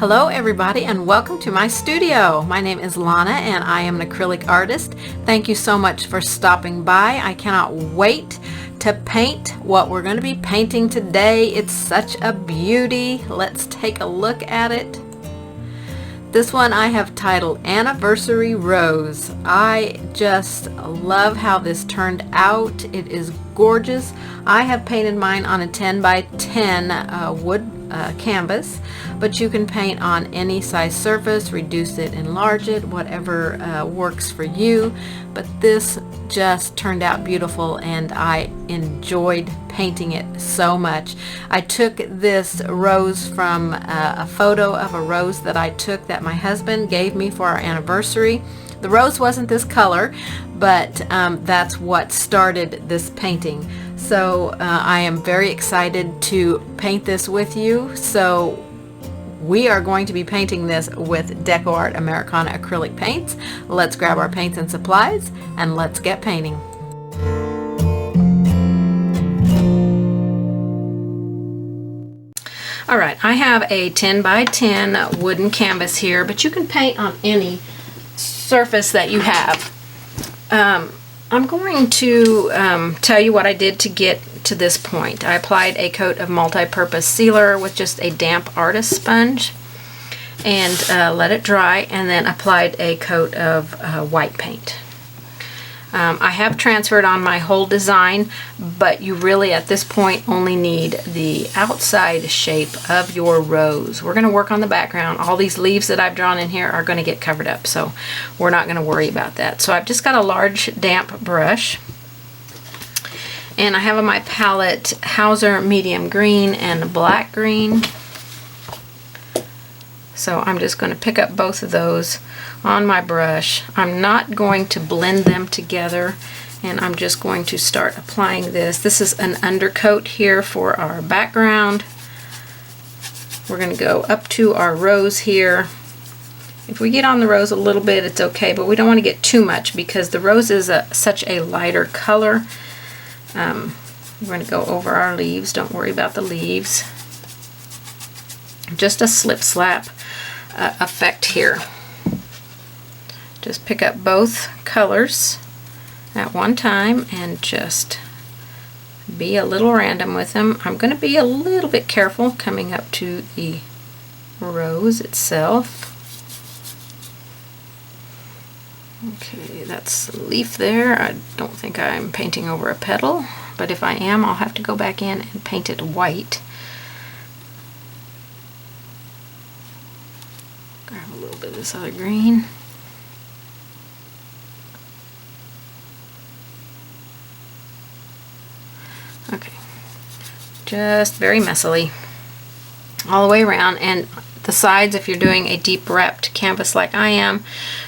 Hello everybody and welcome to my studio. My name is Lonna and I am an acrylic artist. Thank you so much for stopping by. I cannot wait to paint what we're going to be painting today. It's such a beauty. Let's take a look at it. This one I have titled Anniversary Rose. I just love how this turned out. It is gorgeous. I have painted mine on a 10 by 10 wood canvas, but you can paint on any size surface, reduce it, enlarge it, whatever works for you. But this just turned out beautiful and I enjoyed painting it so much. I took this rose from a photo of a rose that I took that my husband gave me for our anniversary. The rose wasn't this color, but that's what started this painting. So I am very excited to paint this with you. So we are going to be painting this with DecoArt Americana acrylic paints. Let's grab our paints and supplies and let's get painting. Alright, I have a 10 by 10 wooden canvas here, but you can paint on any surface that you have. I'm going to tell you what I did to get to this point. I applied a coat of multi-purpose sealer with just a damp artist sponge and let it dry, and then applied a coat of white paint. I have transferred on my whole design, but you really at this point only need the outside shape of your rose. We're going to work on the background. All these leaves that I've drawn in here are going to get covered up, so we're not going to worry about that. So I've just got a large damp brush, and I have on my palette Hauser medium green and black green. So I'm just going to pick up both of those on my brush. I'm not going to blend them together, and I'm just going to start applying this. This is an undercoat here for our background. We're going to go up to our rose here. If we get on the rose a little bit, it's okay, but we don't want to get too much because the rose is such a lighter color. We're going to go over our leaves. Don't worry about the leaves. Just a slip slap effect here. Just pick up both colors at one time and just be a little random with them. I'm going to be a little bit careful coming up to the rose itself. Okay, that's the leaf there. I don't think I'm painting over a petal, but if I am, I'll have to go back in and paint it white. Grab a little bit of this other green. Okay, just very messily all the way around, and the sides, if you're doing a deep wrapped canvas like I am,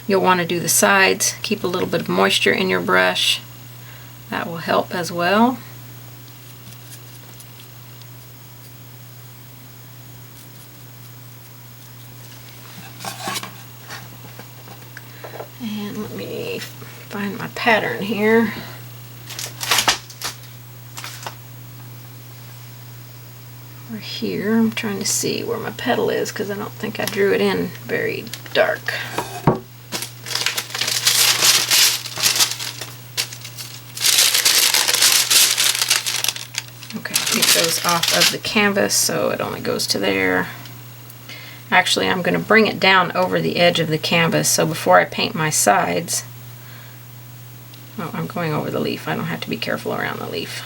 you'll want to do the sides. Keep a little bit of moisture in your brush. That will help as well. And let me find my pattern here. Over here, I'm trying to see where my petal is because I don't think I drew it in very dark. Okay, it goes off of the canvas, so it only goes to there. Actually, I'm going to bring it down over the edge of the canvas, so before I paint my sides, oh, I'm going over the leaf. I don't have to be careful around the leaf.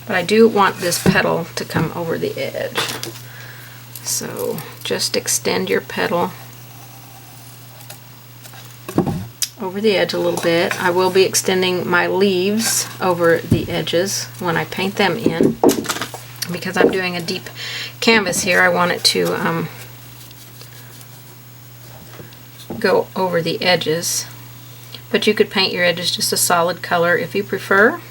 But I do want this petal to come over the edge. So just extend your petal over the edge a little bit. I will be extending my leaves over the edges when I paint them in. Because I'm doing a deep canvas here, I want it to go over the edges. But you could paint your edges just a solid color if you prefer.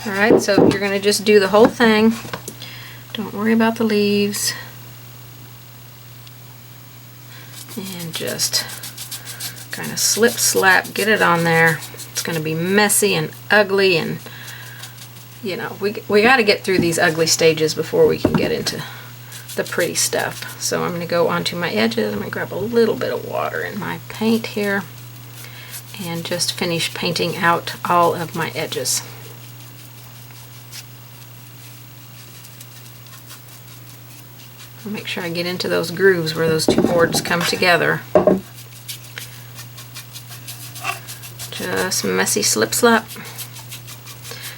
Alright, so you're going to just do the whole thing. Don't worry about the leaves. and just kind of slip slap, get it on there. It's going to be messy and ugly, and you know, we got to get through these ugly stages before we can get into the pretty stuff. So I'm going to go onto my edges. I'm going to grab a little bit of water in my paint here and just finish painting out all of my edges. I'll make sure I get into those grooves where those two boards come together. Just messy slip slap.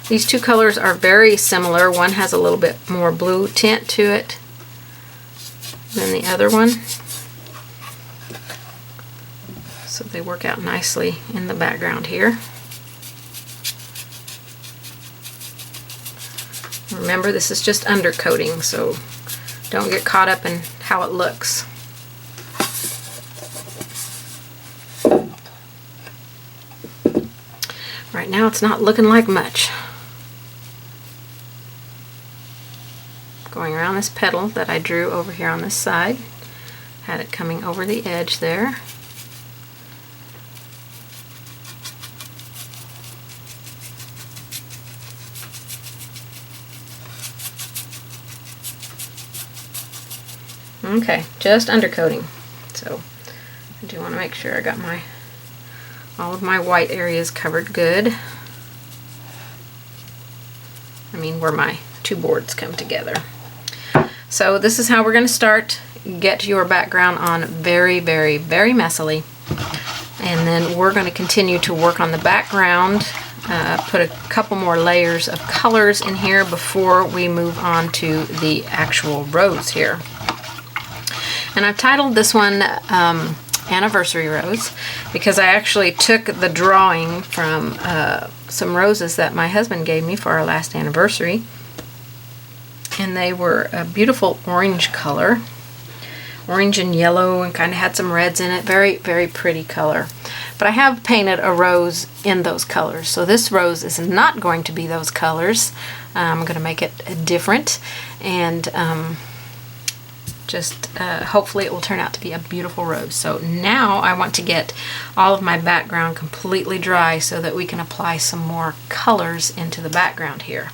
These two colors are very similar. One has a little bit more blue tint to it than the other one. So they work out nicely in the background here. Remember, this is just undercoating, so don't get caught up in how it looks. Right now it's not looking like much. Going around this petal that I drew over here on this side. Had it coming over the edge there. Okay, just undercoating. So I do want to make sure I got all of my white areas covered good. I mean, where my two boards come together. So this is how we're going to start. Get your background on very, very, very messily. And then we're going to continue to work on the background. Put a couple more layers of colors in here before we move on to the actual rose here. And I've titled this one Anniversary Rose because I actually took the drawing from some roses that my husband gave me for our last anniversary. And they were a beautiful orange color. Orange and yellow, and kind of had some reds in it. Very, very pretty color. But I have painted a rose in those colors. So this rose is not going to be those colors. I'm going to make it different. And hopefully it will turn out to be a beautiful rose. So now I want to get all of my background completely dry so that we can apply some more colors into the background here.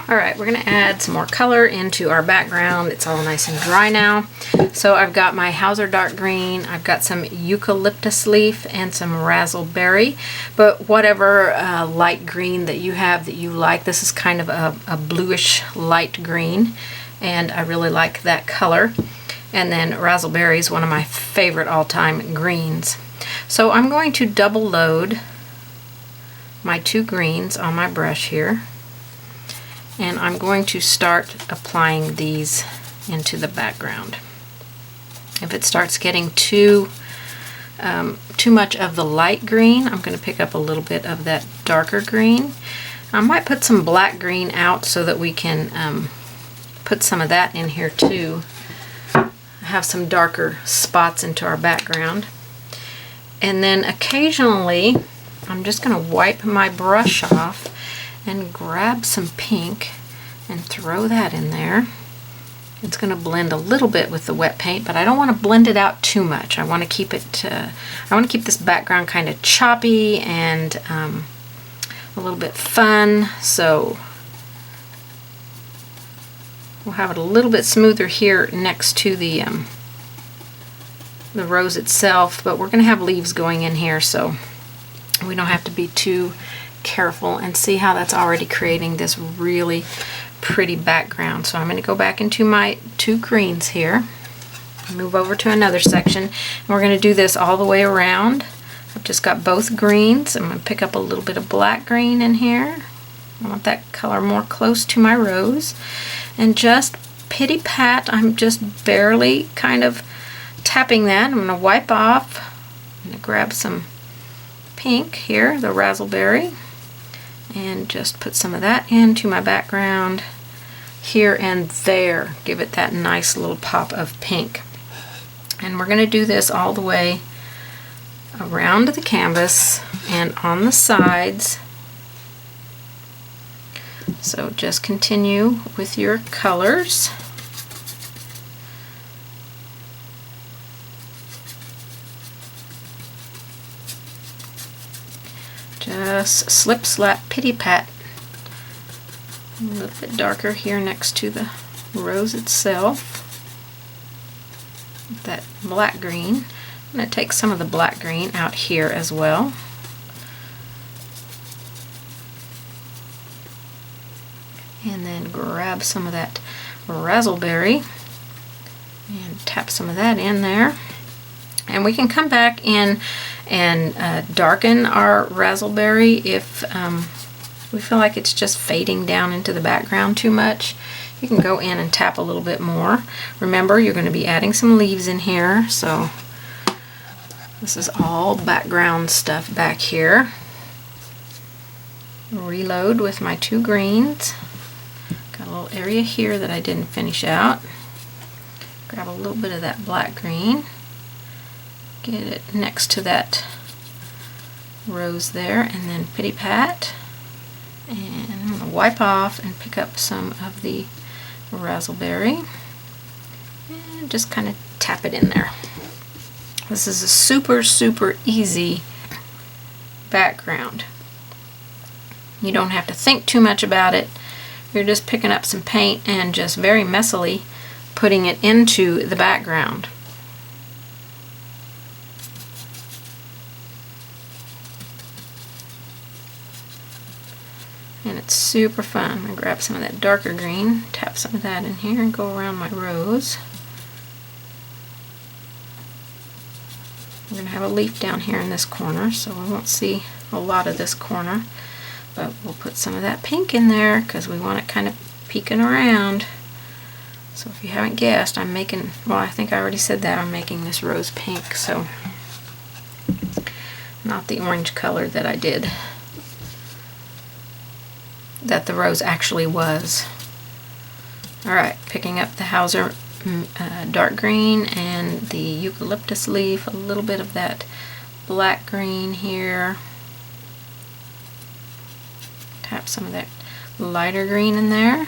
Alright, we're going to add some more color into our background. It's all nice and dry now. So I've got my Hauser dark green, I've got some Eucalyptus Leaf, and some razzleberry. But whatever light green that you have that you like, this is kind of a bluish light green. And I really like that color. And then razzleberry is one of my favorite all-time greens. So I'm going to double load my two greens on my brush here. And I'm going to start applying these into the background. If it starts getting too much of the light green, I'm going to pick up a little bit of that darker green. I might put some black green out so that we can put some of that in here too. Have some darker spots into our background. And then occasionally I'm just going to wipe my brush off and grab some pink and throw that in there. It's going to blend a little bit with the wet paint, but I don't want to blend it out too much. I want to keep it I want to keep this background kind of choppy and a little bit fun. So we'll have it a little bit smoother here next to the rose itself, but we're going to have leaves going in here, so we don't have to be too careful. And see how that's already creating this really pretty background. So I'm going to go back into my two greens here, move over to another section, and we're going to do this all the way around. I've just got both greens. I'm going to pick up a little bit of black green in here. I want that color more close to my rose. And just pity pat, I'm just barely kind of tapping that. I'm going to wipe off. I'm going to grab some pink here, the razzleberry, and just put some of that into my background here and there. Give it that nice little pop of pink. And we're going to do this all the way around the canvas and on the sides. So just continue with your colors. Just slip, slap, pity pat. A little bit darker here next to the rose itself. That black green. I'm going to take some of the black green out here as well. And then grab some of that raspberry and tap some of that in there. And we can come back in and darken our raspberry if we feel like it's just fading down into the background too much. You can go in and tap a little bit more. Remember, you're going to be adding some leaves in here, so this is all background stuff back here. Reload with my 2 greens. Got a little area here that I didn't finish out. Grab a little bit of that black green. Get it next to that rose there, and then pity pat. And I'm going to wipe off and pick up some of the raspberry and just kind of tap it in there. This is a super, super easy background. You don't have to think too much about it. You're just picking up some paint and just very messily putting it into the background. And it's super fun. I'm going to grab some of that darker green, tap some of that in here, and go around my rose. We're going to have a leaf down here in this corner, so we won't see a lot of this corner. But we'll put some of that pink in there because we want it kind of peeking around. So if you haven't guessed, I'm making, well, I think I already said that, I'm making this rose pink, so not the orange color that I did, that the rose actually was. Alright, picking up the Hauser dark green and the eucalyptus leaf, a little bit of that black green here. Tap some of that lighter green in there.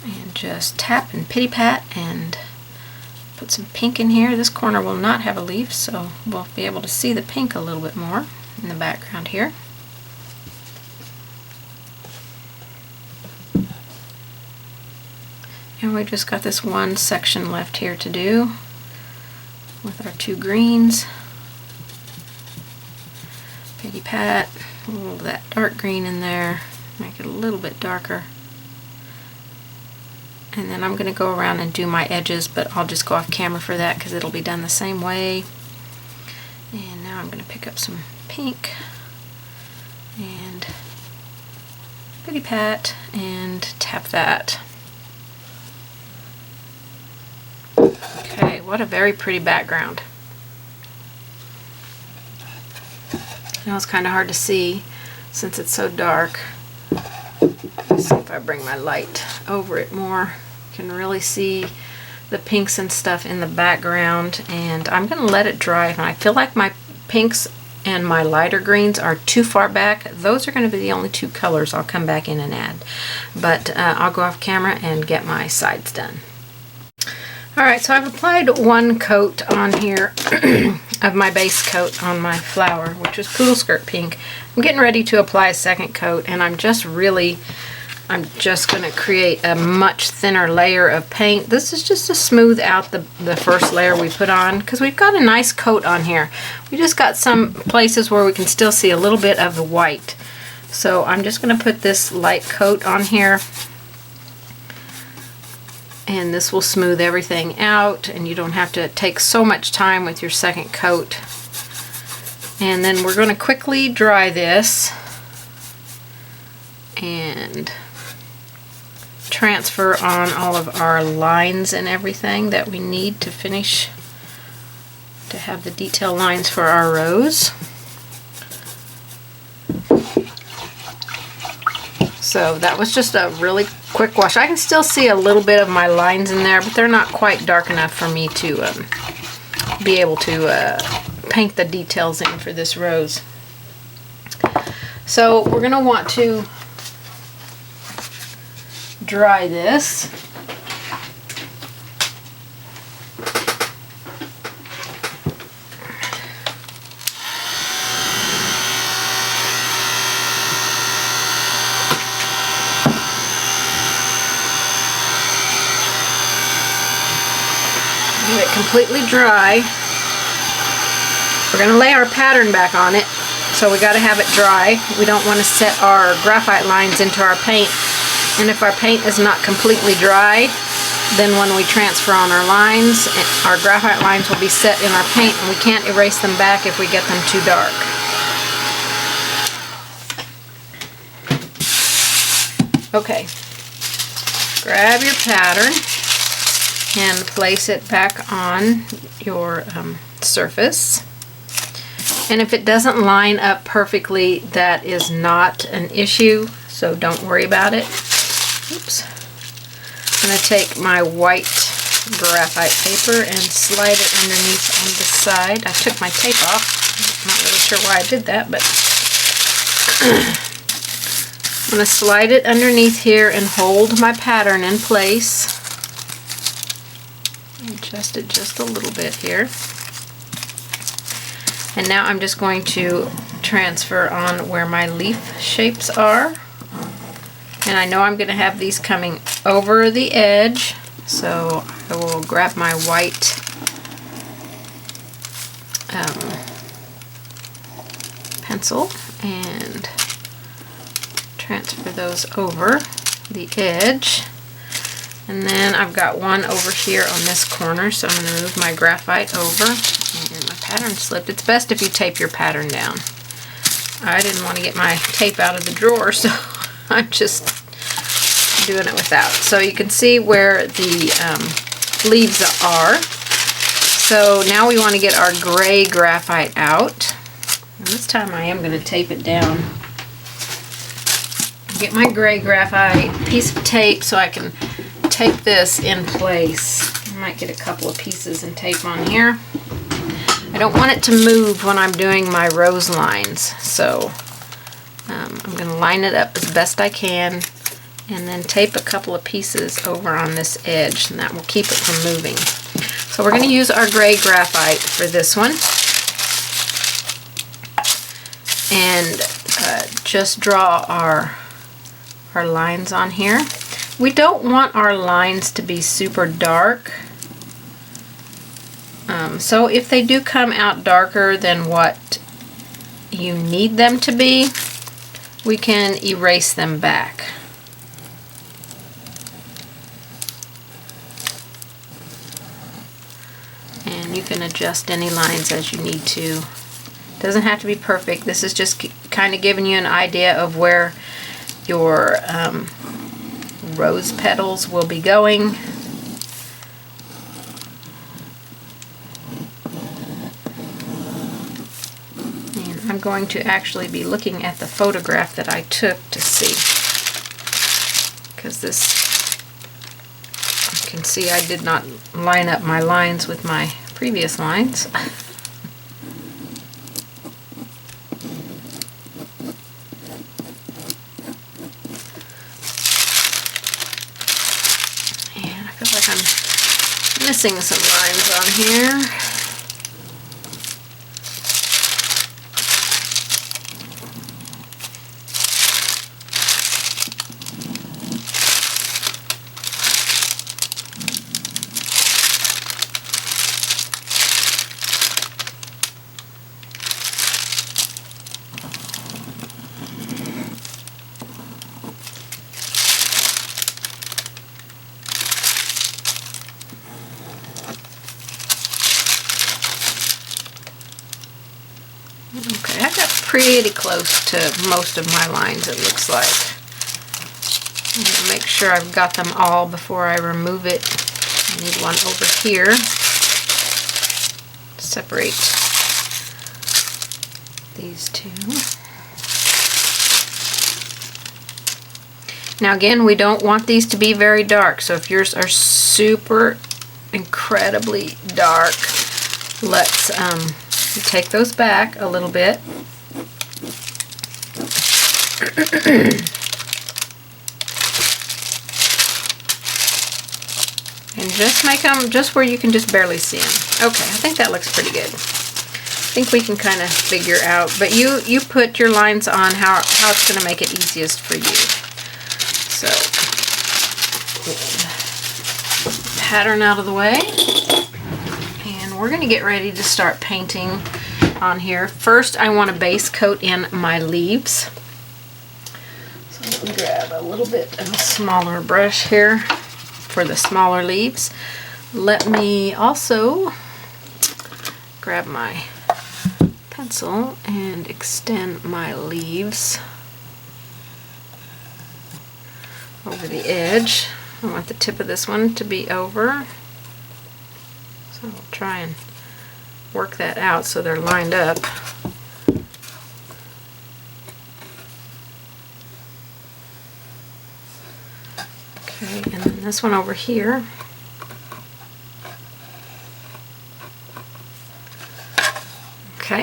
And just tap and pity pat and put some pink in here. This corner will not have a leaf, so we'll be able to see the pink a little bit more in the background here. And we just got this one section left here to do with our 2 greens. Pity pat, a little of that dark green in there, make it a little bit darker. And then I'm going to go around and do my edges, but I'll just go off camera for that because it'll be done the same way. And now I'm going to pick up some pink and pity pat and tap that. Okay, what a very pretty background. I know it's kind of hard to see since it's so dark. Let's see if I bring my light over it more. You can really see the pinks and stuff in the background, and I'm going to let it dry. And I feel like my pinks and my lighter greens are too far back. Those are going to be the only 2 colors I'll come back in and add. But I'll go off camera and get my sides done. Alright, so I've applied 1 coat on here of my base coat on my flower, which is Poodle Skirt Pink. I'm getting ready to apply a 2nd coat, and I'm just going to create a much thinner layer of paint. This is just to smooth out the first layer we put on, because we've got a nice coat on here. We just got some places where we can still see a little bit of the white. So I'm just going to put this light coat on here. And this will smooth everything out, and you don't have to take so much time with your 2nd coat. And then we're going to quickly dry this and transfer on all of our lines and everything that we need to finish to have the detail lines for our rose. So that was just a really quick wash. I can still see a little bit of my lines in there, but they're not quite dark enough for me to be able to paint the details in for this rose. So we're going to want to dry this. Get it completely dry. We're going to lay our pattern back on it, so we got to have it dry. We don't want to set our graphite lines into our paint, and if our paint is not completely dry, then when we transfer on our lines, our graphite lines will be set in our paint, and we can't erase them back if we get them too dark. Okay, grab your pattern and place it back on your surface. And if it doesn't line up perfectly, that is not an issue, so don't worry about it. Oops. I'm going to take my white graphite paper and slide it underneath on the side. I took my tape off. I'm not really sure why I did that, but I'm going to slide it underneath here and hold my pattern in place. Adjust it just a little bit here. And now I'm just going to transfer on where my leaf shapes are. And I know I'm going to have these coming over the edge, so I will grab my white pencil and transfer those over the edge. And then I've got one over here on this corner, so I'm going to move my graphite over. And my pattern slipped. It's best if you tape your pattern down. I didn't want to get my tape out of the drawer, so I'm just doing it without. So you can see where the leaves are. So now we want to get our gray graphite out. And this time I am going to tape it down. Get my gray graphite piece of tape so I can tape this in place. I might get a couple of pieces and tape on here. I don't want it to move when I'm doing my rose lines, so I'm going to line it up as best I can and then tape a couple of pieces over on this edge, and that will keep it from moving. So we're going to use our gray graphite for this one, and just draw our lines on here. We don't want our lines to be super dark, so if they do come out darker than what you need them to be, we can erase them back. And you can adjust any lines as you need to. Doesn't have to be perfect. This is just kind of giving you an idea of where your rose petals will be going. And I'm going to actually be looking at the photograph that I took to see, because this, you can see I did not line up my lines with my previous lines. Missing some lines on here. Okay, I got pretty close to most of my lines, it looks like. I'm going to make sure I've got them all before I remove it. I need one over here. Separate these two. Now again, we don't want these to be very dark, so if yours are super incredibly dark, let's take those back a little bit. And just make them just where you can just barely see them. Okay, I think that looks pretty good. I think we can kind of figure out, but you put your lines on how it's going to make it easiest for you. So, pattern out of the way. And we're going to get ready to start painting on here. First, I want to base coat in my leaves. So let me grab a little bit of a smaller brush here for the smaller leaves. Let me also grab my pencil and extend my leaves over the edge. I want the tip of this one to be over. So I'll try and work that out so they're lined up. Okay, and then this one over here. Okay.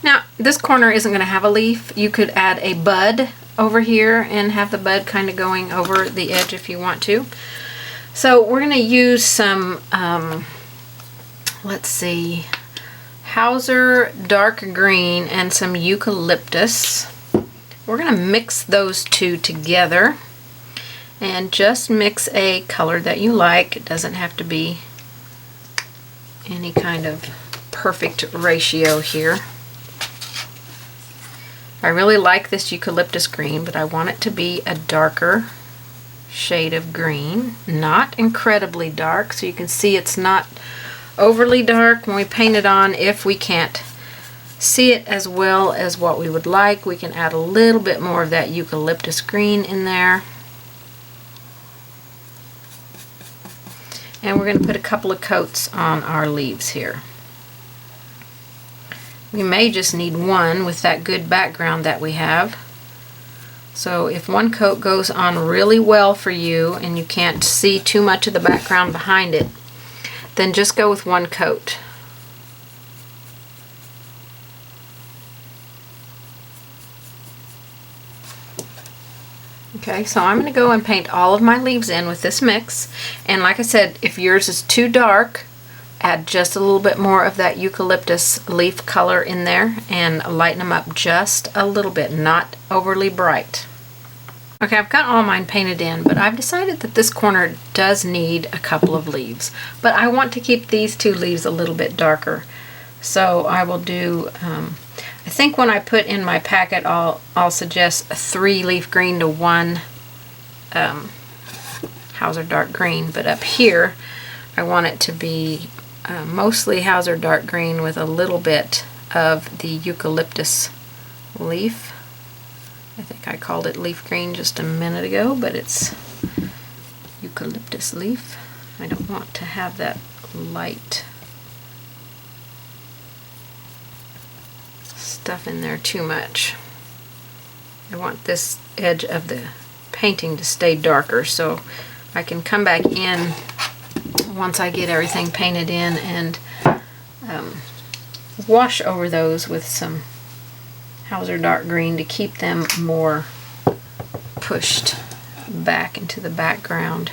Now, this corner isn't going to have a leaf. You could add a bud over here and have the bud kind of going over the edge if you want to. So we're going to use some, let's see, Hauser dark green and some eucalyptus. We're going to mix those two together and just mix a color that you like. It doesn't have to be any kind of perfect ratio here. I really like this eucalyptus green, but I want it to be a darker shade of green, not incredibly dark, so you can see it's not overly dark when we paint it on. If we can't see it as well as what we would like, we can add a little bit more of that eucalyptus green in there. And we're going to put a couple of coats on our leaves here. We may just need one with that good background that we have. So if one coat goes on really well for you and you can't see too much of the background behind it, then just go with one coat. Okay, so I'm going to go and paint all of my leaves in with this mix. And like I said, if yours is too dark, add just a little bit more of that eucalyptus leaf color in there and lighten them up just a little bit, not overly bright. Okay, I've got all mine painted in, but I've decided that this corner does need a couple of leaves. But I want to keep these two leaves a little bit darker. So I will do, I think when I put in my packet, I'll suggest a 3 leaf green to 1 Hauser dark green. But up here, I want it to be mostly Hauser dark green with a little bit of the eucalyptus leaf. I think I called it leaf green just a minute ago, but it's eucalyptus leaf. I don't want to have that light stuff in there too much. I want this edge of the painting to stay darker, so I can come back in once I get everything painted in and wash over those with some Hauser dark green to keep them more pushed back into the background.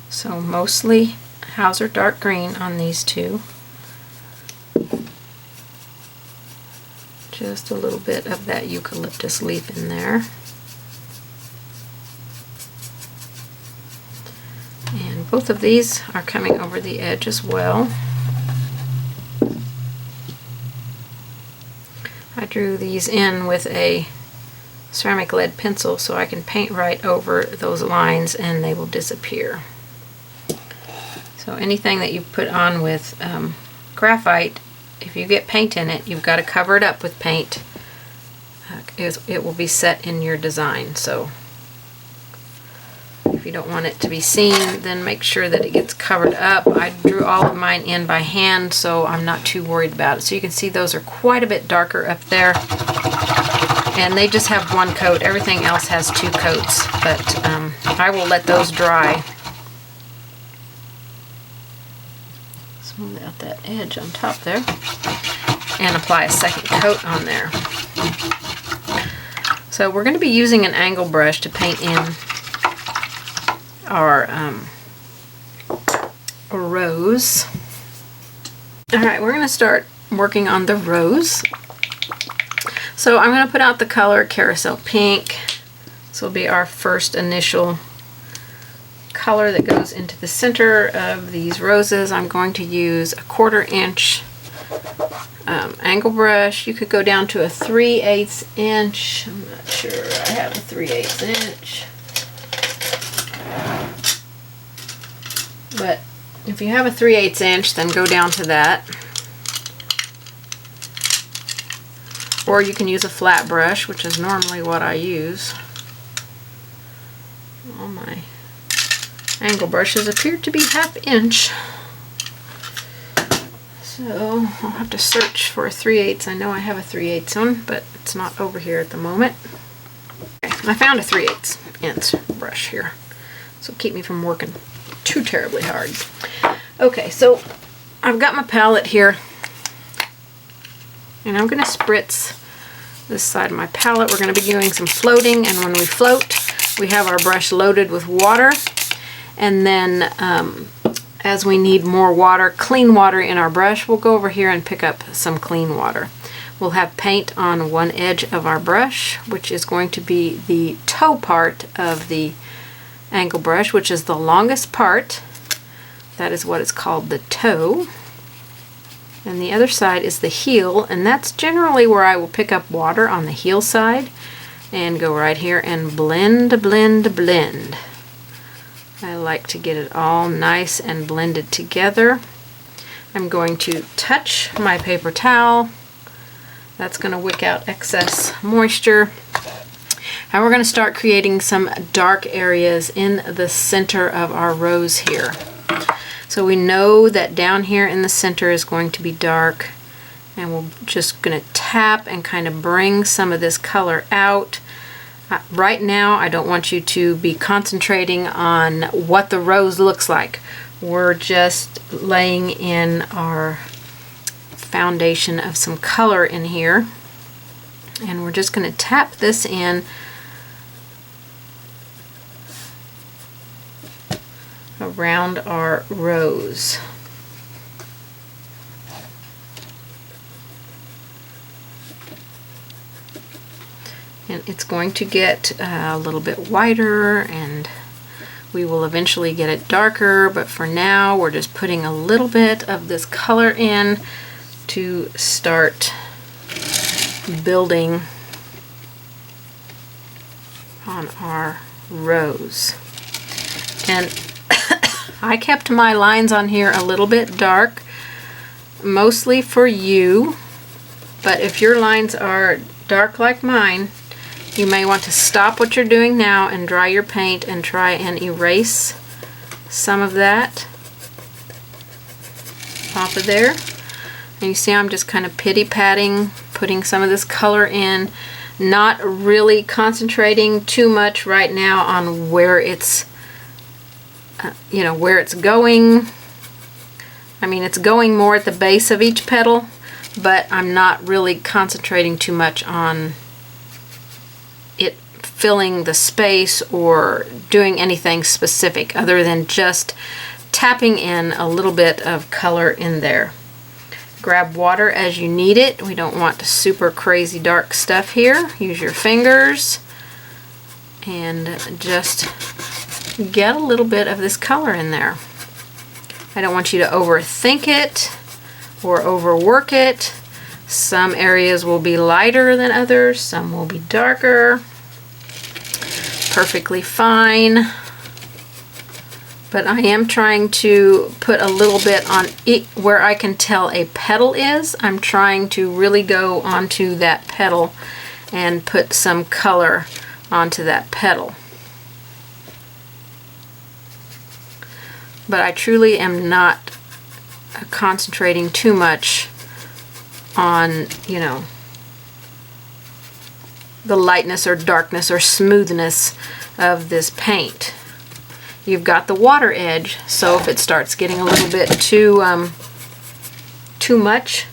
So mostly Hauser dark green on these two. Just a little bit of that eucalyptus leaf in there. And both of these are coming over the edge as well. I drew these in with a ceramic lead pencil so I can paint right over those lines and they will disappear. So anything that you put on with graphite, if you get paint in it, you've got to cover it up with paint. It will be set in your design. So if you don't want it to be seen, then make sure that it gets covered up. I drew all of mine in by hand, so I'm not too worried about it. So you can see those are quite a bit darker up there. And they just have one coat. Everything else has 2 coats. But I will let those dry. Smooth out that edge on top there. And apply a second coat on there. So we're going to be using an angle brush to paint in our rose. Alright, we're going to start working on the rose. So I'm going to put out the color Carousel Pink. This will be our first initial color that goes into the center of these roses. I'm going to use a 1/4 inch angle brush. You could go down to a 3/8 inch. I'm not sure I have a 3/8 inch. But if you have a 3/8 inch, then go down to that. Or you can use a flat brush, which is normally what I use. All my angle brushes appear to be 1/2 inch. So I'll have to search for a 3/8. I know I have a 3/8 one, but it's not over here at the moment. Okay, I found a 3/8 inch brush here. So keep me from working too terribly hard. Okay, so I've got my palette here. And I'm going to spritz this side of my palette. We're going to be doing some floating, and when we float, we have our brush loaded with water. And then as we need more water, clean water in our brush, we'll go over here and pick up some clean water. We'll have paint on one edge of our brush, which is going to be the toe part of the angle brush, which is the longest part. That is what is called the toe. And the other side is the heel, and that's generally where I will pick up water, on the heel side, and go right here and blend, blend, blend. I like to get it all nice and blended together. I'm going to touch my paper towel. That's going to wick out excess moisture. And we're going to start creating some dark areas in the center of our rose here. So we know that down here in the center is going to be dark, and we're just going to tap and kind of bring some of this color out. Right now, I don't want you to be concentrating on what the rose looks like. We're just laying in our foundation of some color in here, and we're just going to tap this in around our rose. And it's going to get a little bit whiter, and we will eventually get it darker, but for now we're just putting a little bit of this color in to start building on our rose. And I kept my lines on here a little bit dark, mostly for you, but if your lines are dark like mine, you may want to stop what you're doing now and dry your paint and try and erase some of that off of there. And you see I'm just kind of pity-patting, putting some of this color in, not really concentrating too much right now on where it's where it's going. I mean, it's going more at the base of each petal, but I'm not really concentrating too much on it filling the space or doing anything specific other than just tapping in a little bit of color in there. Grab water as you need it. We don't want super crazy dark stuff here. Use your fingers and just get a little bit of this color in there. I don't want you to overthink it or overwork it. Some areas will be lighter than others, some will be darker. Perfectly fine. But I am trying to put a little bit on it where I can tell a petal is. I'm trying to really go onto that petal and put some color onto that petal. But I truly am not concentrating too much on, the lightness or darkness or smoothness of this paint. You've got the water edge, so if it starts getting a little bit too much,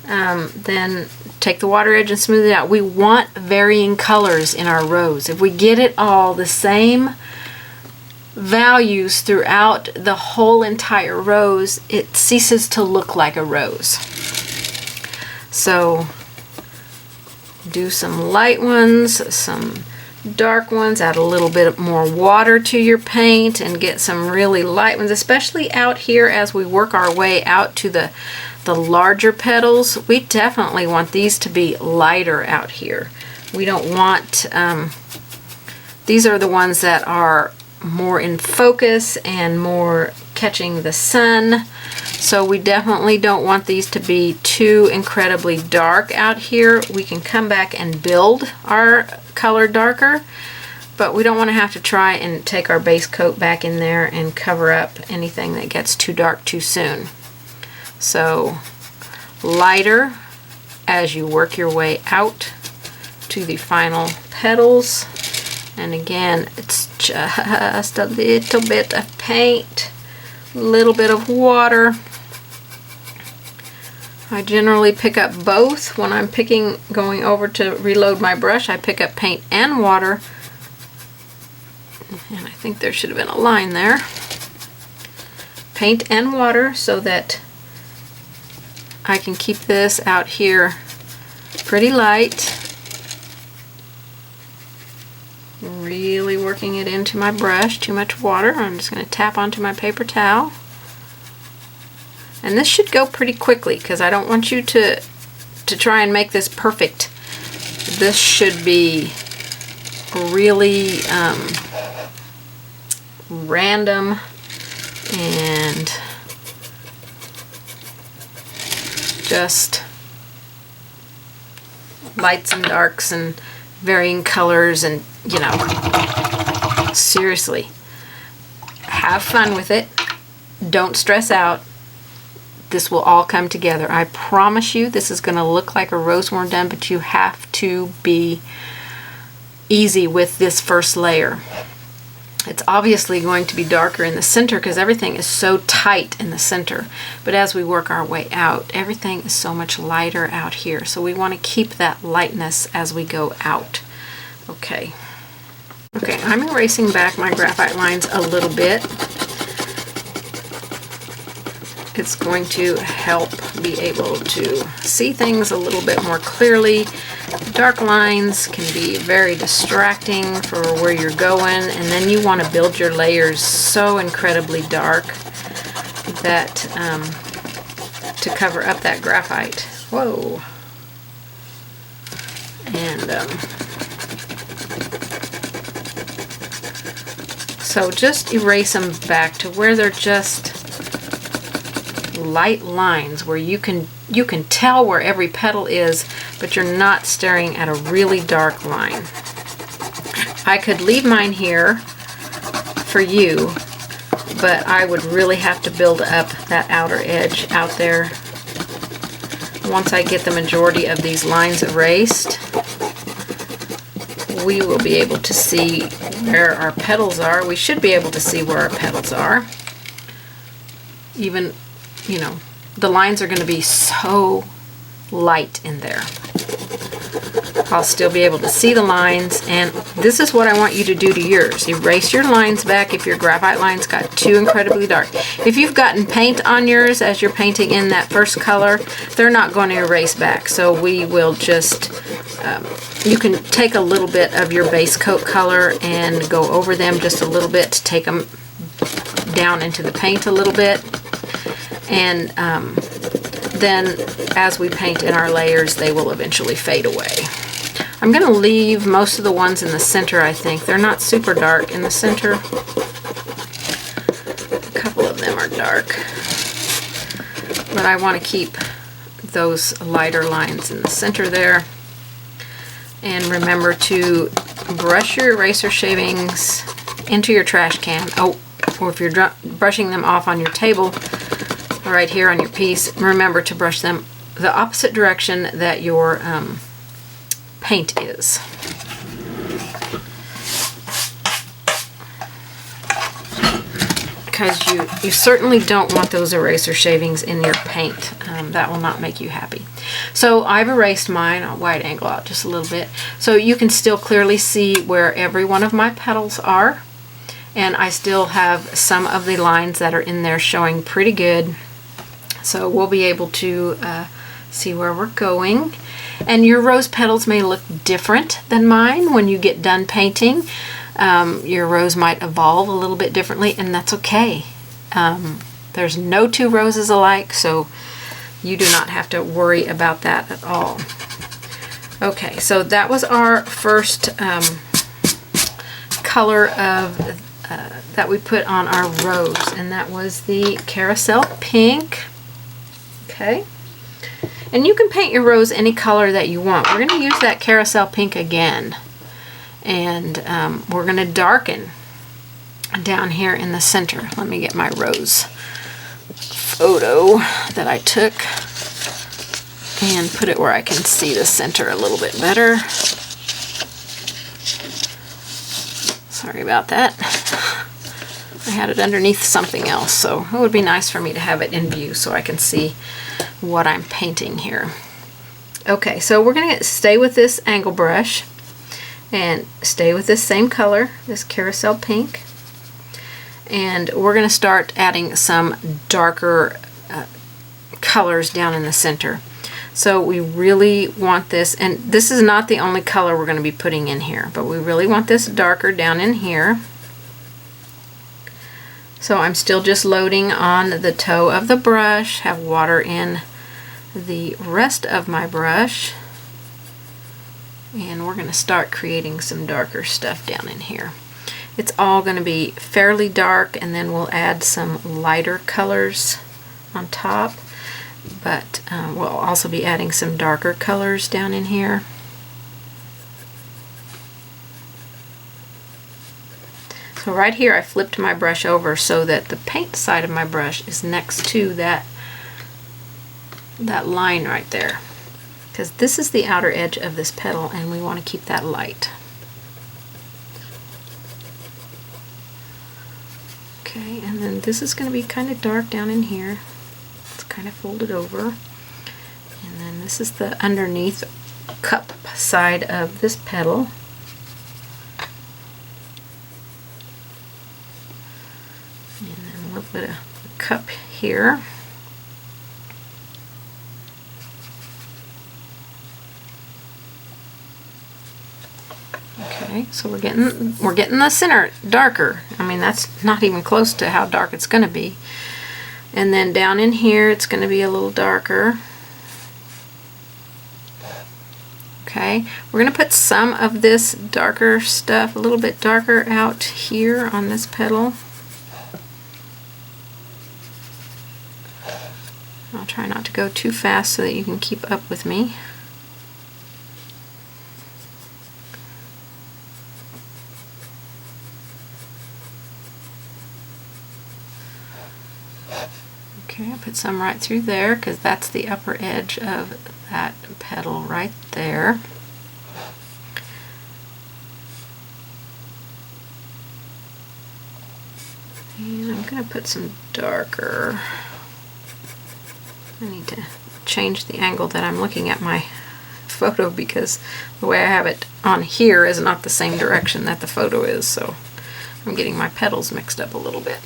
then take the water edge and smooth it out. We want varying colors in our rose. If we get it all the same values throughout the whole entire rose, it ceases to look like a rose. So Do some light ones, some dark ones, add a little bit more water to your paint and get some really light ones, especially out here as we work our way out to the larger petals. We definitely want these to be lighter out here. We don't want, these are the ones that are more in focus and more catching the sun. So we definitely don't want these to be too incredibly dark out here. We can come back and build our color darker, but we don't want to have to try and take our base coat back in there and cover up anything that gets too dark too soon. So lighter as you work your way out to the final petals. And again, it's just a little bit of paint, a little bit of water. I generally pick up both. When I'm going over to reload my brush, I pick up paint and water. And I think there should have been a line there. Paint and water so that I can keep this out here pretty light. Really working it into my brush. Too much water. I'm just going to tap onto my paper towel. And this should go pretty quickly because I don't want you to try and make this perfect. This should be really random and just lights and darks and varying colors, and you know, seriously, have fun with it. Don't stress out. This will all come together. I promise you this is going to look like a rose worn done, but you have to be easy with this first layer. It's obviously going to be darker in the center because everything is so tight in the center. But as we work our way out, everything is so much lighter out here. So we want to keep that lightness as we go out. Okay. Okay, I'm erasing back my graphite lines a little bit. It's going to help be able to see things a little bit more clearly. Dark lines can be very distracting for where you're going, and then you want to build your layers so incredibly dark that to cover up that graphite. Whoa. And so just erase them back to where they're just light lines where you can tell where every petal is, but you're not staring at a really dark line. I could leave mine here for you, but I would really have to build up that outer edge out there. Once I get the majority of these lines erased, we will be able to see where our petals are. We should be able to see where our petals are. Even, you know, the lines are going to be so light in there. I'll still be able to see the lines, and this is what I want you to do to yours. Erase your lines back if your graphite lines got too incredibly dark. If you've gotten paint on yours as you're painting in that first color, they're not going to erase back. So we will just, you can take a little bit of your base coat color and go over them just a little bit to take them down into the paint a little bit. And then as we paint in our layers, they will eventually fade away. I'm going to leave most of the ones in the center, I think. They're not super dark in the center. A couple of them are dark. But I want to keep those lighter lines in the center there. And remember to brush your eraser shavings into your trash can. Oh, or if you're brushing them off on your table, right here on your piece, remember to brush them the opposite direction that your paint is. Because you certainly don't want those eraser shavings in your paint. That will not make you happy. So I've erased mine. I'll wide angle out just a little bit so you can still clearly see where every one of my petals are. And I still have some of the lines that are in there showing pretty good. So we'll be able to see where we're going. And your rose petals may look different than mine when you get done painting. Your rose might evolve a little bit differently, and that's okay. There's no two roses alike, so you do not have to worry about that at all. Okay, so that was our first color of that we put on our rose, and that was the carousel pink. Okay, and you can paint your rose any color that you want. We're going to use that carousel pink again, and we're going to darken down here in the center. Let me get my rose photo that I took and put it where I can see the center a little bit better. Sorry about that. I had it underneath something else, so it would be nice for me to have it in view so I can see what I'm painting here. Okay, so we're going to stay with this angle brush and stay with this same color, this carousel pink. And we're going to start adding some darker colors down in the center. So we really want this, and this is not the only color we're going to be putting in here, but we really want this darker down in here. So I'm still just loading on the toe of the brush, have water in the rest of my brush, and we're going to start creating some darker stuff down in here. It's all going to be fairly dark, and then we'll add some lighter colors on top. But we'll also be adding some darker colors down in here. So right here I flipped my brush over so that the paint side of my brush is next to that line right there, because this is the outer edge of this petal and we want to keep that light. Okay, and then this is going to be kind of dark down in here. Kind of folded over, and then this is the underneath cup side of this petal. And then a little bit of cup here. Okay, so we're getting the center darker. I mean, that's not even close to how dark it's going to be. And then down in here it's going to be a little darker. Okay, we're going to put some of this darker stuff, a little bit darker out here on this petal. I'll try not to go too fast so that you can keep up with me. Okay, I put some right through there because that's the upper edge of that petal right there. And I'm going to put some darker. I need to change the angle that I'm looking at my photo because the way I have it on here is not the same direction that the photo is, so I'm getting my petals mixed up a little bit.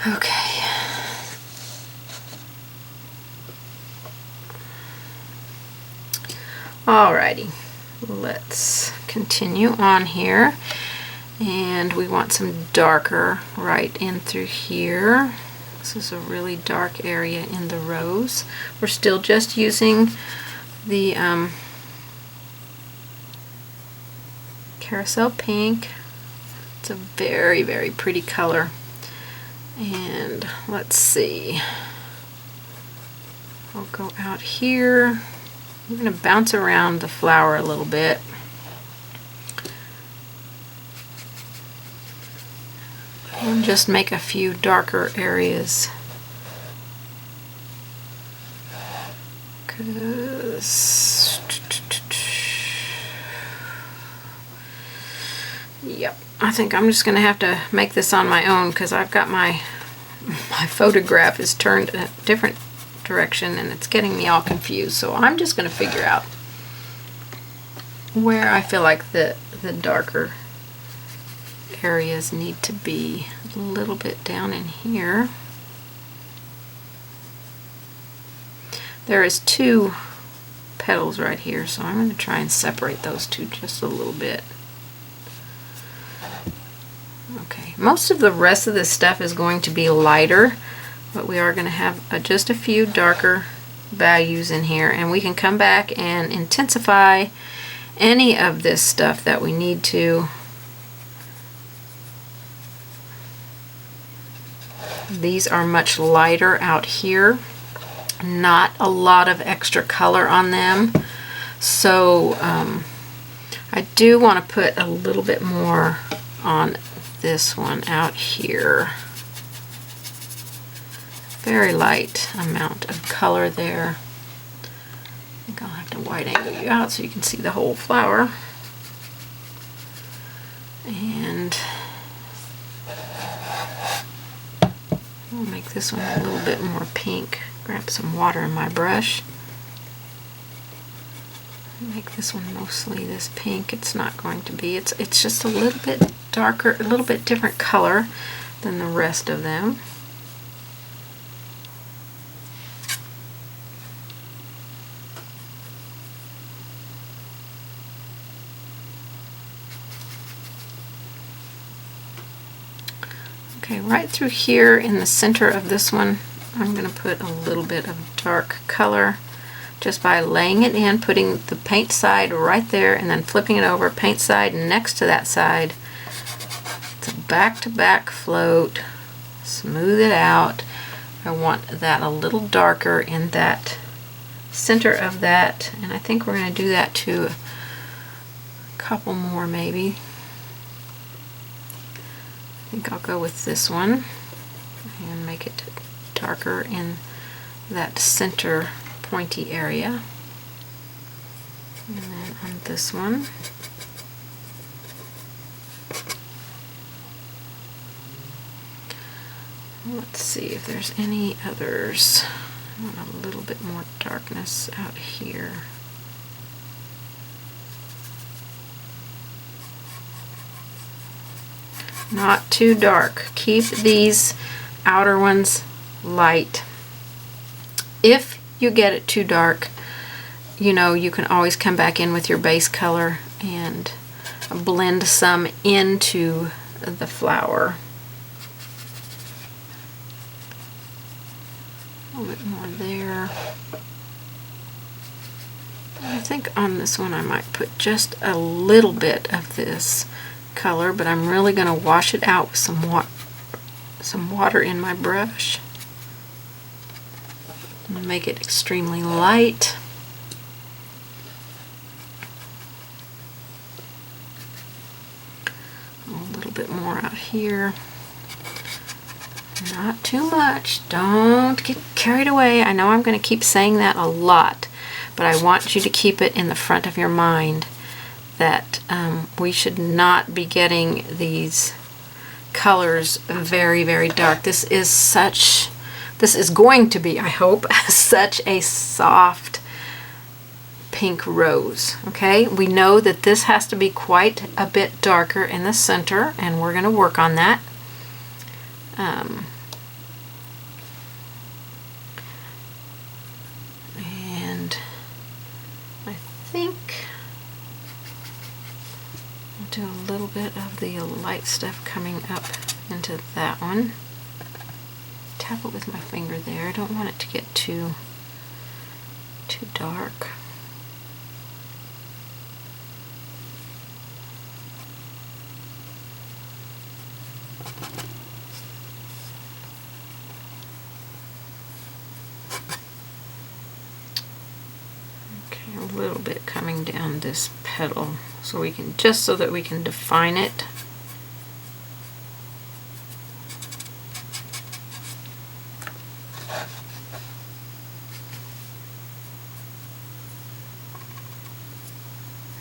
Okay. Alrighty, let's continue on here, and we want some darker right in through here. This is a really dark area in the rose. We're still just using the carousel pink. It's a very, very pretty color. And let's see, I'll go out here. I'm going to bounce around the flower a little bit. And just make a few darker areas. 'Cause yep, I think I'm just going to have to make this on my own because I've got my photograph is turned in a different direction and it's getting me all confused. So I'm just going to figure out where I feel like the darker areas need to be a little bit down in here. There is 2 petals right here, so I'm going to try and separate those 2 just a little bit. Okay, most of the rest of this stuff is going to be lighter, but we are going to have just a few darker values in here, and we can come back and intensify any of this stuff that we need to. These are much lighter out here, not a lot of extra color on them, so I do want to put a little bit more on this one out here. Very light amount of color there. I think I'll have to wide angle you out so you can see the whole flower. And I'll make this one a little bit more pink. Grab some water in my brush. Make this one mostly this pink. It's not going to be. It's just a little bit darker, a little bit different color than the rest of them. Okay, right through here in the center of this one, I'm going to put a little bit of dark color just by laying it in, putting the paint side right there and then flipping it over, paint side next to that side. It's a back-to-back float. Smooth it out. I want that a little darker in that center of that, and I think we're going to do that to a couple more maybe. I think I'll go with this one and make it darker in that center pointy area. And then on this one, let's see if there's any others. I want a little bit more darkness out here. Not too dark. Keep these outer ones light. If you get it too dark, you know, you can always come back in with your base color and blend some into the flower. A little bit more there. I think on this one I might put just a little bit of this color, but I'm really going to wash it out with some water in my brush. I'm going to make it extremely light. A little bit more out here. Not too much. Don't get carried away. I know I'm going to keep saying that a lot, but I want you to keep it in the front of your mind that we should not be getting these colors very, very dark. This is going to be, I hope, such a soft pink rose. Okay, we know that this has to be quite a bit darker in the center, and we're going to work on that. And I think I'll do a little bit of the light stuff coming up into that one. Tap it with my finger there. I don't want it to get too dark. Okay, a little bit coming down this petal so we can, just so that we can define it.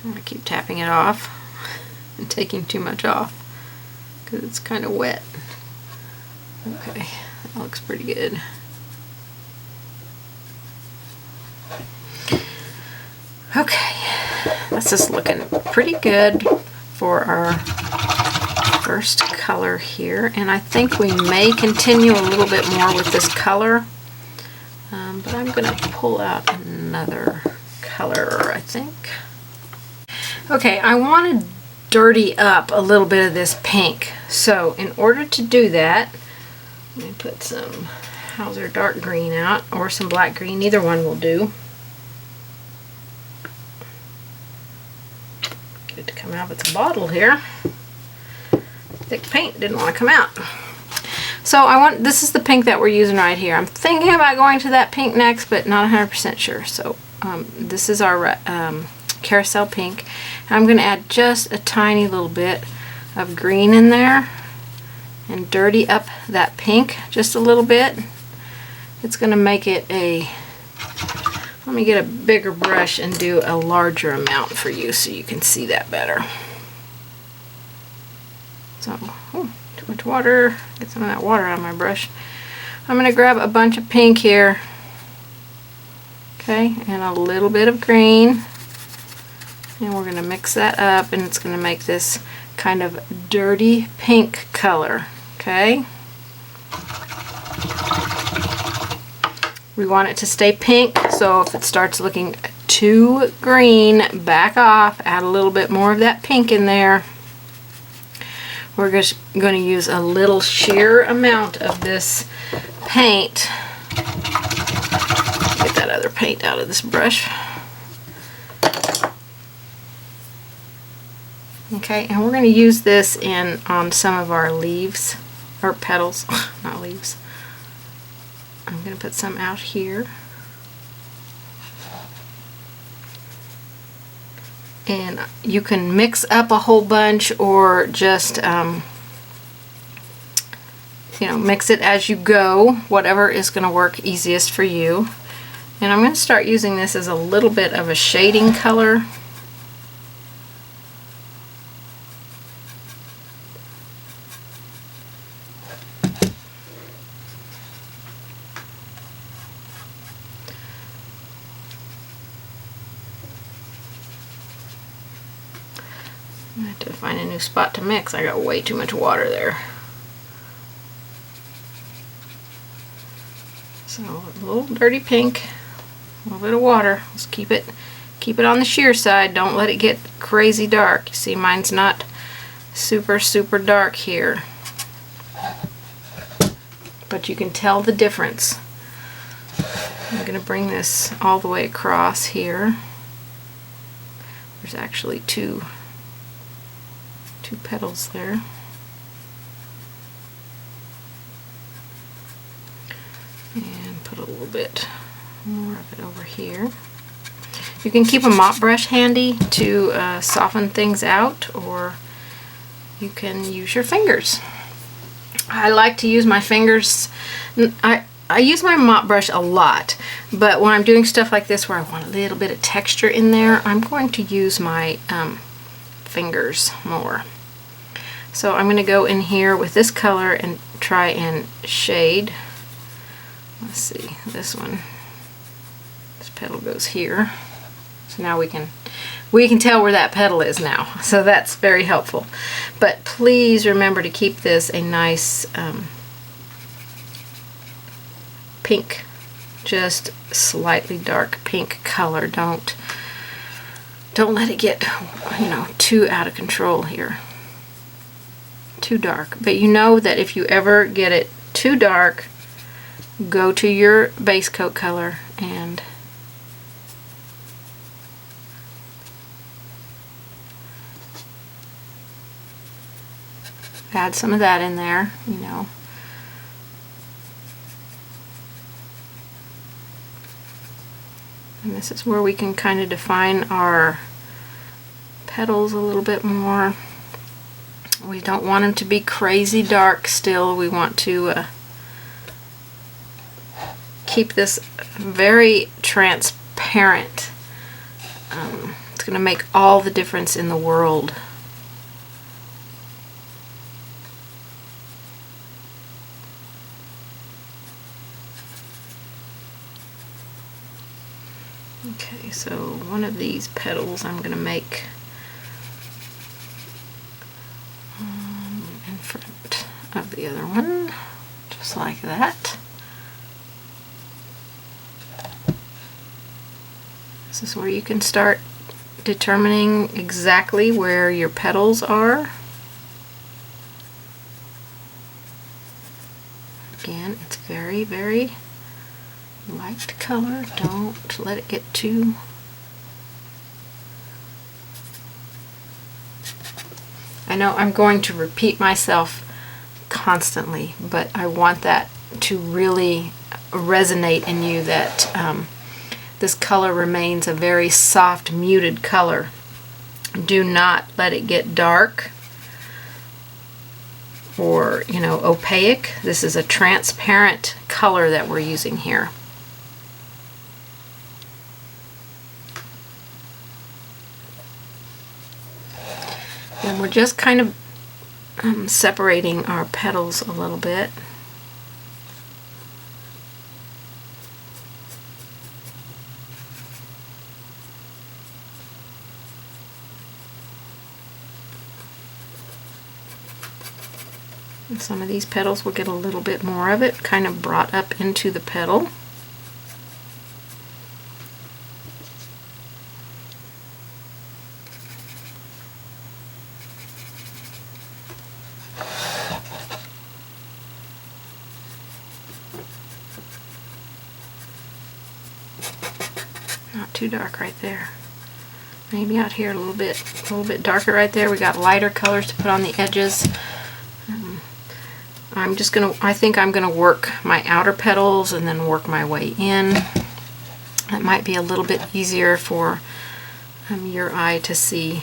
I keep tapping it off and taking too much off because it's kind of wet. Okay, that looks pretty good. Okay, this is looking pretty good for our first color here, and I think we may continue a little bit more with this color, but I'm going to pull out another color, I think. Okay, I want to dirty up a little bit of this pink, so in order to do that, let me put some Hauser dark green out, or some black green, either one will do. Get it to come out of its bottle here. Thick paint didn't want to come out. So this is the pink that we're using right here. I'm thinking about going to that pink next, but not 100% sure. So this is our carousel pink. And I'm going to add just a tiny little bit of green in there and dirty up that pink just a little bit. It's going to make it a, let me get a bigger brush and do a larger amount for you so you can see that better. So, oh, too much water. Get some of that water out of my brush. I'm going to grab a bunch of pink here. Okay, and a little bit of green. And we're going to mix that up, and it's going to make this kind of dirty pink color. Okay. We want it to stay pink, so if it starts looking too green, back off, add a little bit more of that pink in there. We're just going to use a little sheer amount of this paint. Get that other paint out of this brush. Okay, and we're going to use this on some of our leaves, or petals, not leaves. I'm going to put some out here. And you can mix up a whole bunch, or just, you know, mix it as you go, whatever is going to work easiest for you. And I'm going to start using this as a little bit of a shading color. I have to find a new spot to mix. I got way too much water there. So a little dirty pink, a little bit of water. Let's keep it on the sheer side. Don't let it get crazy dark. You see, mine's not super dark here, but you can tell the difference. I'm going to bring this all the way across here. There's actually two petals there. And put a little bit more of it over here. You can keep a mop brush handy to soften things out, or you can use your fingers. I like to use my fingers. I use my mop brush a lot, but when I'm doing stuff like this where I want a little bit of texture in there, I'm going to use my fingers more. So I'm going to go in here with this color and try and shade. Let's see, this one. This petal goes here. So now we can tell where that petal is now. So that's very helpful. But please remember to keep this a nice pink, just slightly dark pink color. Don't let it get, you know, too out of control here. Too dark. But you know that if you ever get it too dark, go to your base coat color and add some of that in there, you know. And this is where we can kind of define our petals a little bit more. We don't want them to be crazy dark still. We want to keep this very transparent. It's going to make all the difference in the world. Okay, so one of these petals I'm going to make of the other one, just like that. This is where you can start determining exactly where your petals are. Again, it's very, very light color. Don't let it get too... I know I'm going to repeat myself constantly, but I want that to really resonate in you, that this color remains a very soft, muted color. Do not let it get dark or, you know, opaque. This is a transparent color that we're using here. And we're just kind of separating our petals a little bit. And some of these petals will get a little bit more of it kind of brought up into the petal. Not too dark right there. Maybe out here a little bit darker right there. We got lighter colors to put on the edges. I think I'm gonna work my outer petals and then work my way in. That might be a little bit easier for your eye to see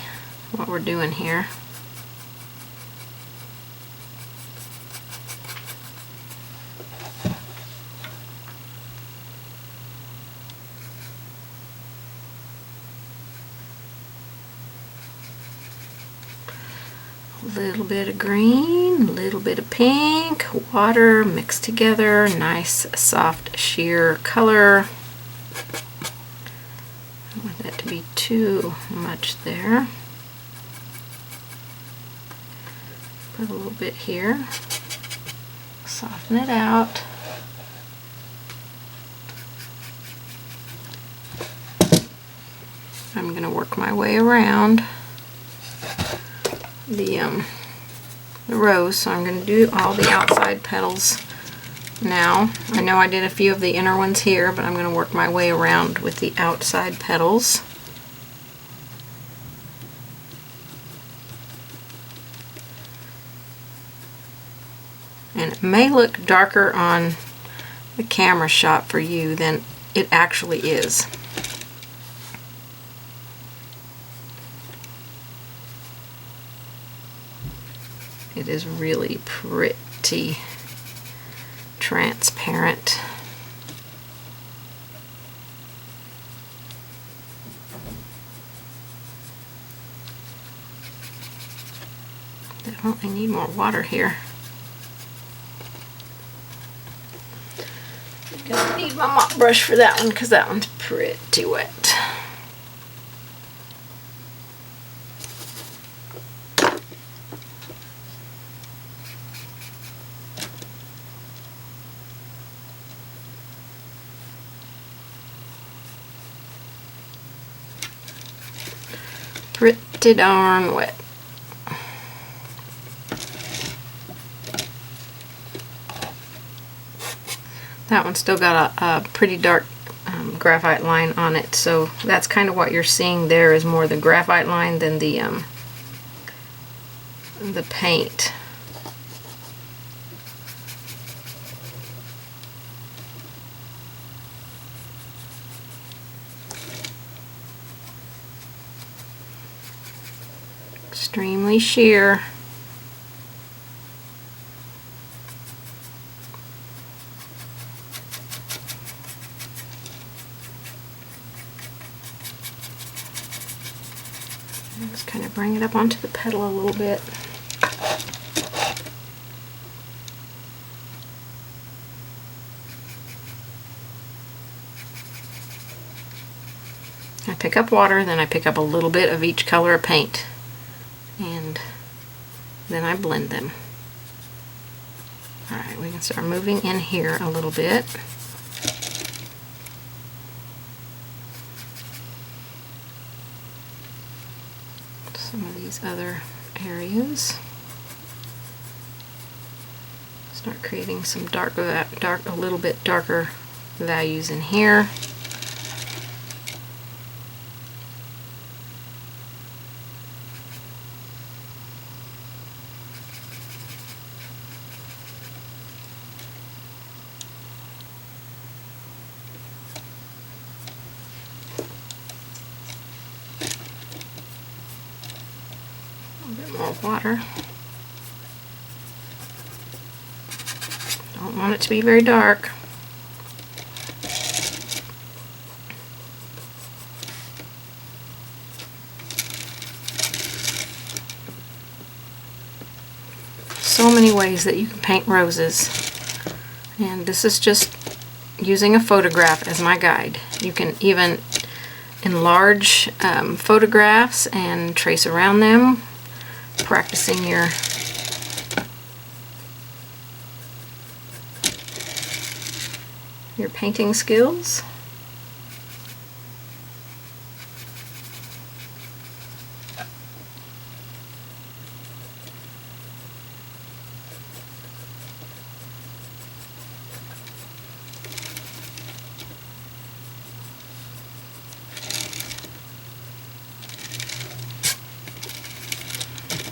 what we're doing here. A little bit of green, a little bit of pink, water mixed together, nice soft sheer color. Don't want that to be too much there. Put a little bit here, soften it out. I'm going to work my way around the rose, so I'm going to do all the outside petals now. I know I did a few of the inner ones here, but I'm going to work my way around with the outside petals. And it may look darker on the camera shot for you than it actually is. It is really pretty transparent. Definitely need more water here. I'm gonna need my mop brush for that one because that one's pretty wet. Pretty darn wet. That one's still got a pretty dark graphite line on it, so that's kind of what you're seeing there, is more the graphite line than the paint. Extremely sheer. Just kind of bring it up onto the petal a little bit. I pick up water, then I pick up a little bit of each color of paint, and then I blend them. Alright, we can start moving in here a little bit. Some of these other areas. Start creating some a little bit darker values in here. A bit more water. Don't want it to be very dark. So many ways that you can paint roses, and this is just using a photograph as my guide. You can even enlarge photographs and trace around them, practicing your painting skills.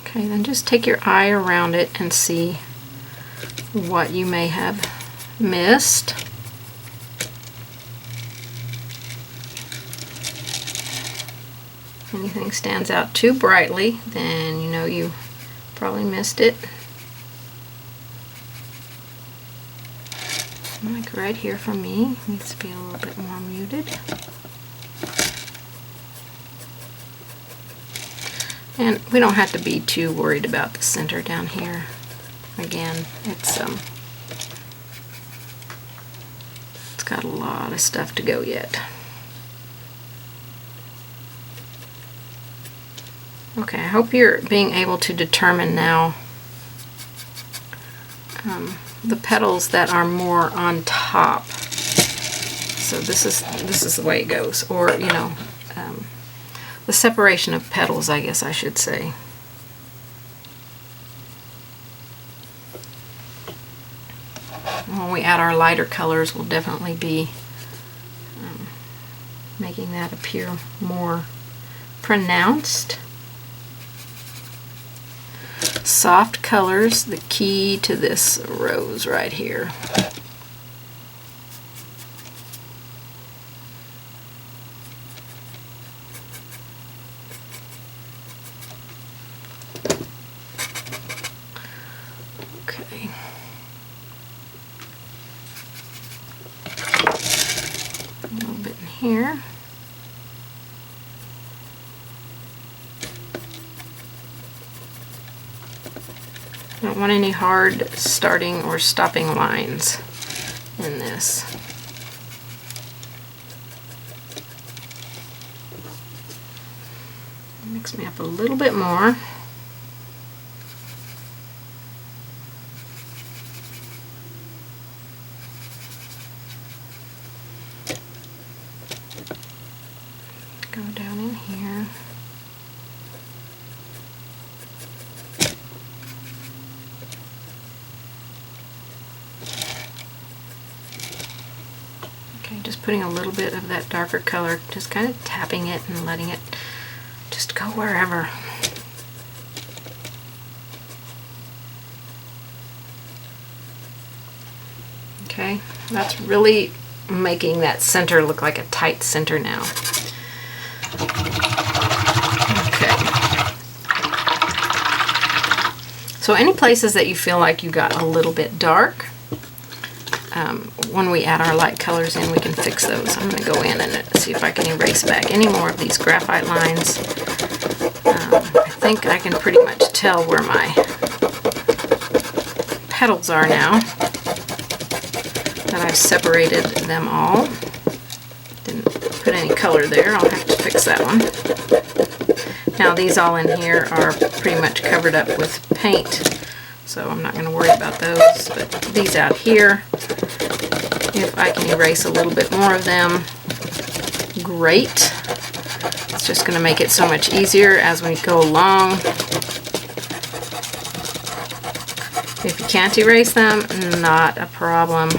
Okay, then just take your eye around it and see what you may have missed. If anything stands out too brightly, then you know you probably missed it. Like right here for me, needs to be a little bit more muted. And we don't have to be too worried about the center down here. Again, it's got a lot of stuff to go yet. Okay, I hope you're being able to determine now the petals that are more on top. So this is the way it goes, or you know, the separation of petals, I guess I should say. When we add our lighter colors, we'll definitely be making that appear more pronounced. Soft colors, the key to this rose right here. Okay. A little bit in here. I don't want any hard starting or stopping lines in this. Mix me up a little bit more. Go down in here. Just putting a little bit of that darker color, just kind of tapping it and letting it just go wherever. Okay, that's really making that center look like a tight center now. Okay. So any places that you feel like you got a little bit dark, when we add our light colors in, we can fix those. I'm going to go in and see if I can erase back any more of these graphite lines. I think I can pretty much tell where my petals are now, that I've separated them all. Didn't put any color there. I'll have to fix that one. Now these all in here are pretty much covered up with paint, so I'm not going to worry about those. But these out here, if I can erase a little bit more of them, great. It's just going to make it so much easier as we go along. If you can't erase them, not a problem.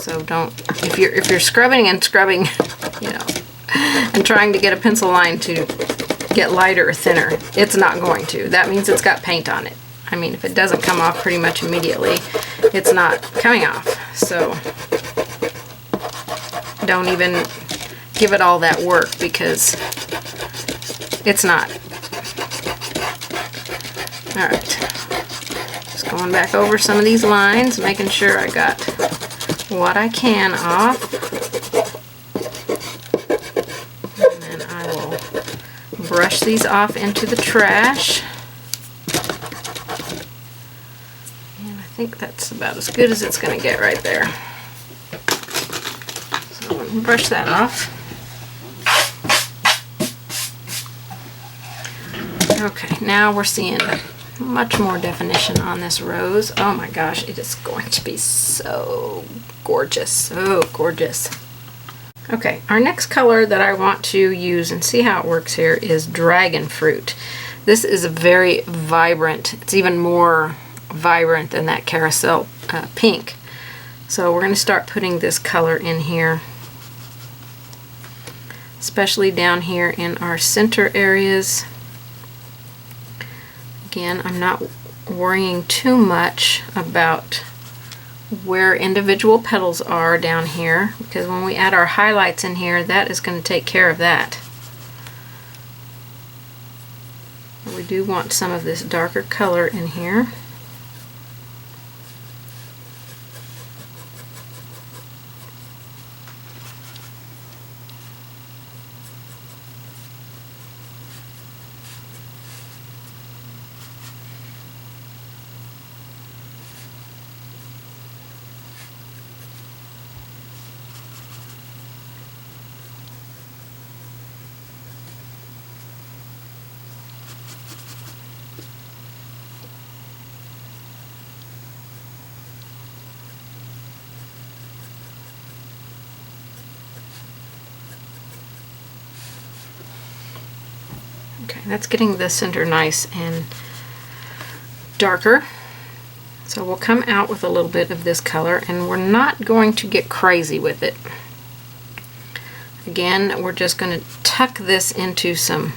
So don't, if you're scrubbing and scrubbing, you know, and trying to get a pencil line to get lighter or thinner, it's not going to. That means it's got paint on it. I mean, if it doesn't come off pretty much immediately, it's not coming off. So don't even give it all that work, because it's not. All right. Just going back over some of these lines, making sure I got what I can off. And then I will brush these off into the trash. And I think that's about as good as it's going to get right there. So we'll brush that off. Okay, now we're seeing much more definition on this rose. Oh my gosh, it is going to be so gorgeous, so gorgeous. Okay, our next color that I want to use and see how it works here is Dragon Fruit. This is a very vibrant, it's even more vibrant than that Carousel pink. So we're going to start putting this color in here, especially down here in our center areas. Again, I'm not worrying too much about where individual petals are down here, because when we add our highlights in here, that is going to take care of that. We do want some of this darker color in here. Okay, that's getting the center nice and darker. So we'll come out with a little bit of this color, and we're not going to get crazy with it. Again, we're just going to tuck this into some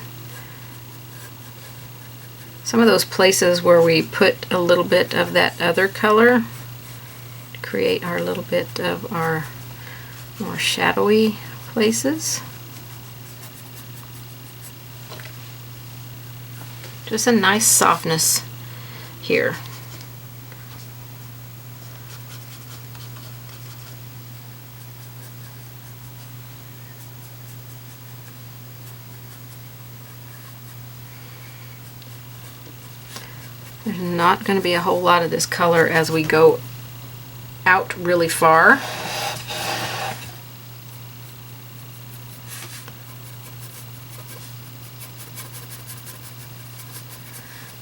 of those places where we put a little bit of that other color to create our little bit of our more shadowy places. Just a nice softness here. There's not going to be a whole lot of this color as we go out really far.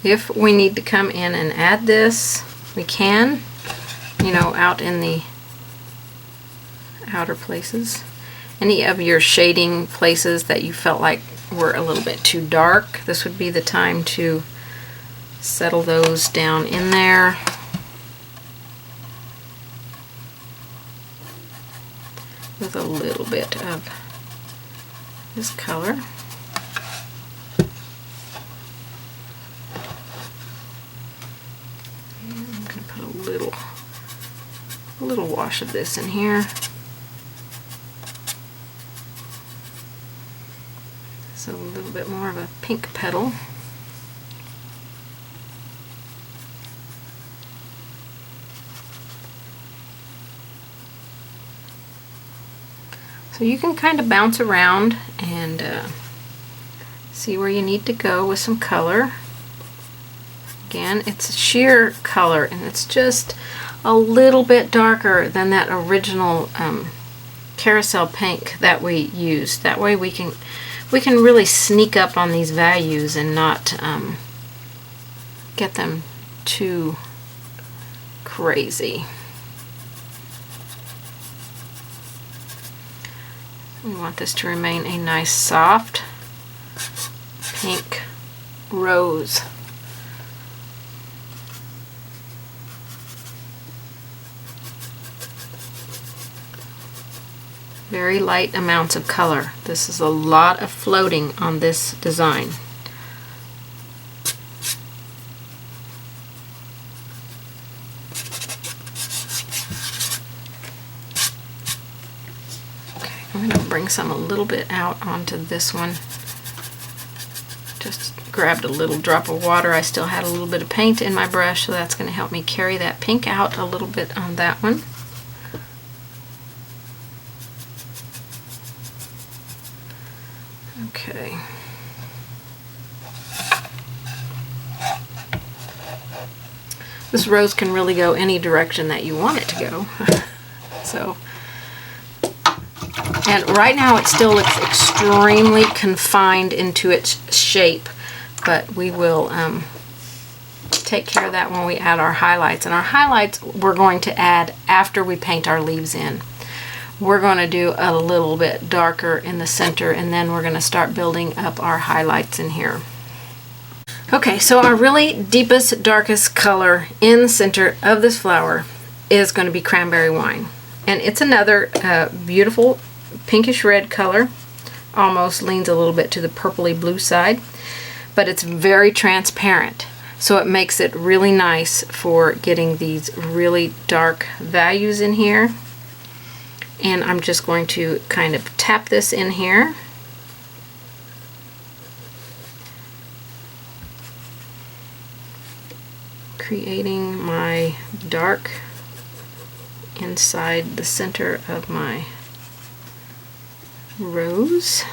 If we need to come in and add this, we can, you know, out in the outer places. Any of your shading places that you felt like were a little bit too dark, this would be the time to settle those down in there. With a little bit of this color. A little wash of this in here. So a little bit more of a pink petal. So you can kind of bounce around and see where you need to go with some color. Again, it's a sheer color, and it's just a little bit darker than that original carousel pink that we used. That way we can really sneak up on these values and not get them too crazy. We want this to remain a nice soft pink rose. Very light amounts of color. This is a lot of floating on this design. Okay, I'm going to bring some a little bit out onto this one. Just grabbed a little drop of water. I still had a little bit of paint in my brush, so that's going to help me carry that pink out a little bit on that one. Okay. This rose can really go any direction that you want it to go. So, and right now it still looks extremely confined into its shape, but we will take care of that when we add our highlights. And our highlights we're going to add after we paint our leaves in. We're going to do a little bit darker in the center, and then we're going to start building up our highlights in here. Okay, so our really deepest, darkest color in the center of this flower is going to be cranberry wine. And it's another beautiful pinkish red color. Almost leans a little bit to the purpley blue side, but it's very transparent. So it makes it really nice for getting these really dark values in here. And I'm just going to kind of tap this in here. Creating my dark inside the center of my rose.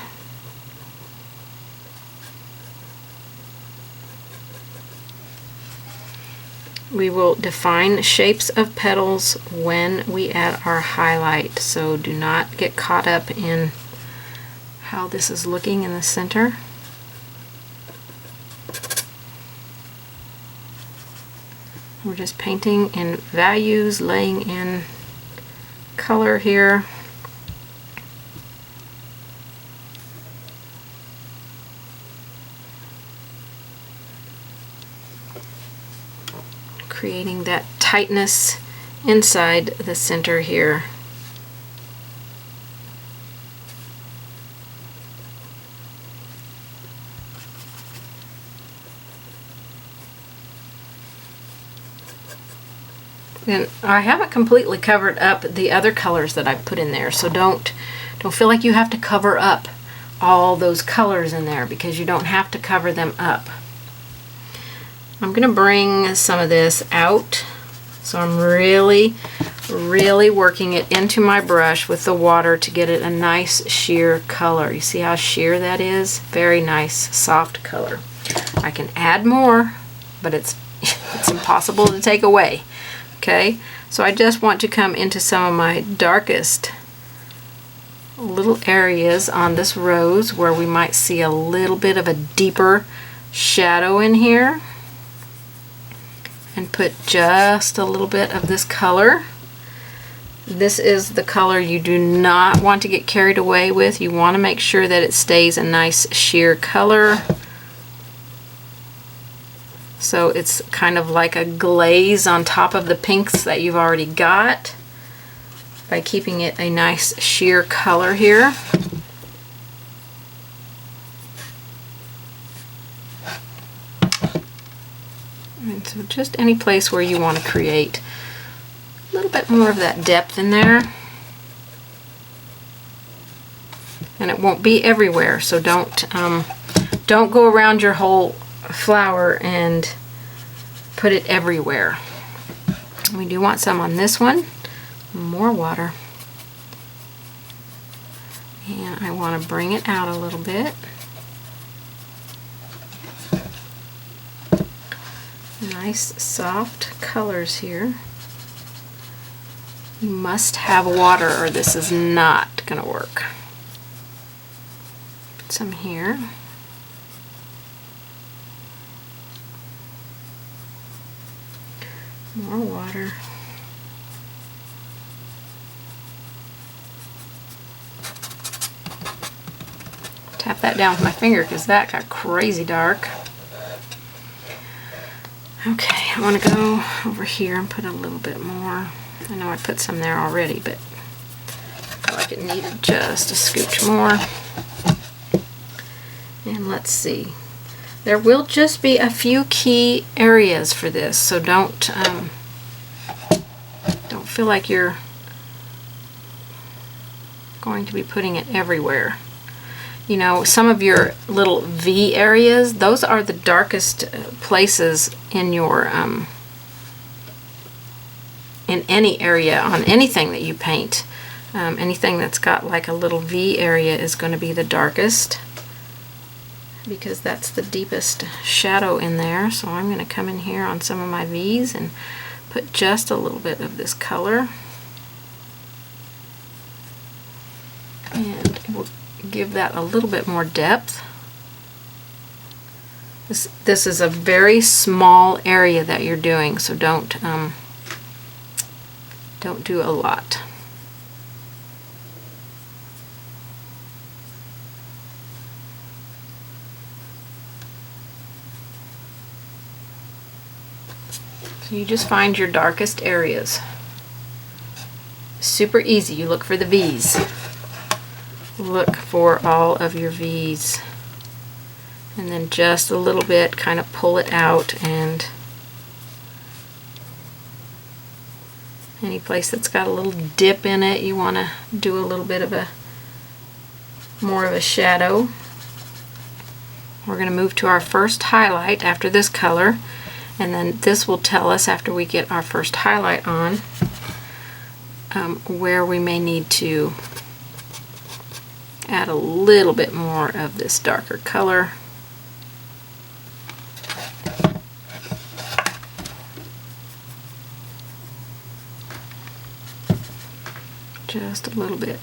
We will define shapes of petals when we add our highlight, so do not get caught up in how this is looking in the center. We're just painting in values, laying in color here. Creating that tightness inside the center here. And I haven't completely covered up the other colors that I've put in there, so don't feel like you have to cover up all those colors in there, because you don't have to cover them up. I'm going to bring some of this out, so I'm really working it into my brush with the water to get it a nice sheer color. You see how sheer that is? Very nice soft color. I can add more, but it's impossible to take away. Okay, so I just want to come into some of my darkest little areas on this rose where we might see a little bit of a deeper shadow in here, and put just a little bit of this color. This is the color you do not want to get carried away with. You want to make sure that it stays a nice sheer color. So it's kind of like a glaze on top of the pinks that you've already got, by keeping it a nice sheer color here. And so just any place where you want to create a little bit more of that depth in there. And it won't be everywhere, so don't go around your whole flower and put it everywhere. We do want some on this one. More water. And I want to bring it out a little bit. Nice soft colors here. You must have water or this is not going to work. Put some here. More water. Tap that down with my finger because that got crazy dark. Okay, I want to go over here and put a little bit more. I know I put some there already, but I feel like it needed just a scooch more. And let's see. There will just be a few key areas for this, so don't feel like you're going to be putting it everywhere. You know, some of your little V areas, those are the darkest places in your in any area on anything that you paint. Anything that's got like a little V area is going to be the darkest, because that's the deepest shadow in there. So I'm going to come in here on some of my V's and put just a little bit of this color, and we'll give that a little bit more depth. This is a very small area that you're doing, so don't do a lot. So you just find your darkest areas. Super easy. You look for the V's. Look for all of your V's. And then just a little bit, kind of pull it out, and any place that's got a little dip in it, you want to do a little bit of a more of a shadow. We're going to move to our first highlight after this color, and then this will tell us, after we get our first highlight on, where we may need to add a little bit more of this darker color. Just a little bit.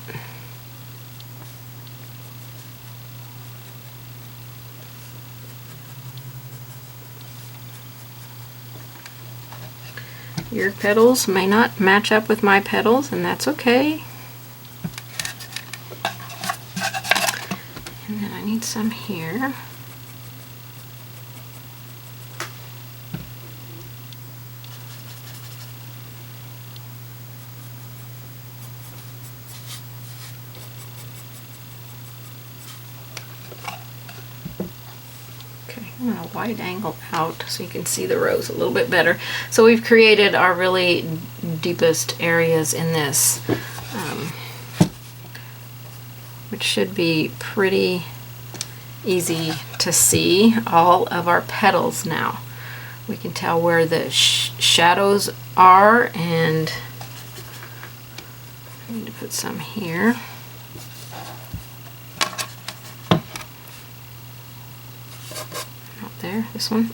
Your petals may not match up with my petals, and that's okay. And then I need some here. I'm going to wide angle out so you can see the rows a little bit better. So we've created our really deepest areas in this, which should be pretty easy to see. All of our petals now. We can tell where the shadows are, and I need to put some here. There, this one.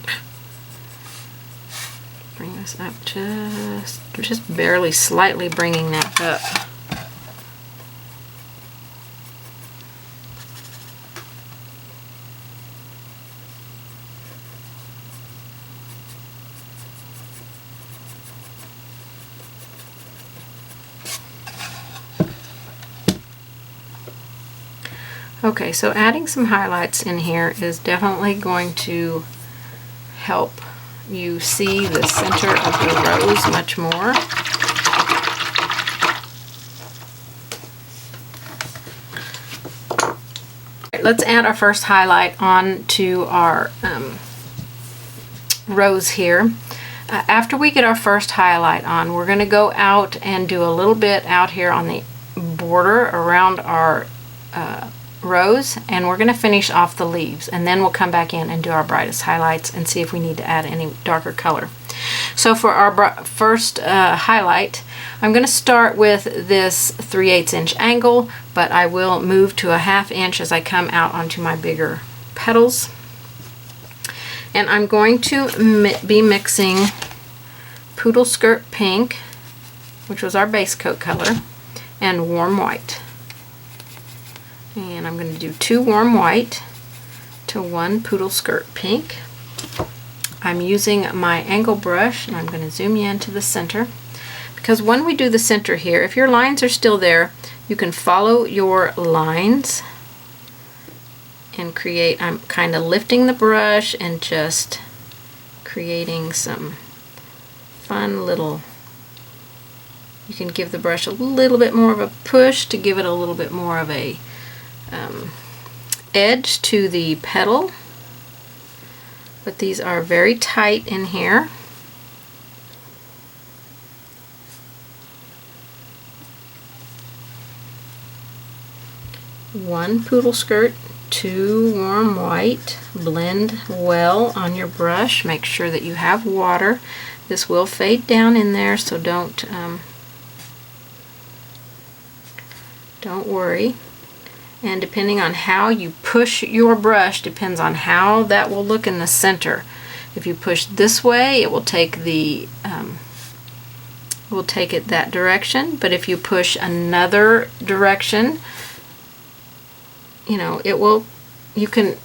Bring this up just barely, slightly bringing that up. Okay, so adding some highlights in here is definitely going to help you see the center of the rose much more. Let's add our first highlight on to our rose here. After we get our first highlight on, we're going to go out and do a little bit out here on the border around our rose, and we're going to finish off the leaves, and then we'll come back in and do our brightest highlights and see if we need to add any darker color. So for our first highlight, I'm going to start with this 3/8 inch angle, but I will move to a 1/2 inch as I come out onto my bigger petals. And I'm going to be mixing Poodle Skirt Pink, which was our base coat color, and Warm White. And I'm going to do 2 Warm White to 1 Poodle Skirt Pink. I'm using my angle brush, and I'm going to zoom you into the center, because when we do the center here, if your lines are still there, you can follow your lines and create. I'm kind of lifting the brush and just creating some fun little, you can give the brush a little bit more of a push to give it a little bit more of a edge to the petal. But these are very tight in here. One poodle skirt, 2 warm white. Blend well on your brush. Make sure that you have water. This will fade down in there, so don't worry. And depending on how you push your brush depends on how that will look in the center. If you push this way, it will take the will take it that direction. But if you push another direction, you know, it will. You can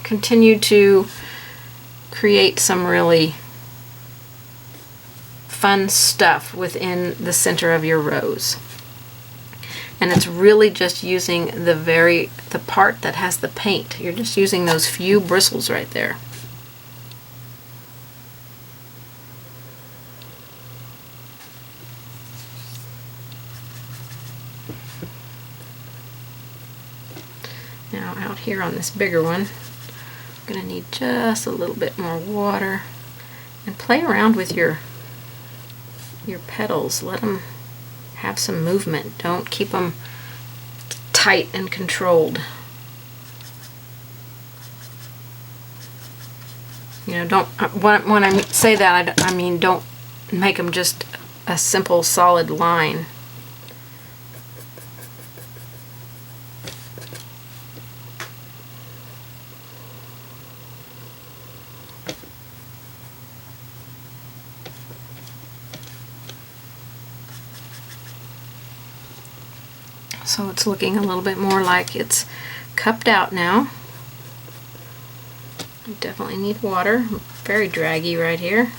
continue to create some really fun stuff within the center of your rose. And it's really just using the part that has the paint. You're just using those few bristles right there. Now out here on this bigger one, I'm going to need just a little bit more water. And play around with your petals. Let them have some movement. Don't keep them tight and controlled. You know, don't, when I say that, I mean don't make them just a simple solid line. So it's looking a little bit more like it's cupped out now. I definitely need water. Very draggy right here.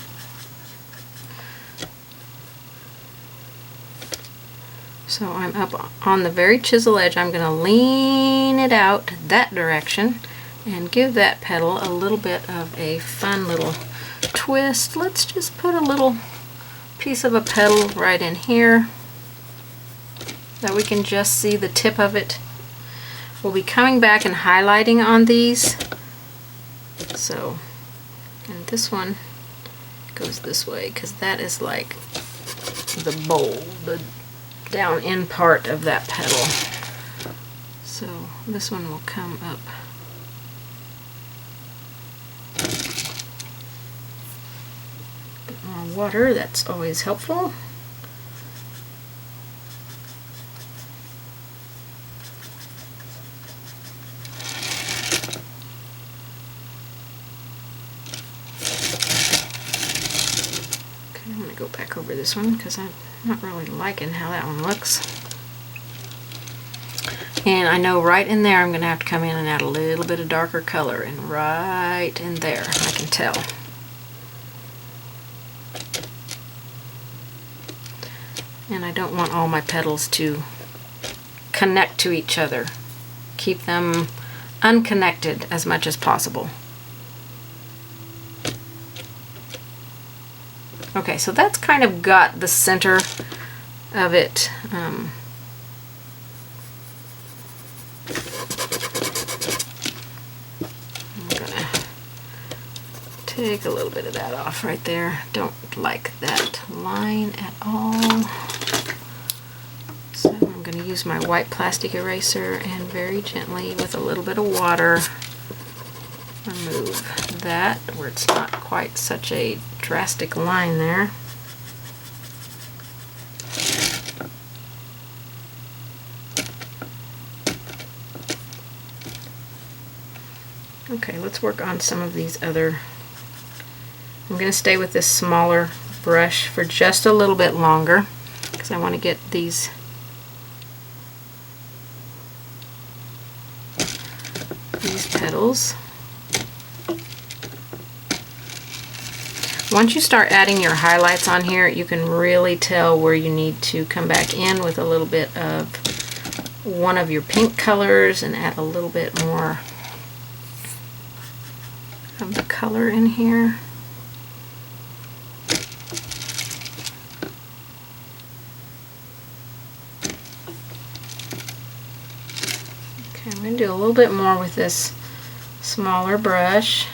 So I'm up on the very chisel edge. I'm going to lean it out that direction and give that petal a little bit of a fun little twist. Let's just put a little piece of a petal right in here, that we can just see the tip of it. We'll be coming back and highlighting on these. So, and this one goes this way because that is like the bowl, the down in part of that petal. So this one will come up. A bit more water, that's always helpful. Go back over this one because I'm not really liking how that one looks. And I know right in there I'm going to have to come in and add a little bit of darker color, and right in there I can tell. And I don't want all my petals to connect to each other. Keep them unconnected as much as possible. Okay, so that's kind of got the center of it. I'm gonna take a little bit of that off right there. Don't like that line at all. So I'm going to use my white plastic eraser and very gently with a little bit of water remove that where it's not quite such a drastic line there. Okay, let's work on some of these other. I'm going to stay with this smaller brush for just a little bit longer because I want to get these petals. Once you start adding your highlights on here, you can really tell where you need to come back in with a little bit of one of your pink colors and add a little bit more of the color in here. Okay, I'm going to do a little bit more with this smaller brush.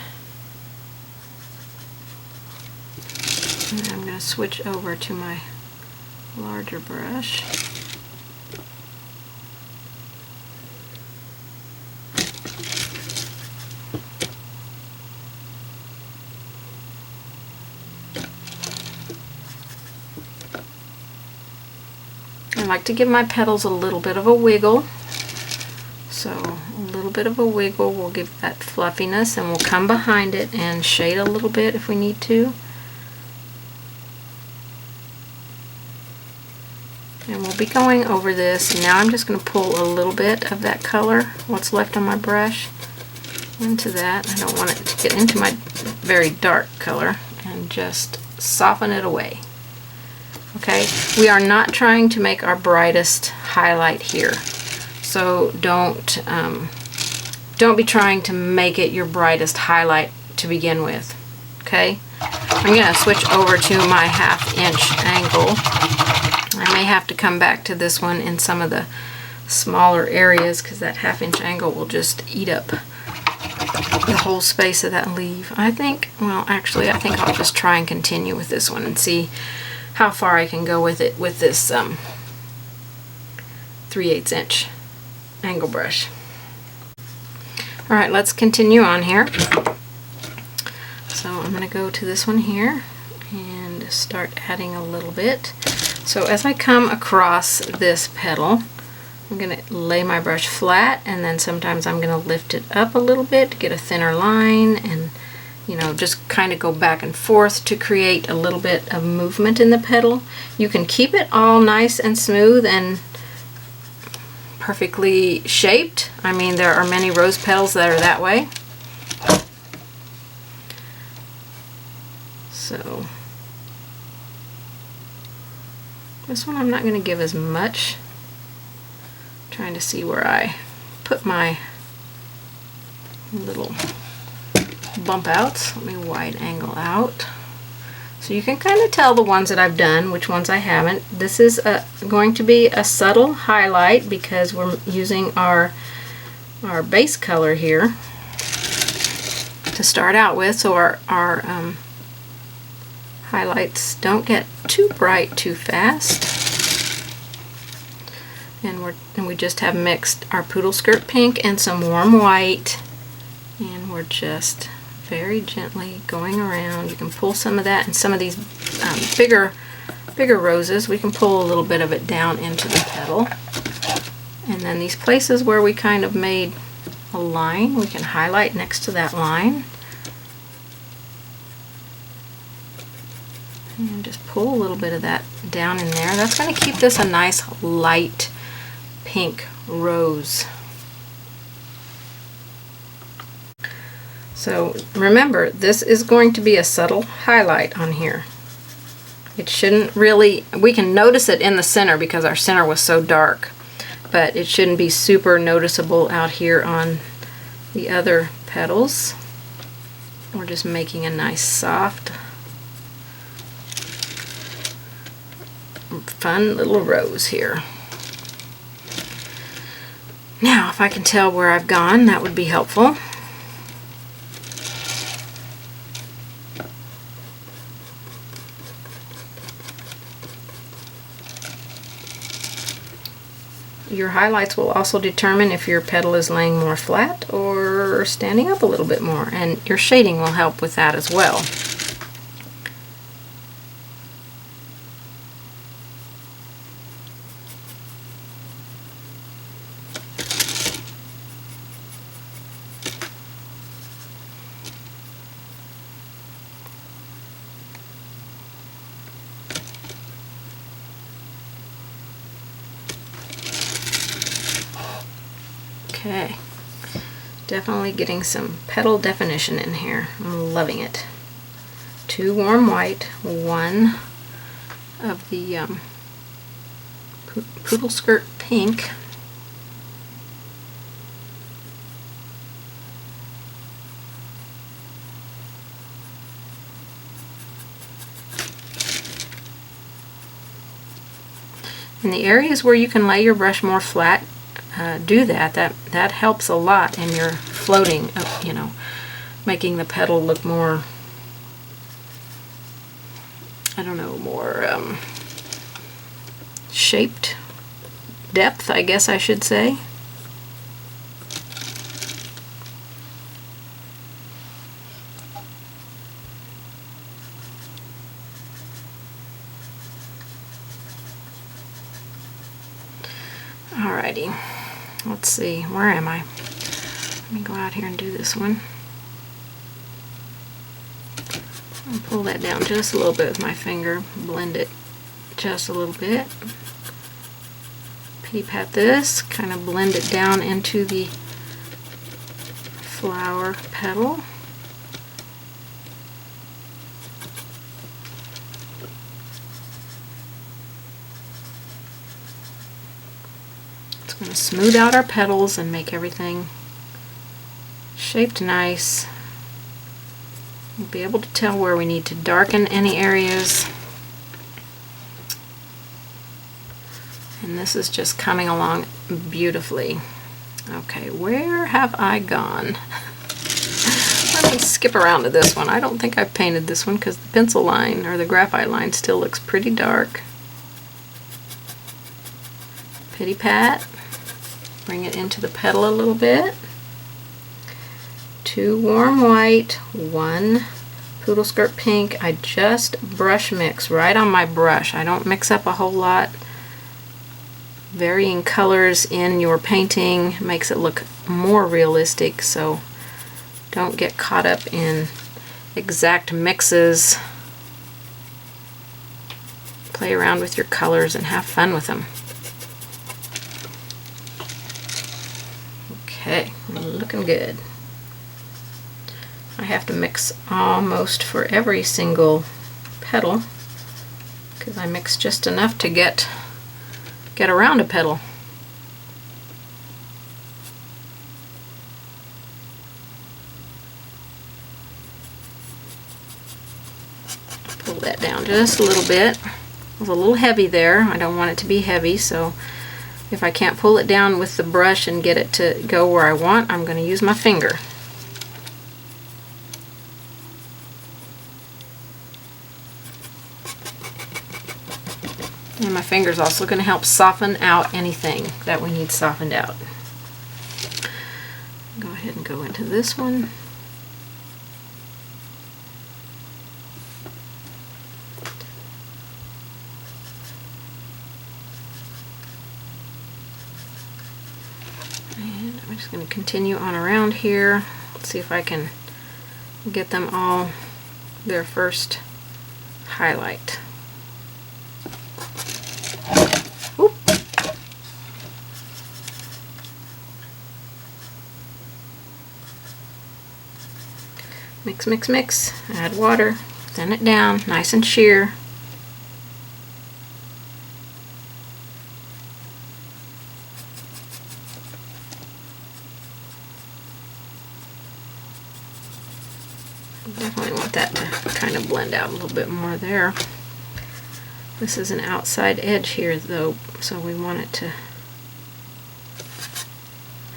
And I'm going to switch over to my larger brush. I like to give my petals a little bit of a wiggle. So a little bit of a wiggle will give that fluffiness, and we'll come behind it and shade a little bit if we need to. And we'll be going over this. Now I'm just going to pull a little bit of that color, what's left on my brush, into that. I don't want it to get into my very dark color, and just soften it away. Okay, we are not trying to make our brightest highlight here, so don't be trying to make it your brightest highlight to begin with. Okay, I'm going to switch over to my 1/2 inch angle. I may have to come back to this one in some of the smaller areas because that 1/2 inch angle will just eat up the whole space of that leaf. I think, well, actually, I think I'll just try and continue with this one and see how far I can go with it with this 3/8 inch angle brush. Alright, let's continue on here. So I'm going to go to this one here and start adding a little bit. So as I come across this petal, I'm going to lay my brush flat, and then sometimes I'm going to lift it up a little bit to get a thinner line, and just kind of go back and forth to create a little bit of movement in the petal. You can keep it all nice and smooth and perfectly shaped. I mean, there are many rose petals that are that way. So this one I'm not going to give as much. I'm trying to see where I put my little bump outs. Let me wide angle out. So you can kind of tell the ones that I've done, which ones I haven't. This is going to be a subtle highlight because we're using our base color here to start out with, so our highlights don't get too bright too fast. And we just have mixed our poodle skirt pink and some warm white, and we're just very gently going around. You can pull some of that, and some of these bigger roses, we can pull a little bit of it down into the petal. And then these places where we kind of made a line, we can highlight next to that line. And just pull a little bit of that down in there. That's going to keep this a nice light pink rose. So remember, this is going to be a subtle highlight on here. It shouldn't really, we can notice it in the center because our center was so dark, but it shouldn't be super noticeable out here on the other petals. We're just making a nice soft, fun little rose here. Now, if I can tell where I've gone, that would be helpful. Your highlights will also determine if your petal is laying more flat or standing up a little bit more, and your shading will help with that as well. Okay, definitely getting some petal definition in here. I'm loving it. 2 warm white, 1 of the poodle skirt pink, in the areas where you can lay your brush more flat, do that. That helps a lot in your floating, you know, making the petal look more, I don't know, more shaped, depth, I guess I should say. Alrighty, let's see, where am I? Let me go out here and do this one. I'll pull that down just a little bit with my finger, blend it just a little bit. Pity pat this, kind of blend it down into the flower petal. It's going to smooth out our petals and make everything shaped nice. We'll be able to tell where we need to darken any areas. And this is just coming along beautifully. Okay, where have I gone? Let me skip around to this one. I don't think I've painted this one because the pencil line or the graphite line still looks pretty dark. Pity pat. Bring it into the petal a little bit. 2 warm white, 1 poodle skirt pink. I just brush mix right on my brush. I don't mix up a whole lot. Varying colors in your painting makes it look more realistic, so don't get caught up in exact mixes. Play around with your colors and have fun with them. Okay, looking good. I have to mix almost for every single petal because I mix just enough to get around a petal. Pull that down just a little bit. It was a little heavy there. I don't want it to be heavy, so if I can't pull it down with the brush and get it to go where I want, I'm going to use my finger. And my finger's also going to help soften out anything that we need softened out. Go ahead and go into this one. And I'm just going to continue on around here. Let's see if I can get them all their first highlight. Oop. Mix, mix, mix. Add water. Thin it down, nice and sheer. Definitely want that to kind of blend out a little bit more there. This is an outside edge here though, so we want it to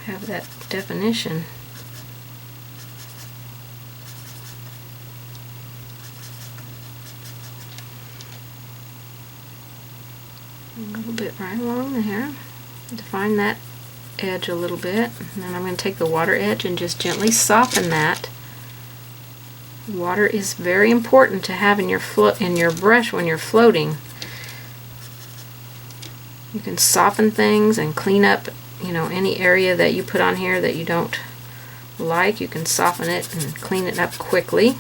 have that definition. A little bit right along there. Define that edge a little bit. And then I'm going to take the water edge and just gently soften that. Water is very important to have in your brush when you're floating. You can soften things and clean up, you know, any area that you put on here that you don't like. You can soften it and clean it up quickly.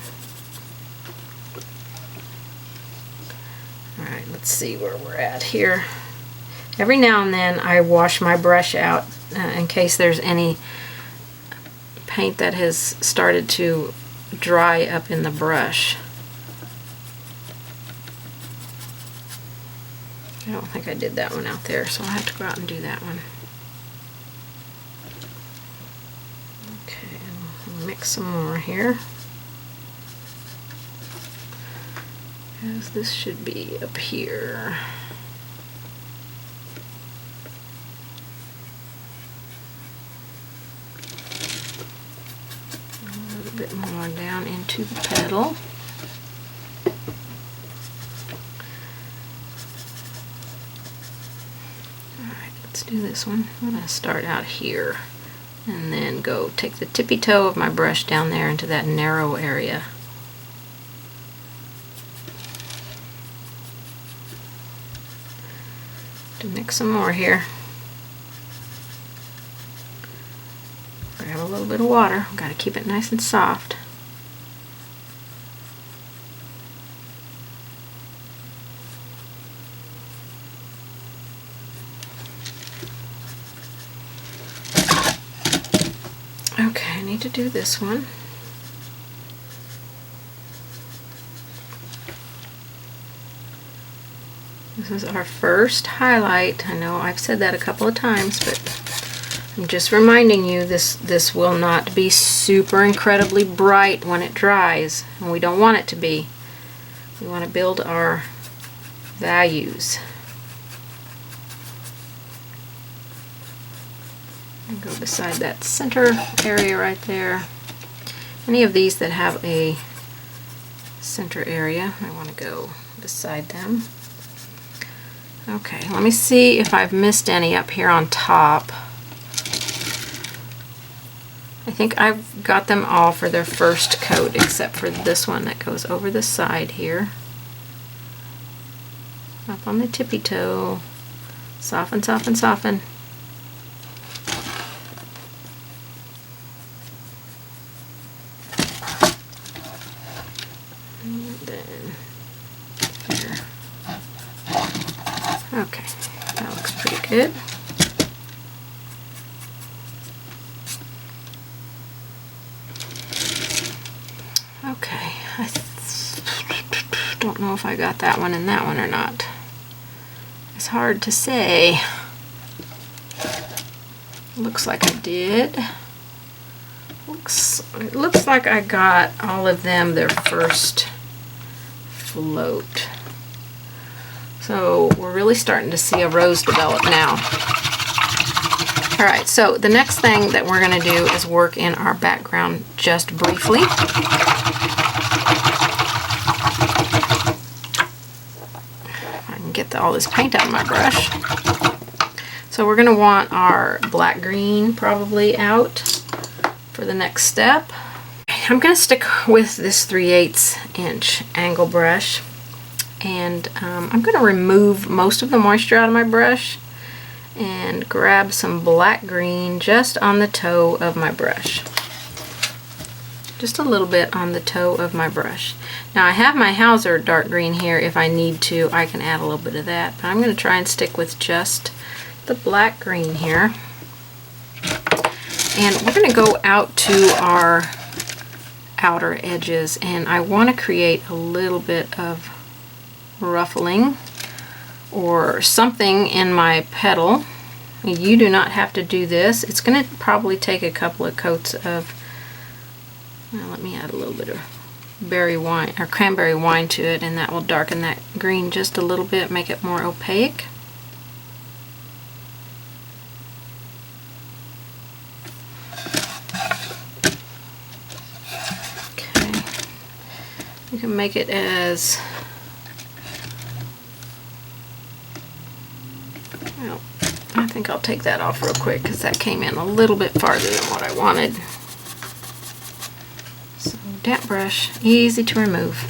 Alright, let's see where we're at here. Every now and then I wash my brush out in case there's any paint that has started to dry up in the brush. I don't think I did that one out there, so I'll have to go out and do that one. Okay, I'll mix some more here. Because this should be up here. A little bit more down into the petal. Let's do this one. I'm going to start out here and then go take the tippy toe of my brush down there into that narrow area. To mix some more here. Grab a little bit of water. Got to keep it nice and soft. Okay, I need to do this one. This is our first highlight. I know I've said that a couple of times, but I'm just reminding you this will not be super incredibly bright when it dries, and we don't want it to be. We want to build our values. And go beside that center area right there. Any of these that have a center area, I want to go beside them. Okay, let me see if I've missed any up here on top. I think I've got them all for their first coat, except for this one that goes over the side here. Up on the tippy toe. Soften, soften, soften. Okay, that looks pretty good. Okay, I don't know if I got that one and that one or not. It's hard to say. Looks like I did. It looks like I got all of them their first float. So we're really starting to see a rose develop now. Alright, so the next thing that we're going to do is work in our background just briefly. I can get all this paint out of my brush. So we're going to want our black green probably out for the next step. I'm going to stick with this 3/8 inch angle brush. And I'm going to remove most of the moisture out of my brush and grab some black green just on the toe of my brush. Just a little bit on the toe of my brush. Now I have my Hauser dark green here. If I need to, I can add a little bit of that. But I'm going to try and stick with just the black green here. And we're going to go out to our outer edges. And I want to create a little bit of ruffling or something in my petal. You do not have to do this. It's going to probably take a couple of coats of, well, let me add a little bit of berry wine or cranberry wine to it, and that will darken that green just a little bit, make it more opaque. Okay, you can make it as well. I think I'll take that off real quick because that came in a little bit farther than what I wanted. So damp brush, easy to remove.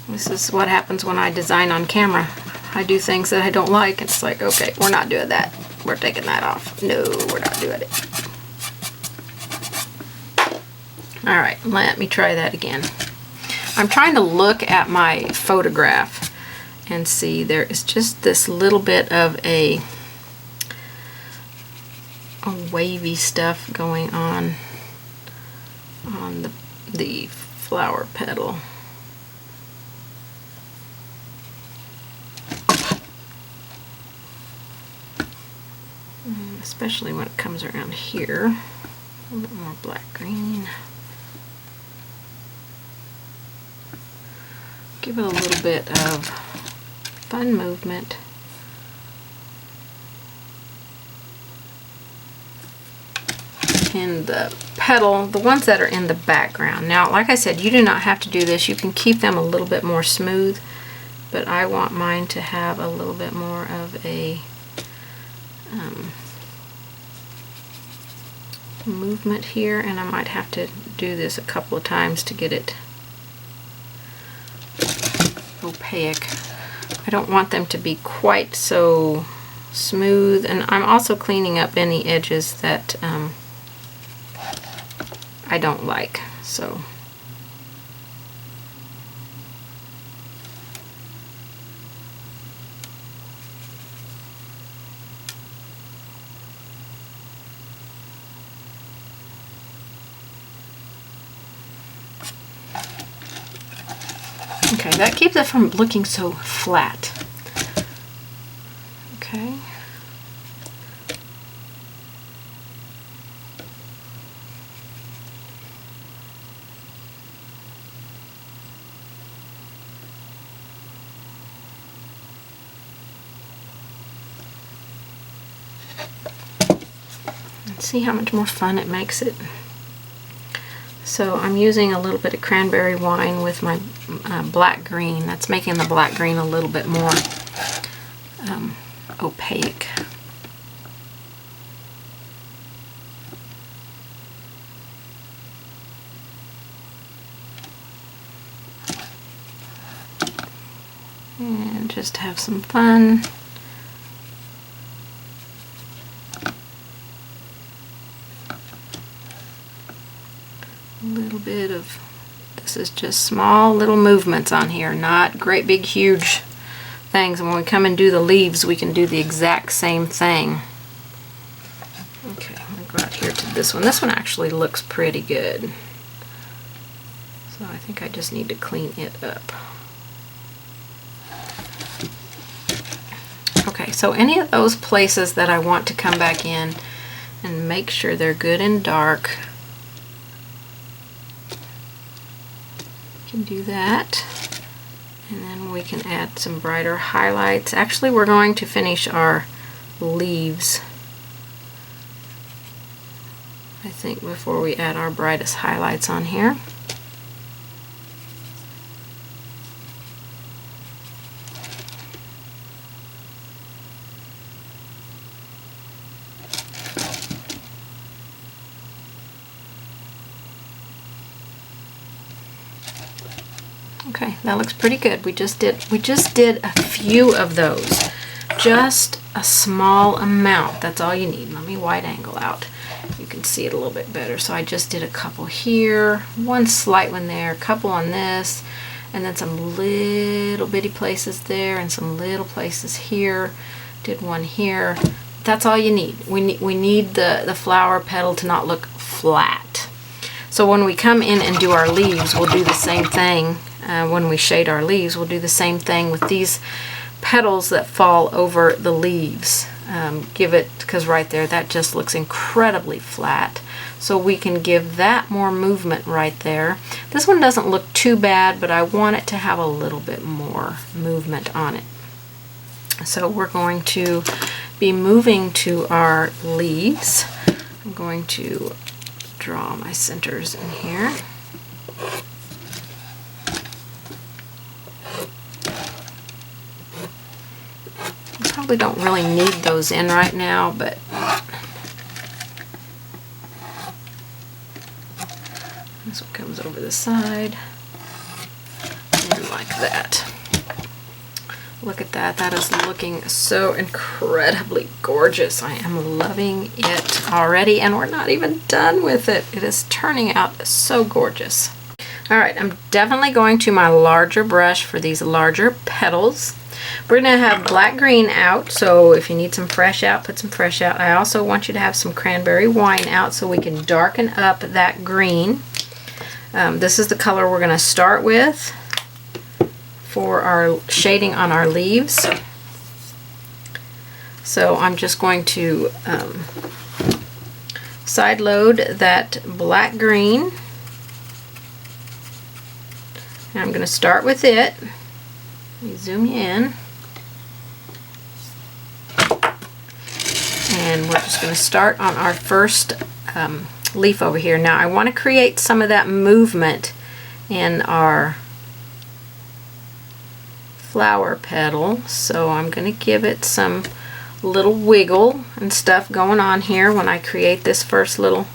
This is what happens when I design on camera. I do things that I don't like and it's like, okay, we're not doing that. We're taking that off. No, we're not doing it. Alright, let me try that again. I'm trying to look at my photograph and see there is just this little bit of a wavy stuff going on the flower petal. especially when it comes around here. A little bit more black green. Give it a little bit of fun movement. In the petal, the ones that are in the background. Now, like I said, you do not have to do this. You can keep them a little bit more smooth, but I want mine to have a little bit more of a movement here, and I might have to do this a couple of times to get it opaque. I don't want them to be quite so smooth, and I'm also cleaning up any edges that I don't like. So okay, that keeps it from looking so flat. Okay. See how much more fun it makes it. So I'm using a little bit of cranberry wine with my black green. That's making the black green a little bit more opaque. And just have some fun. Little bit of, this is just small little movements on here, not great big huge things. And when we come and do the leaves, we can do the exact same thing. Okay, I'm going to go out here to this one. This one actually looks pretty good. So I think I just need to clean it up. Okay, so any of those places that I want to come back in and make sure they're good and dark, can do that, and then we can add some brighter highlights. Actually, we're going to finish our leaves, I think, before we add our brightest highlights on here. Okay, that looks pretty good. We just did a few of those. Just a small amount. That's all you need. Let me wide angle out. You can see it a little bit better. So I just did a couple here, one slight one there, a couple on this, and then some little bitty places there and some little places here. Did one here. That's all you need. We need the flower petal to not look flat. So when we come in and do our leaves, we'll do the same thing. When we shade our leaves, we'll do the same thing with these petals that fall over the leaves. Give it, because right there, that just looks incredibly flat. So we can give that more movement right there. This one doesn't look too bad, but I want it to have a little bit more movement on it. So we're going to be moving to our leaves. I'm going to draw my centers in here. Probably don't really need those in right now, but this one comes over the side and like that. Look at that. That is looking so incredibly gorgeous. I am loving it already, and we're not even done with it. It is turning out so gorgeous. All right, I'm definitely going to my larger brush for these larger petals. We're going to have black green out, so if you need some fresh out, put some fresh out. I also want you to have some cranberry wine out so we can darken up that green. This is the color we're going to start with for our shading on our leaves. So I'm just going to side load that black green. And I'm going to start with it. Let me zoom you in. And we're just going to start on our first leaf over here. Now I want to create some of that movement in our flower petal, so I'm going to give it some little wiggle and stuff going on here when I create this first little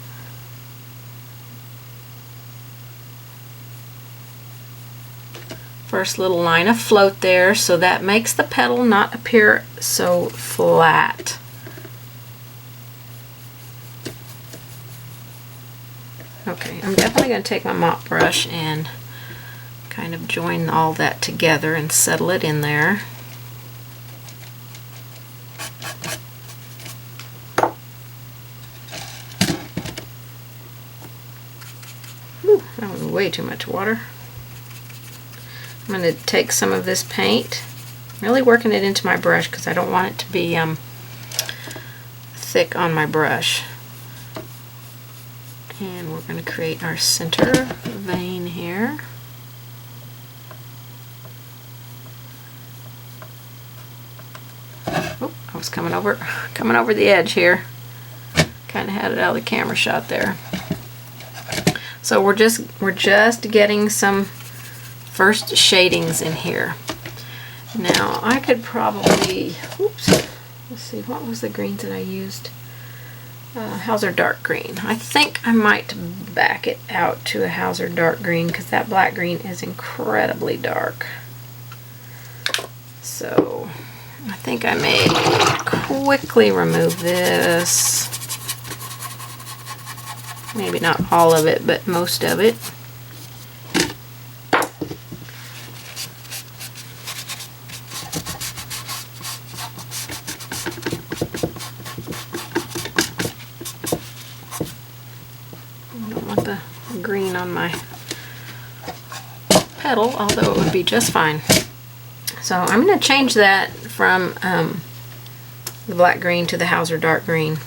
line of float there, so that makes the petal not appear so flat. Okay, I'm definitely going to take my mop brush and kind of join all that together and settle it in there. Whew, that was way too much water. I'm going to take some of this paint, really working it into my brush because I don't want it to be thick on my brush. And we're going to create our center vein here. Oh, I was coming over the edge here. Kind of had it out of the camera shot there. So we're just getting some first shadings in here. Now I could probably, oops, let's see, what was the greens that I used? Hauser dark green. I think I might back it out to a Hauser dark green because that black green is incredibly dark. So I think I may quickly remove this. Maybe not all of it, but most of it. Green on my petal, although it would be just fine. So I'm going to change that from the black green to the Hauser dark green.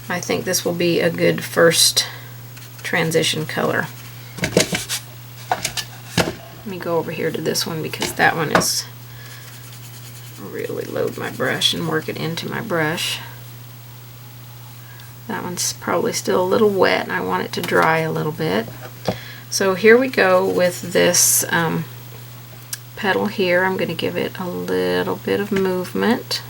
I think this will be a good first transition color. Let me go over here to this one because that one is really load my brush and work it into my brush. That one's probably still a little wet and I want it to dry a little bit. So here we go with this petal here. I'm going to give it a little bit of movement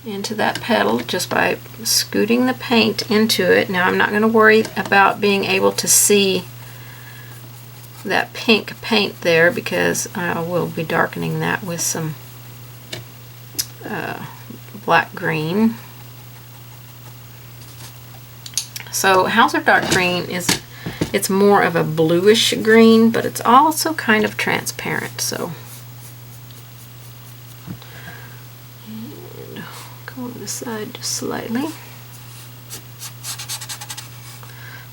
into that petal just by scooting the paint into it. Now I'm not going to worry about being able to see that pink paint there because I will be darkening that with some black green. So Hauser dark green it's more of a bluish green, but it's also kind of transparent. So and go on the side just slightly.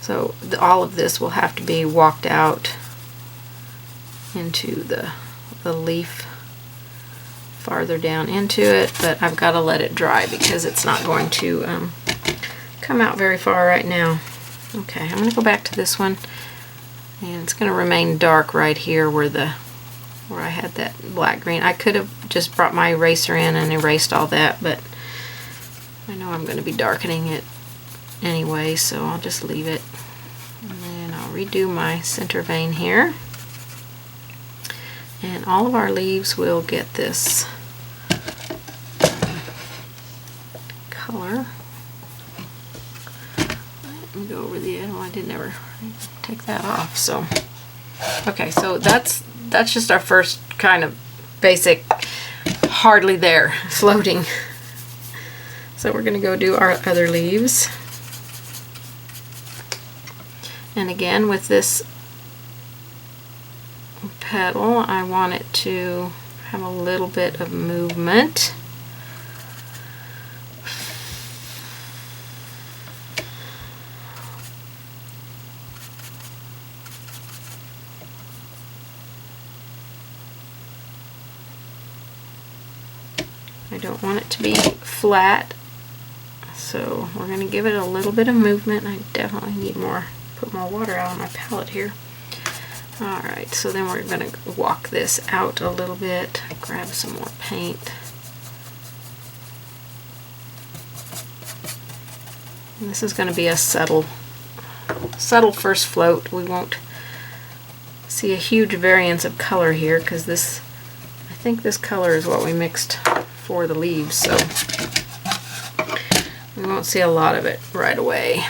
So all of this will have to be walked out into the leaf farther down into it, but I've got to let it dry because it's not going to come out very far right now. Okay, I'm going to go back to this one, and it's going to remain dark right here where I had that black green. I could have just brought my eraser in and erased all that, but I know I'm going to be darkening it anyway, so I'll just leave it. And then I'll redo my center vein here. And all of our leaves will get this color. Let me go over the edge. Well, I did never take that off. So, okay, so that's just our first kind of basic, hardly there, floating. So we're going to go do our other leaves. And again, with this petal, I want it to have a little bit of movement. I don't want it to be flat, so we're going to give it a little bit of movement. I definitely need put more water out on my palette here. Alright, so then we're going to walk this out a little bit, grab some more paint. And this is going to be a subtle first float. We won't see a huge variance of color here because this, I think this color is what we mixed for the leaves, so we won't see a lot of it right away.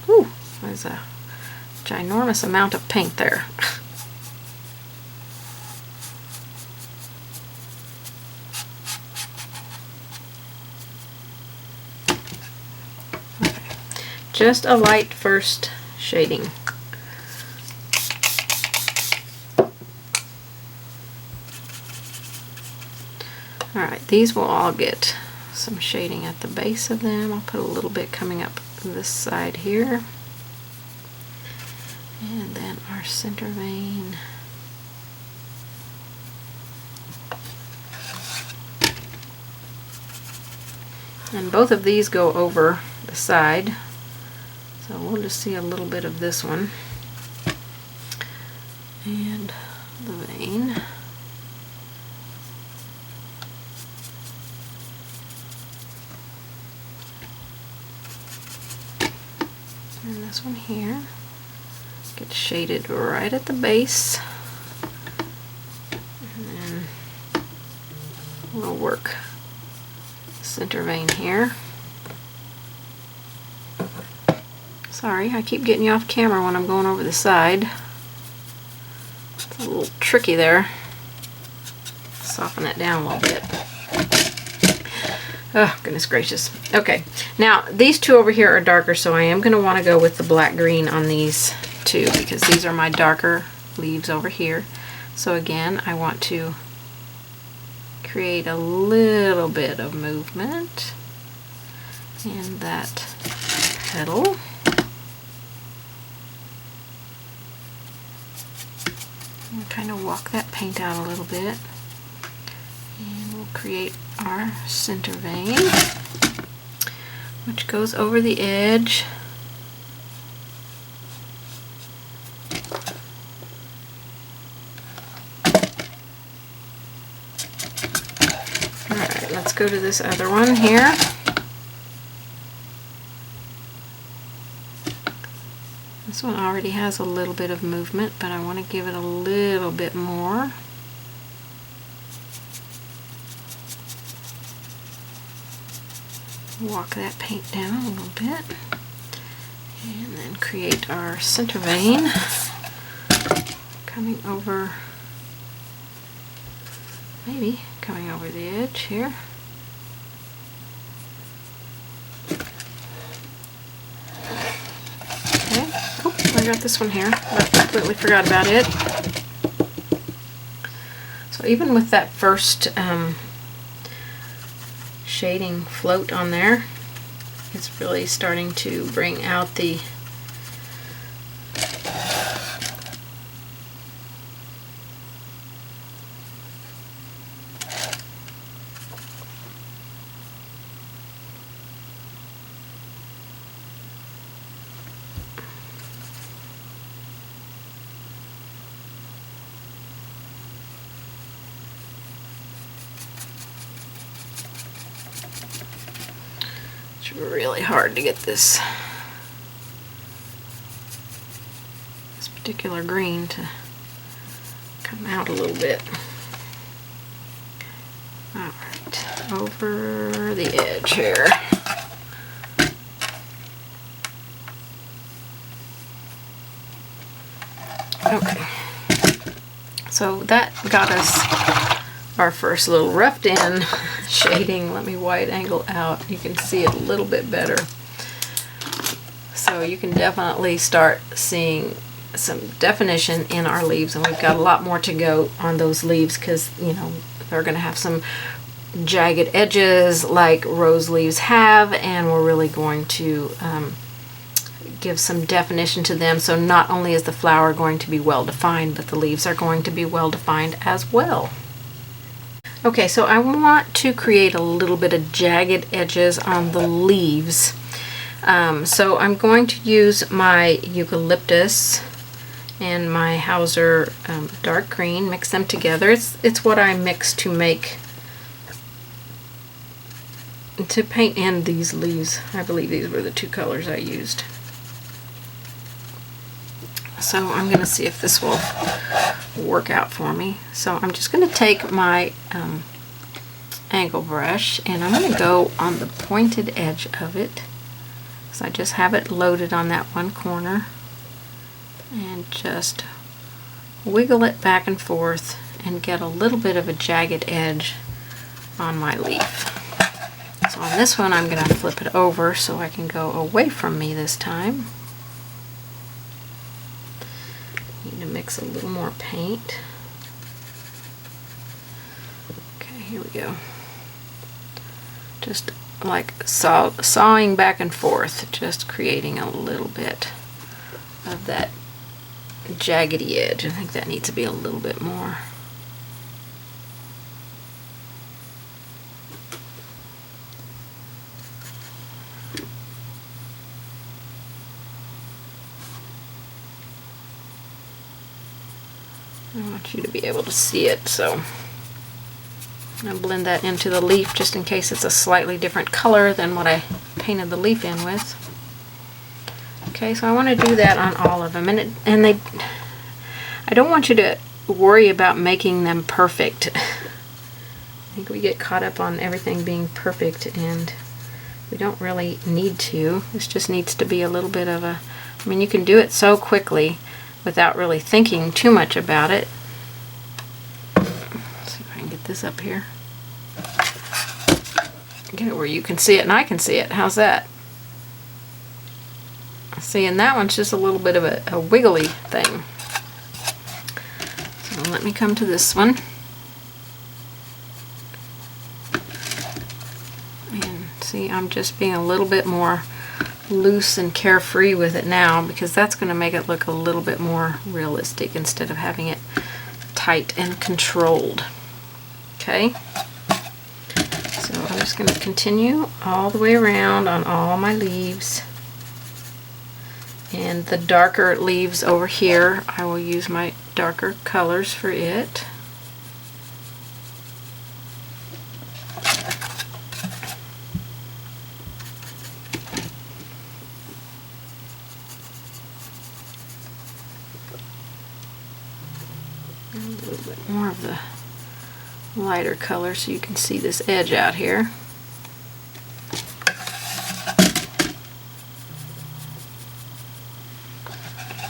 Ooh, there's a ginormous amount of paint there. Just a light first shading. Alright, these will all get some shading at the base of them. I'll put a little bit coming up this side here. And then our center vein. And both of these go over the side. So we'll just see a little bit of this one. And the vein. And this one here gets shaded right at the base. And then we'll work the center vein here. Sorry, I keep getting you off camera when I'm going over the side. It's a little tricky there. Soften it down a little bit. Oh, goodness gracious. Okay, now these two over here are darker, so I am going to want to go with the black green on these two because these are my darker leaves over here. So again, I want to create a little bit of movement in that petal. And kind of walk that paint out a little bit. And we'll create our center vein, which goes over the edge. Alright, let's go to this other one here. This one already has a little bit of movement, but I want to give it a little bit more. Walk that paint down a little bit. And then create our center vein coming over, maybe coming over the edge here. Okay, oh, I got this one here. I completely forgot about it. So even with that first shading float on there, it's really starting to bring out the really hard to get this particular green to come out a little bit. Alright, over the edge here. Okay, so that got us our first little roughed in shading. Let me wide angle out. You can see it a little bit better. So you can definitely start seeing some definition in our leaves, and we've got a lot more to go on those leaves because, you know, they're going to have some jagged edges like rose leaves have, and we're really going to give some definition to them. So not only is the flower going to be well defined, but the leaves are going to be well defined as well. Okay, so I want to create a little bit of jagged edges on the leaves. So I'm going to use my eucalyptus and my Hauser dark green, mix them together. It's what I mixed to paint in these leaves. I believe these were the two colors I used. So I'm going to see if this will work out for me. So I'm just going to take my angle brush and I'm going to go on the pointed edge of it. So I just have it loaded on that one corner and just wiggle it back and forth and get a little bit of a jagged edge on my leaf. So on this one I'm going to flip it over so I can go away from me this time. Need to mix a little more paint. Okay, here we go. Just like sawing back and forth, just creating a little bit of that jaggedy edge. I think that needs to be a little bit more. I want you to be able to see it, so I'm going to blend that into the leaf just in case it's a slightly different color than what I painted the leaf in with. Okay, so I want to do that on all of them, I don't want you to worry about making them perfect. I think we get caught up on everything being perfect and we don't really need to. This just needs to be a little bit of a, I mean, you can do it so quickly without really thinking too much about it. Let's see if I can get this up here. Get it where you can see it and I can see it. How's that? See, and that one's just a little bit of a wiggly thing. So let me come to this one. And see, I'm just being a little bit more loose and carefree with it now because that's going to make it look a little bit more realistic instead of having it tight and controlled. Okay, so I'm just going to continue all the way around on all my leaves, and the darker leaves over here I will use my darker colors for it. A little bit more of the lighter color so you can see this edge out here.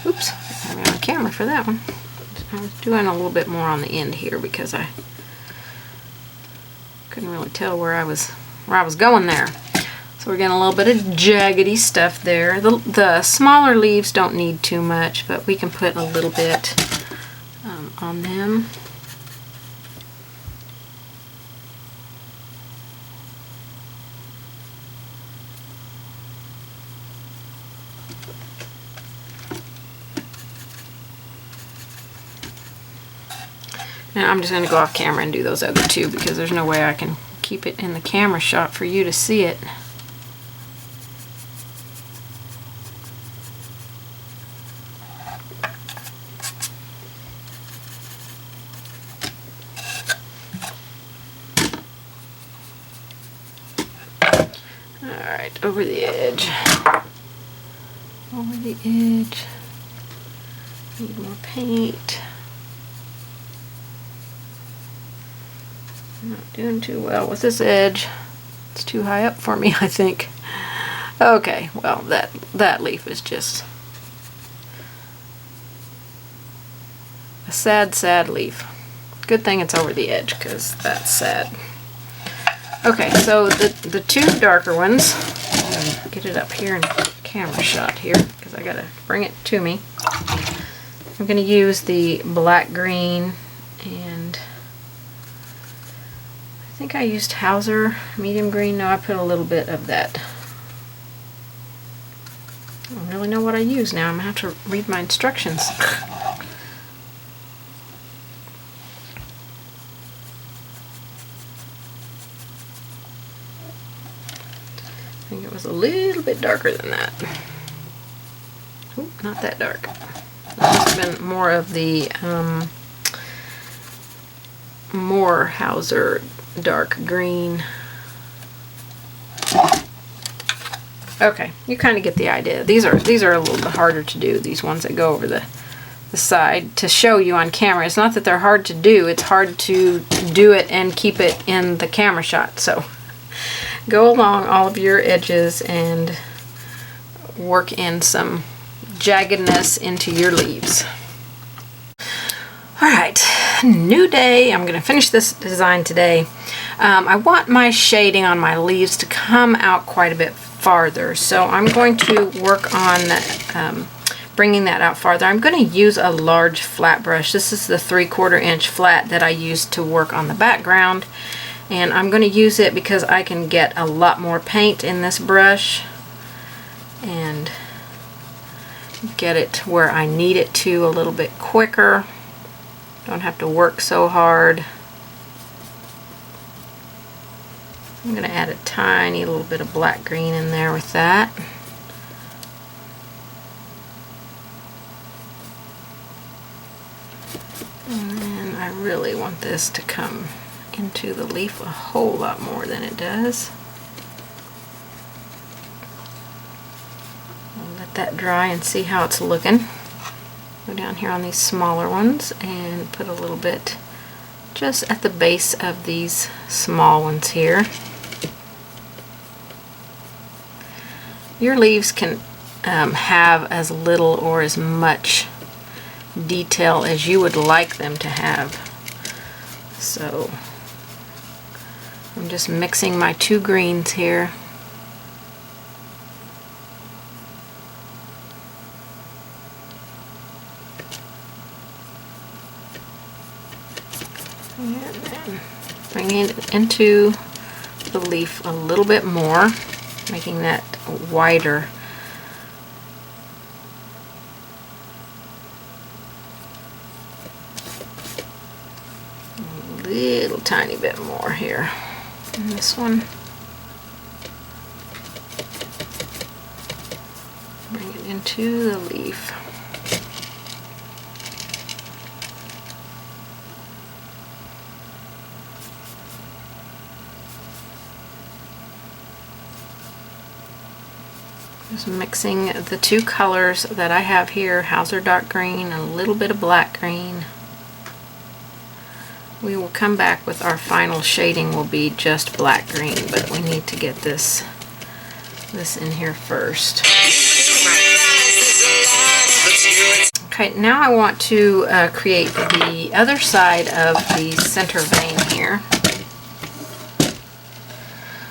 Oops, I have it on camera for that one. I was doing a little bit more on the end here because I couldn't really tell where I was going there. So we're getting a little bit of jaggedy stuff there. The smaller leaves don't need too much, but we can put a little bit on them. Now I'm just going to go off camera and do those other two because there's no way I can keep it in the camera shot for you to see it. Alright, over the edge. Over the edge. Need more paint. I'm not doing too well with this edge. It's too high up for me, I think. Okay, well that leaf is just a sad, sad leaf. Good thing it's over the edge because that's sad. Okay, so the two darker ones, I'm gonna get it up here in camera shot here because I gotta bring it to me. I'm gonna use the black green, and I think I used Hauser medium green. No, I put a little bit of that. I don't really know what I use now. I'm gonna have to read my instructions. think it was a little bit darker than that. Ooh, not that dark. That must have been more of the Moorhauser dark green. Okay, you kind of get the idea. These are a little bit harder to do, these ones that go over the side, to show you on camera. It's not that they're hard to do, it's hard to do it and keep it in the camera shot. So go along all of your edges and work in some jaggedness into your leaves. Alright, new day. I'm going to finish this design today. I want my shading on my leaves to come out quite a bit farther, so I'm going to work on bringing that out farther. I'm going to use a large flat brush. This is the 3/4 inch flat that I used to work on the background, and I'm going to use it because I can get a lot more paint in this brush and get it where I need it to a little bit quicker. Don't have to work so hard. I'm going to add a tiny little bit of black green in there with that. And then I really want this to come into the leaf a whole lot more than it does. I'll let that dry and see how it's looking. Go down here on these smaller ones and put a little bit just at the base of these small ones here. Your leaves can have as little or as much detail as you would like them to have. So I'm just mixing my two greens here. And then bringing it into the leaf a little bit more, making that wider. A little tiny bit more here in this one. Bring it into the leaf. Just mixing the two colors that I have here, Hauser dark green and a little bit of black green. We will come back with our final shading will be just black green, but we need to get this in here first. Okay, now I want to create the other side of the center vein here.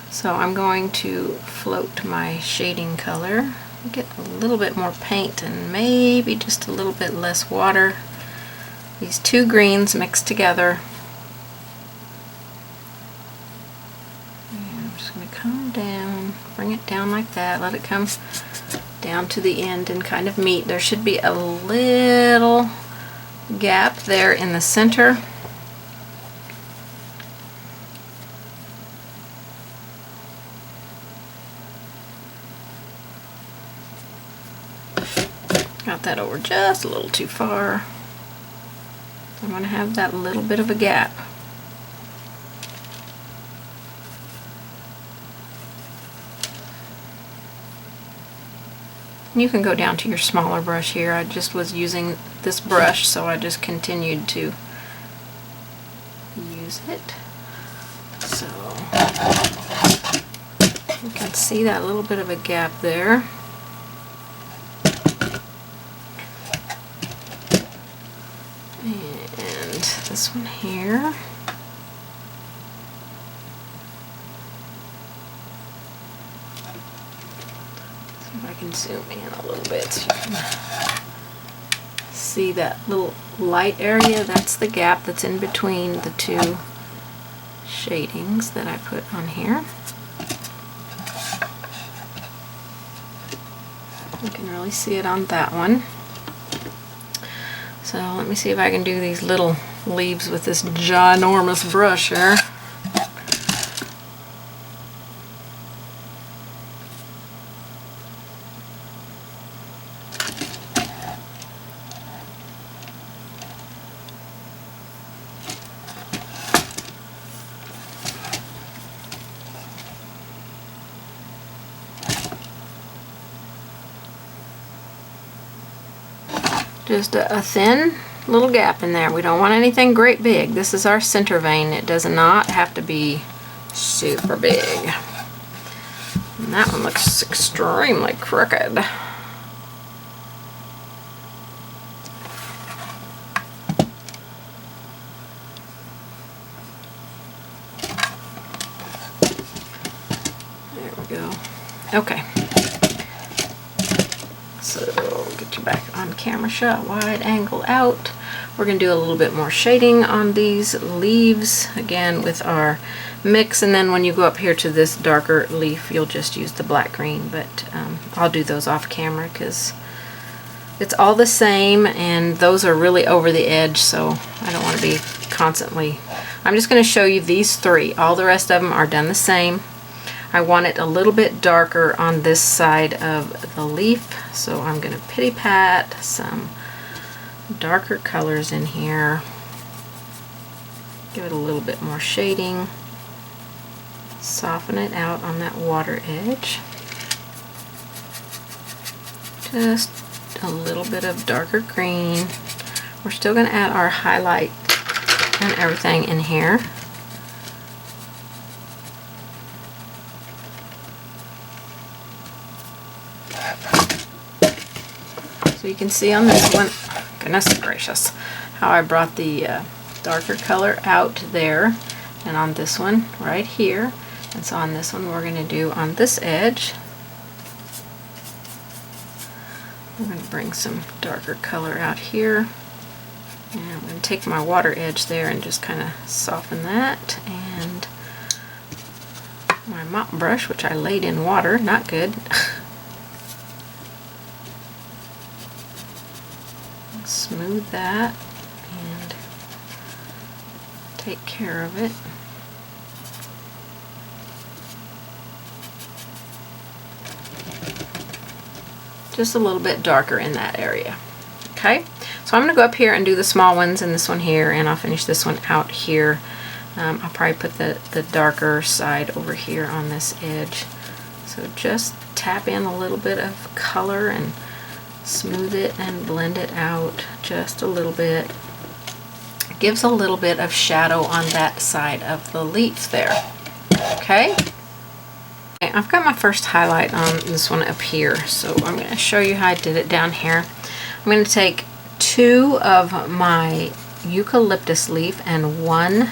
So I'm going to float my shading color, get a little bit more paint and maybe just a little bit less water. These two greens mixed together. And I'm just going to come down, bring it down like that, let it come down to the end and kind of meet. There should be a little gap there in the center. Got that over just a little too far. I'm going to have that little bit of a gap. You can go down to your smaller brush here. I just was using this brush, so I just continued to use it. So you can see that little bit of a gap there. And this one here. See if I can zoom in a little bit so you can see that little light area. That's the gap that's in between the two shadings that I put on here. You can really see it on that one. So let me see if I can do these little leaves with this ginormous brush here. Just a thin little gap in there. We don't want anything great big. This is our center vein. It does not have to be super big. And that one looks extremely crooked. There we go. Okay. So get you back on camera shot, wide angle out. We're going to do a little bit more shading on these leaves, again with our mix, and then when you go up here to this darker leaf, you'll just use the black green, but I'll do those off camera because it's all the same, and those are really over the edge, so I don't want to be constantly. I'm just going to show you these three. All the rest of them are done the same. I want it a little bit darker on this side of the leaf, so I'm going to pity pat some darker colors in here. Give it a little bit more shading. Soften it out on that water edge. Just a little bit of darker green. We're still going to add our highlight and everything in here. So you can see on this one, goodness gracious, how I brought the darker color out there, and on this one right here. And so on this one we're going to do on this edge, I'm going to bring some darker color out here, and I'm going to take my water edge there and just kind of soften that, and my mop brush, which I laid in water, not good. Smooth that and take care of it. Just a little bit darker in that area. Okay, so I'm going to go up here and do the small ones and this one here, and I'll finish this one out here. I'll probably put the darker side over here on this edge. So just tap in a little bit of color and smooth it and blend it out just a little bit. It gives a little bit of shadow on that side of the leaf there. Okay? I've got my first highlight on this one up here, so I'm going to show you how I did it down here. I'm going to take 2 of my eucalyptus leaf and 1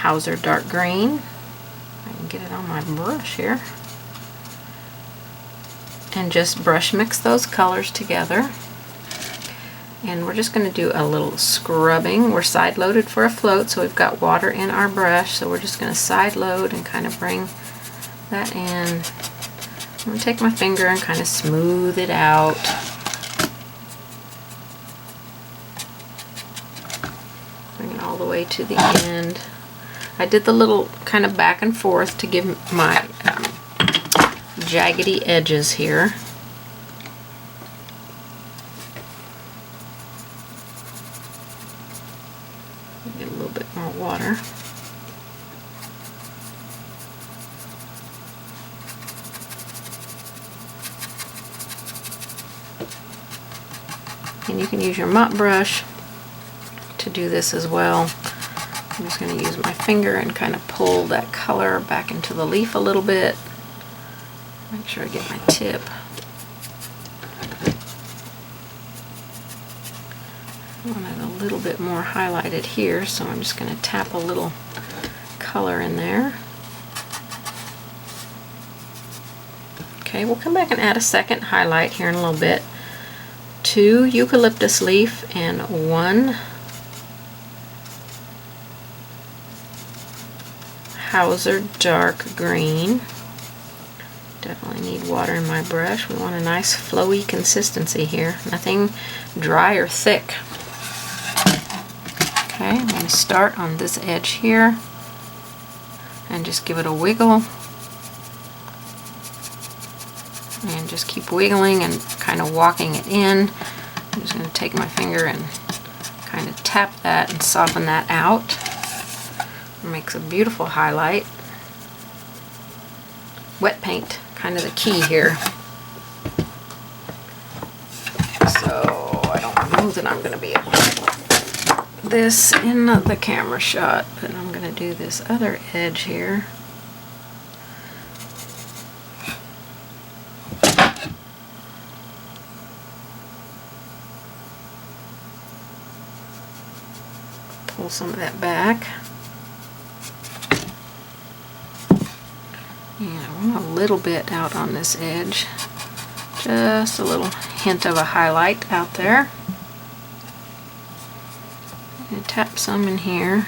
Hauser dark green. I can get it on my brush here. And just brush mix those colors together. And we're just going to do a little scrubbing. We're side loaded for a float, so we've got water in our brush, so we're just going to side load and kind of bring that in. I'm going to take my finger and kind of smooth it out. Bring it all the way to the end. I did the little kind of back and forth to give my jaggedy edges here. Get a little bit more water. And you can use your mop brush to do this as well. I'm just going to use my finger and kind of pull that color back into the leaf a little bit. Make sure I get my tip. I want it a little bit more highlighted here, so I'm just going to tap a little color in there. Okay, we'll come back and add a second highlight here in a little bit. 2 eucalyptus leaf and 1 Hauser dark green. Definitely need water in my brush. We want a nice flowy consistency here. Nothing dry or thick. Okay, I'm going to start on this edge here and just give it a wiggle. And just keep wiggling and kind of walking it in. I'm just going to take my finger and kind of tap that and soften that out. It makes a beautiful highlight. Wet paint, kind of the key here. that I'm going to be able to do this in the camera shot, but I'm going to do this other edge here. Pull some of that back. And I want a little bit out on this edge. Just a little hint of a highlight out there. I'm going to tap some in here.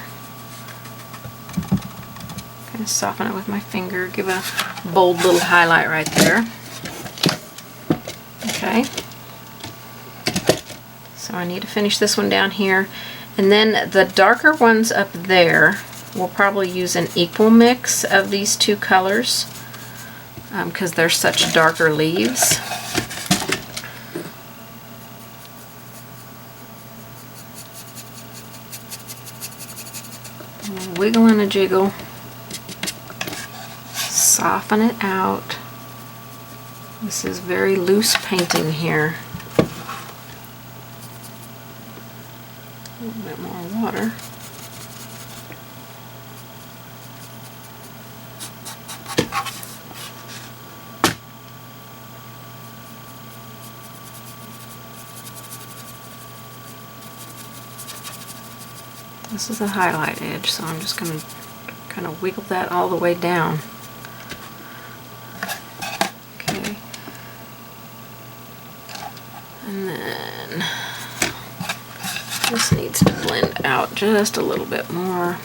Kind of soften it with my finger. Give a bold little highlight right there. Okay. So I need to finish this one down here. And then the darker ones up there, we'll probably use an equal mix of these two colors because they're such darker leaves. Wiggle and a jiggle. Soften it out. This is very loose painting here. A little bit more water. This is a highlight edge, so I'm just going to kind of wiggle that all the way down. Okay. And then this needs to blend out just a little bit more.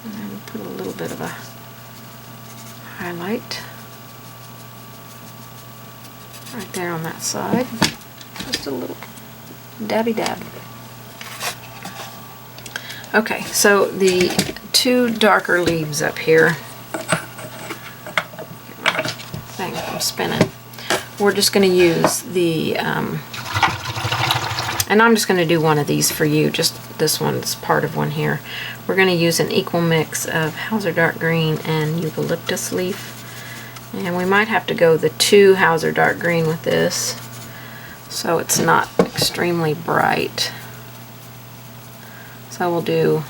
And then put a little bit of a highlight right there on that side. Just a little dabby dab. Okay, so the two darker leaves up here, thing from spinning, we're just going to use the, and I'm just going to do one of these for you, just this one's part of one here. We're going to use an equal mix of Hauser Dark Green and Eucalyptus Leaf. And we might have to go the 2 Hauser Dark Green with this, so it's not extremely bright. So we'll do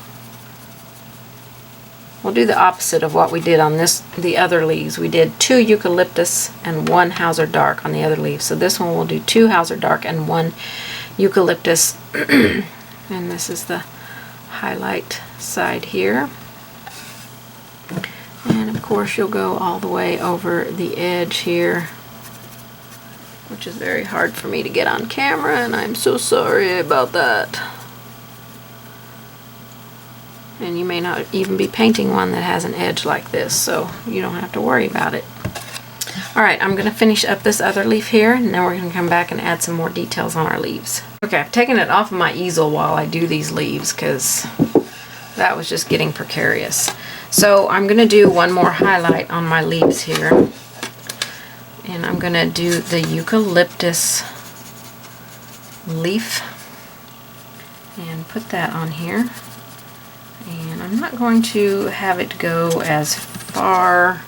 the opposite of what we did on the other leaves. We did 2 Eucalyptus and 1 Hauser Dark on the other leaves. So this one we'll do 2 Hauser Dark and 1 Eucalyptus. And this is the highlight side here. And of course you'll go all the way over the edge here, which is very hard for me to get on camera, and I'm so sorry about that. And you may not even be painting one that has an edge like this, so you don't have to worry about it. Alright, I'm going to finish up this other leaf here, and then we're going to come back and add some more details on our leaves. Okay, I've taken it off of my easel while I do these leaves because that was just getting precarious. So I'm going to do one more highlight on my leaves here. And I'm going to do the Eucalyptus Leaf. And put that on here. And I'm not going to have it go as far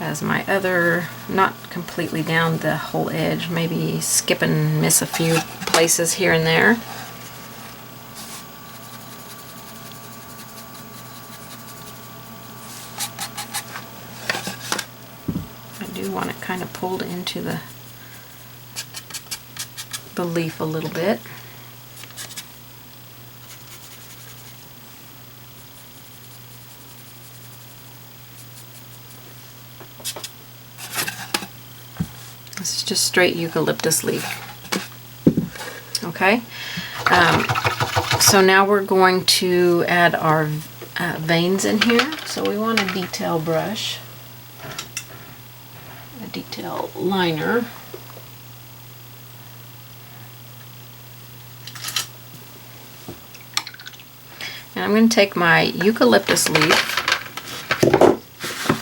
as my other, not completely down the whole edge, maybe skip and miss a few places here and there. Want it kind of pulled into the leaf a little bit. This is just straight eucalyptus leaf. Okay, so now we're going to add our veins in here. So we want a detail brush. Detail liner. And I'm going to take my eucalyptus leaf,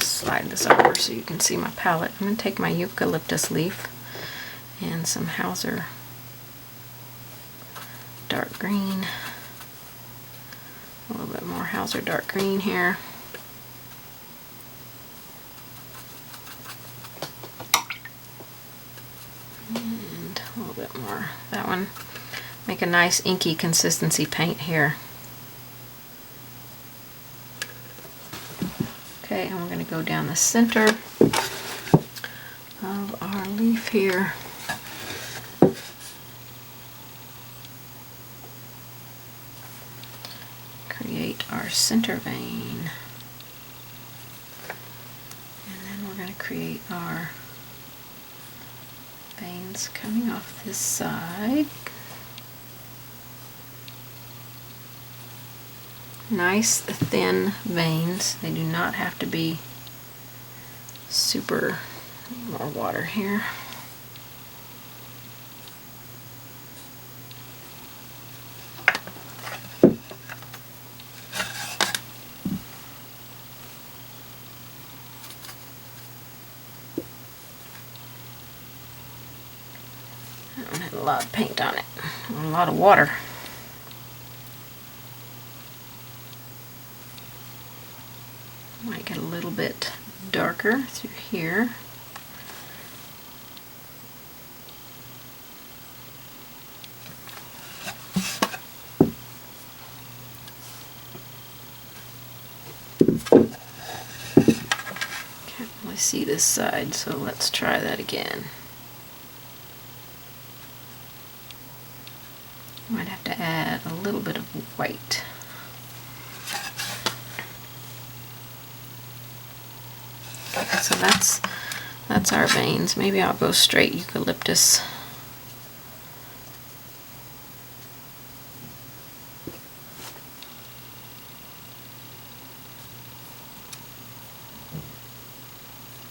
slide this over so you can see my palette. I'm going to take my eucalyptus leaf and some Hauser Dark Green, a little bit more Hauser Dark Green here. or that one. Make a nice inky consistency paint here. Okay, and we're going to go down the center of our leaf here. Create our center vein. And then we're going to create our veins coming off this side. Nice thin veins. They do not have to be super. More water here. That one had a lot of paint on it, a lot of water. Might get a little bit darker through here. Can't really see this side, so let's try that again. Might have to add a little bit of white. So that's our veins. Maybe I'll go straight eucalyptus.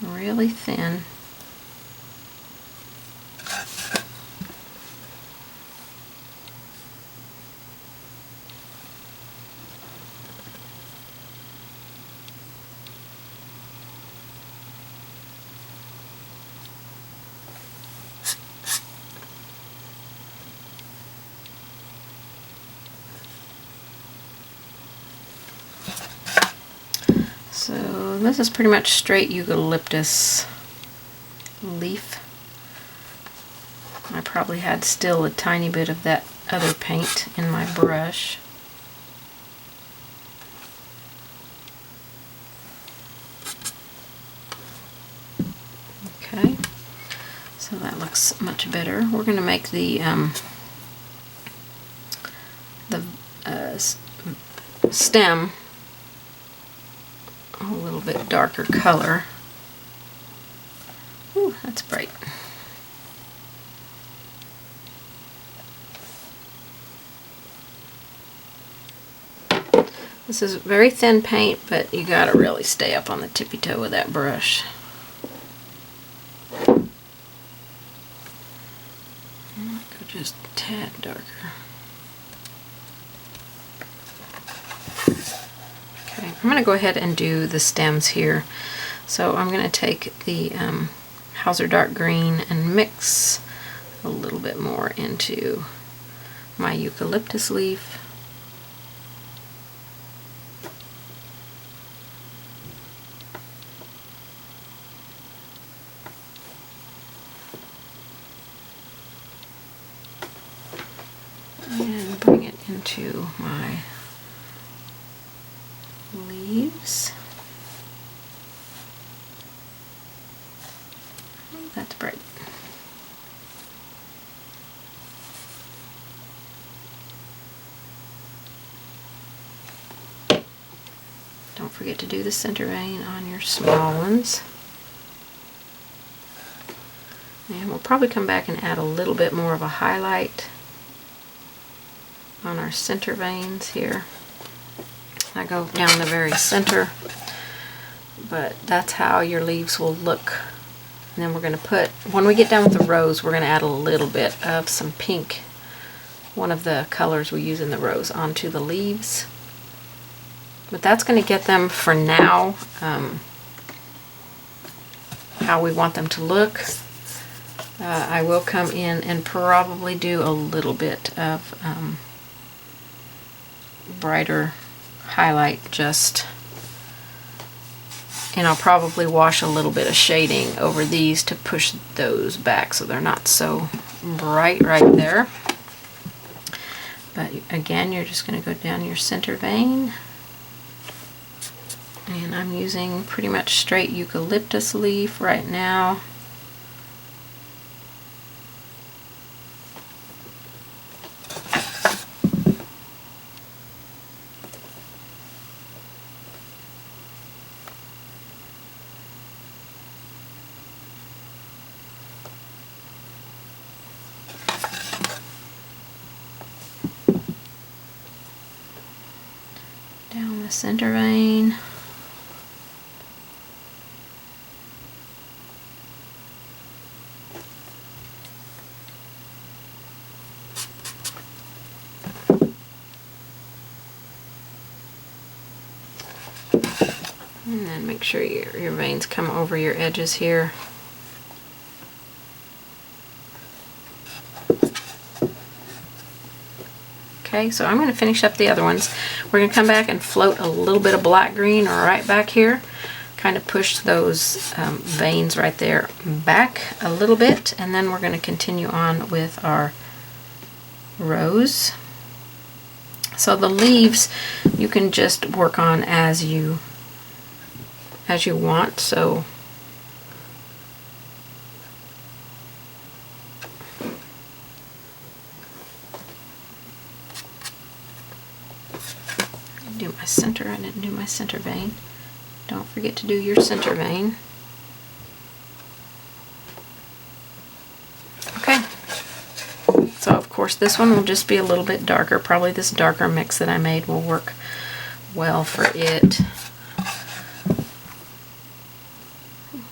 Really thin. So this is pretty much straight eucalyptus leaf. I probably had still a tiny bit of that other paint in my brush. Okay, so that looks much better. We're going to make the stem a little bit darker color. Ooh, that's bright. This is very thin paint, but you gotta really stay up on the tippy toe with that brush. I might go just a tad darker. Okay, I'm going to go ahead and do the stems here. So I'm going to take the Hauser Dark Green and mix a little bit more into my eucalyptus leaf. And bring it into my leaves. Oh, that's bright. Don't forget to do the center vein on your small ones. And we'll probably come back and add a little bit more of a highlight on our center veins here. I go down the very center, but that's how your leaves will look. And then we're going to put, when we get done with the rose, we're going to add a little bit of some pink, one of the colors we use in the rose, onto the leaves. But that's going to get them for now how we want them to look. I will come in and probably do a little bit of brighter highlight just And I'll probably wash a little bit of shading over these to push those back so they're not so bright right there. But again, you're just going to go down your center vein. And I'm using pretty much straight eucalyptus leaf right now. Down the center vein. And then make sure your veins come over your edges here. Okay, so I'm going to finish up the other ones. We're going to come back and float a little bit of black green right back here. Kind of push those veins right there back a little bit, and then we're going to continue on with our rose. So the leaves you can just work on as you want. So do my center. I didn't do my center vein. Don't forget to do your center vein. Okay. So of course this one will just be a little bit darker. Probably this darker mix that I made will work well for it.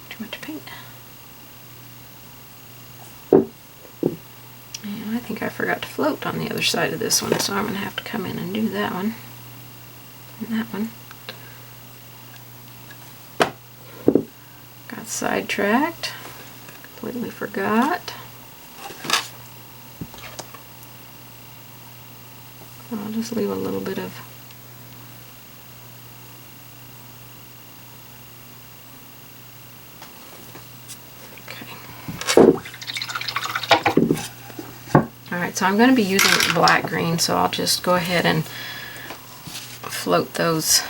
Too much paint. And I think I forgot to float on the other side of this one, so I'm going to have to come in and do that one. And that one. Got sidetracked. Completely forgot. I'll just leave a little bit of Alright, so I'm going to be using black green, so I'll just go ahead and float those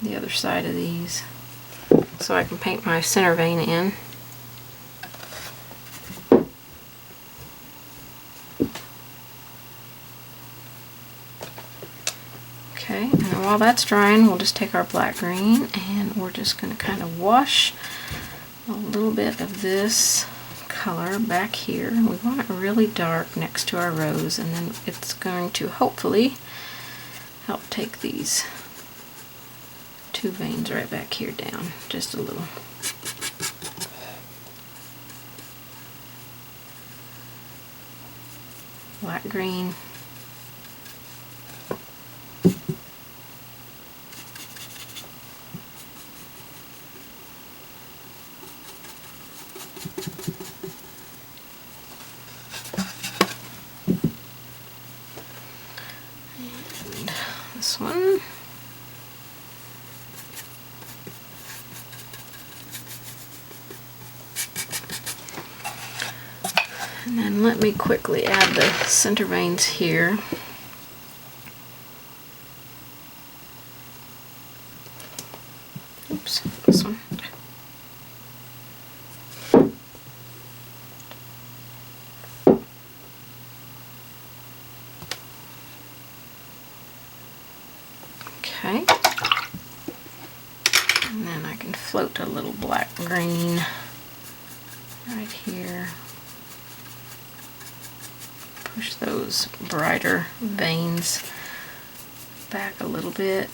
the other side of these so I can paint my center vein in. Okay, and then while that's drying, we'll just take our black green and we're just going to kind of wash a little bit of this color back here. We want it really dark next to our rose, and then it's going to hopefully help take these two veins right back here down just a little. Black green. This one. And then let me quickly add the center veins here. Oops, this one. Okay, and then I can float a little black green right here. Push those brighter veins back a little bit.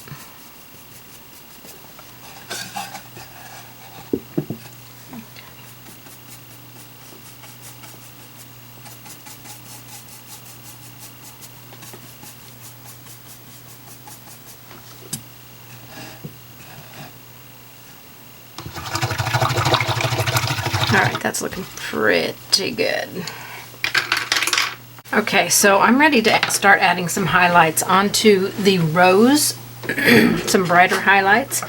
Alright, that's looking pretty good. Okay, so I'm ready to start adding some highlights onto the rose, some brighter highlights.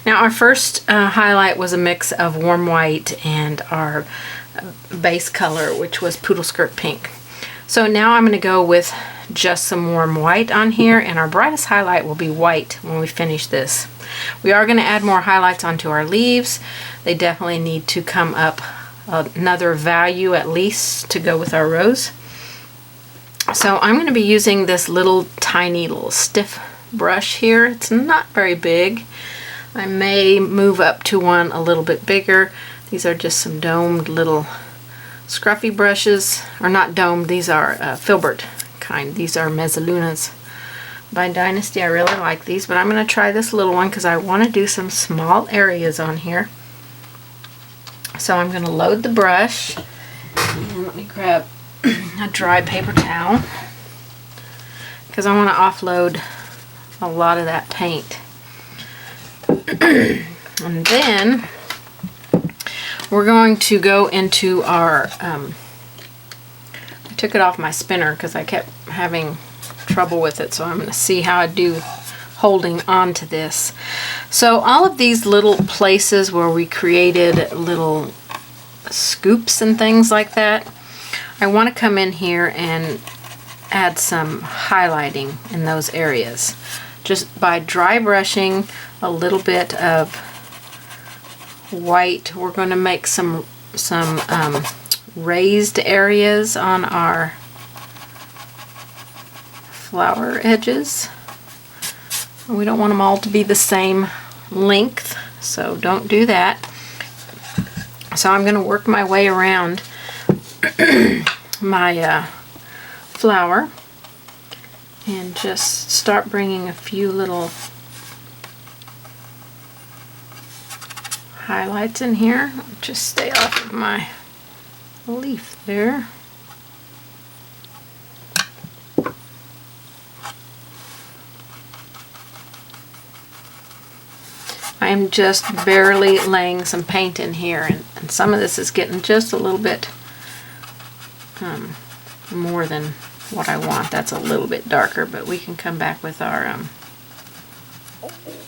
Now our first highlight was a mix of warm white and our base color, which was poodle skirt pink. So now I'm going to go with just some warm white on here, and our brightest highlight will be white when we finish this. We are going to add more highlights onto our leaves. They definitely need to come up another value at least to go with our rose. So I'm going to be using this little tiny little stiff brush here. It's not very big. I may move up to one a little bit bigger. These are just some domed little scruffy brushes, or not domed, these are filbert kind. These are Mezzalunas by Dynasty. I really like these, but I'm going to try this little one because I want to do some small areas on here. So I'm going to load the brush, and let me grab a dry paper towel because I want to offload a lot of that paint. And then we're going to go into our, I took it off my spinner because I kept having trouble with it, so I'm going to see how I do holding on to this. So all of these little places where we created little scoops and things like that, I want to come in here and add some highlighting in those areas. Just by dry brushing a little bit of white, we're going to make some raised areas on our flower edges. We don't want them all to be the same length, so don't do that. So I'm going to work my way around my flower and just start bringing a few little highlights in here. Just stay off of my leaf there. I'm just barely laying some paint in here, and some of this is getting just a little bit more than what I want. That's a little bit darker, but we can come back with our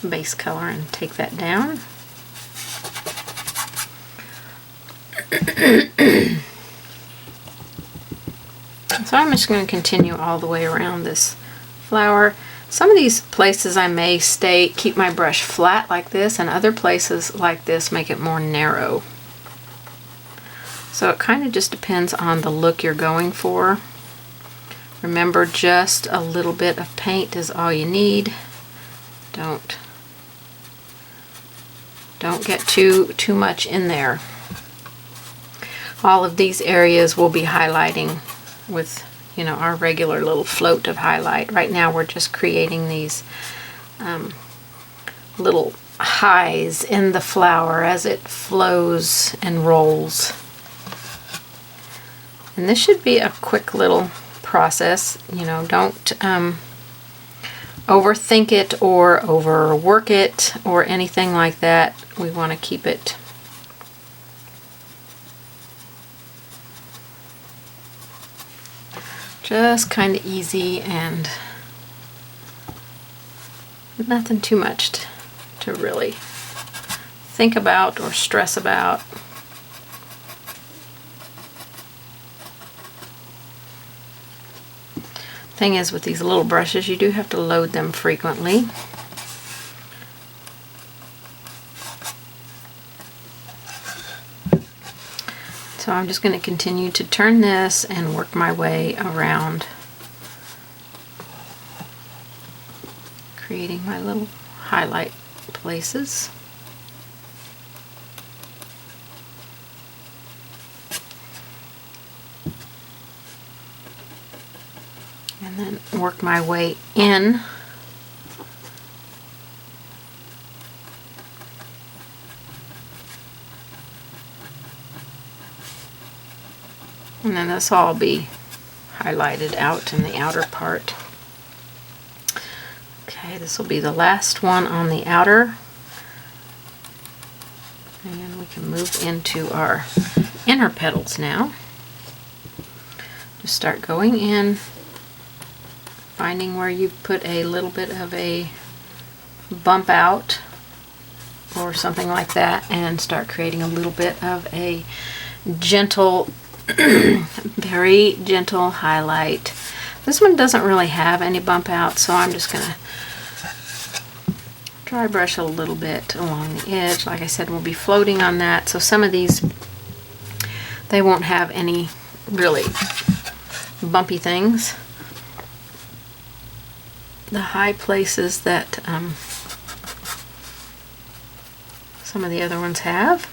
base color and take that down. So I'm just going to continue all the way around this flower. Some of these places I may keep my brush flat like this, and other places like this make it more narrow. So it kind of just depends on the look you're going for. Remember, just a little bit of paint is all you need. Don't get too much in there. All of these areas will be highlighting with, you know, our regular little float of highlight. Right now we're just creating these little highs in the flower as it flows and rolls. And this should be a quick little process. You know, don't overthink it or overwork it or anything like that. We want to keep it just kind of easy and nothing too much to really think about or stress about. Thing is, with these little brushes, you do have to load them frequently. So I'm just going to continue to turn this and work my way around, creating my little highlight places. And then work my way in. And then this will all be highlighted out in the outer part. Okay, this will be the last one on the outer. And we can move into our inner petals now. Just start going in, finding where you put a little bit of a bump out or something like that, and start creating a little bit of a gentle, very gentle highlight. This one doesn't really have any bump out, so I'm just gonna dry brush a little bit along the edge. Like I said, we'll be floating on that, so some of these, they won't have any really bumpy things. The high places that some of the other ones have.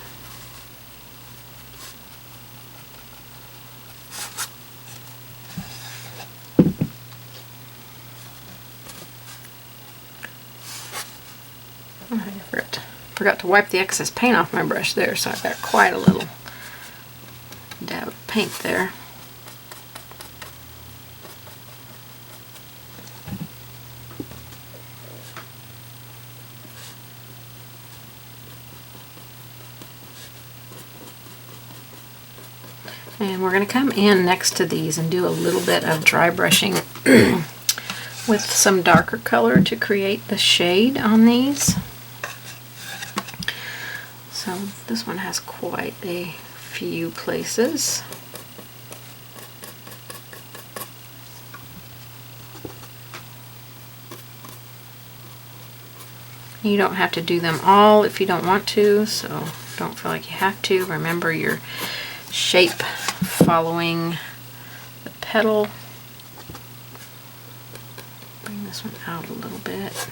Forgot to wipe the excess paint off my brush there, so I've got quite a little dab of paint there. And we're going to come in next to these and do a little bit of dry brushing with some darker color to create the shade on these. So this one has quite a few places. You don't have to do them all if you don't want to, so don't feel like you have to. Remember your shape following the petal. Bring this one out a little bit.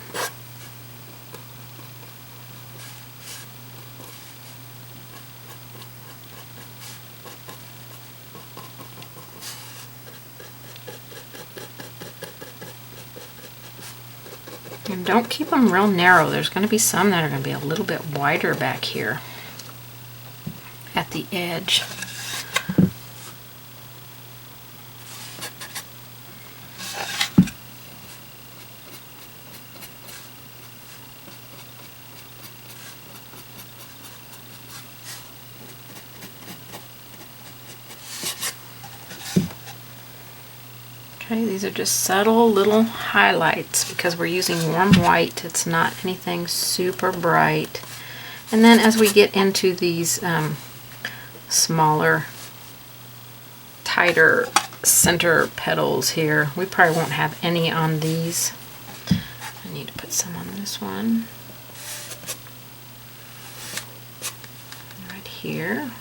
And don't keep them real narrow. There's going to be some that are going to be a little bit wider back here at the edge. Okay, these are just subtle little highlights because we're using warm white. It's not anything super bright. And then as we get into these smaller, tighter center petals here, we probably won't have any on these. I need to put some on this one. Right here.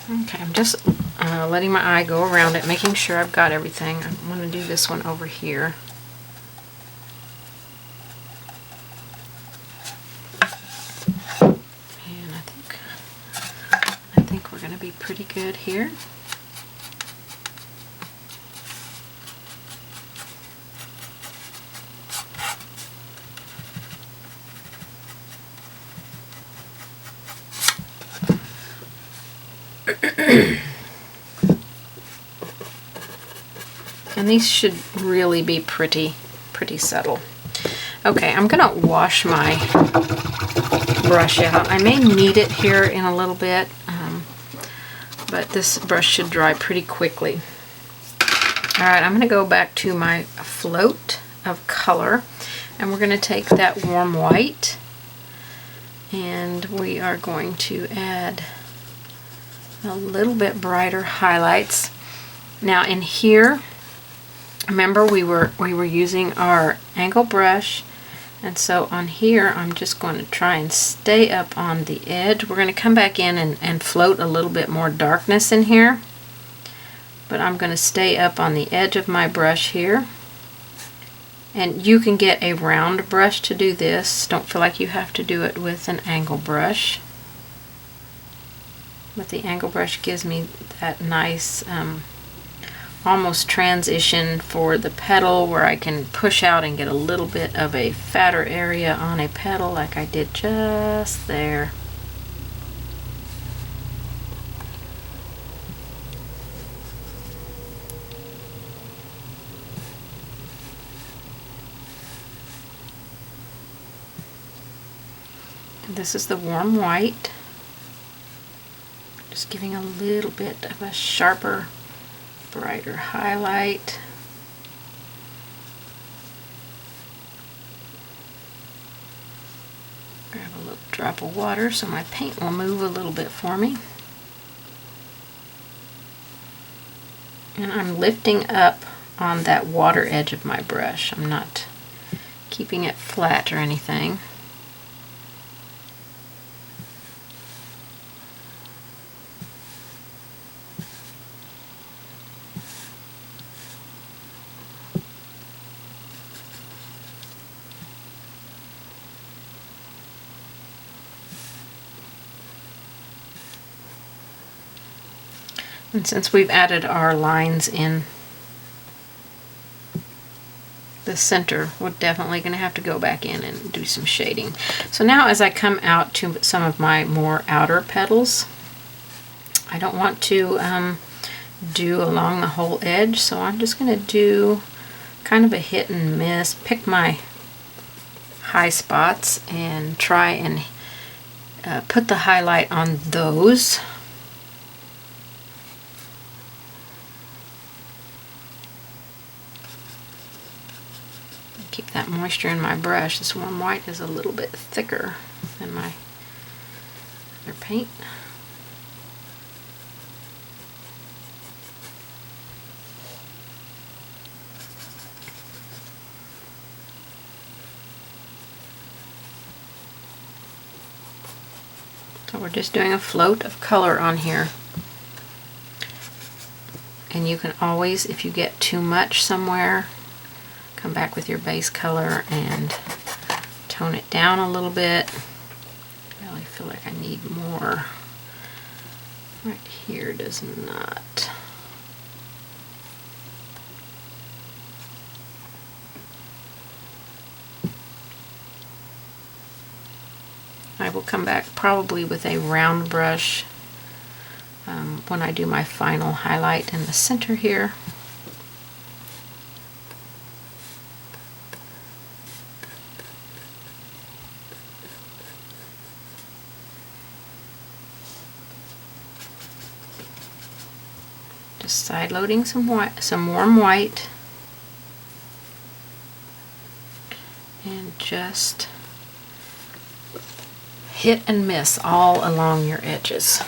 Okay, I'm just letting my eye go around it, making sure I've got everything. I'm going to do this one over here. And I think we're going to be pretty good here. And these should really be pretty subtle. Okay, I'm gonna wash my brush out. I may need it here in a little bit, but this brush should dry pretty quickly. Alright, I'm gonna go back to my float of color, and we're gonna take that warm white, and we are going to add a little bit brighter highlights. Now in here, remember we were using our angle brush, and so on here I'm just going to try and stay up on the edge. We're going to come back in and float a little bit more darkness in here, but I'm going to stay up on the edge of my brush here. And you can get a round brush to do this. Don't feel like you have to do it with an angle brush. But the angle brush gives me that nice almost transition for the petal where I can push out and get a little bit of a fatter area on a petal like I did just there. This is the warm white. Just giving a little bit of a sharper, brighter highlight. Grab a little drop of water so my paint will move a little bit for me. And I'm lifting up on that water edge of my brush. I'm not keeping it flat or anything. And since we've added our lines in the center, we're definitely going to have to go back in and do some shading. So now as I come out to some of my more outer petals, I don't want to do along the whole edge, so I'm just going to do kind of a hit and miss, pick my high spots and try and put the highlight on those. Keep that moisture in my brush. This warm white is a little bit thicker than my other paint. So we're just doing a float of color on here. And you can always, if you get too much somewhere, come back with your base color and tone it down a little bit. I really feel like I need more. Right here does not. I will come back probably with a round brush when I do my final highlight in the center here. Just side loading some white, some warm white, and just hit and miss all along your edges.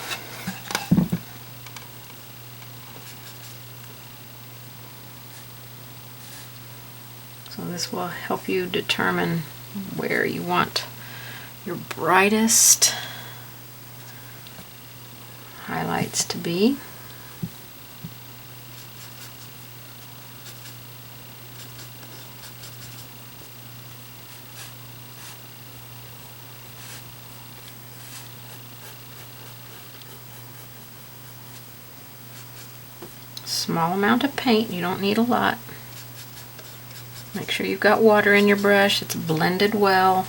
So this will help you determine where you want your brightest highlights to be. Small amount of paint, you don't need a lot. Make sure you've got water in your brush, it's blended well.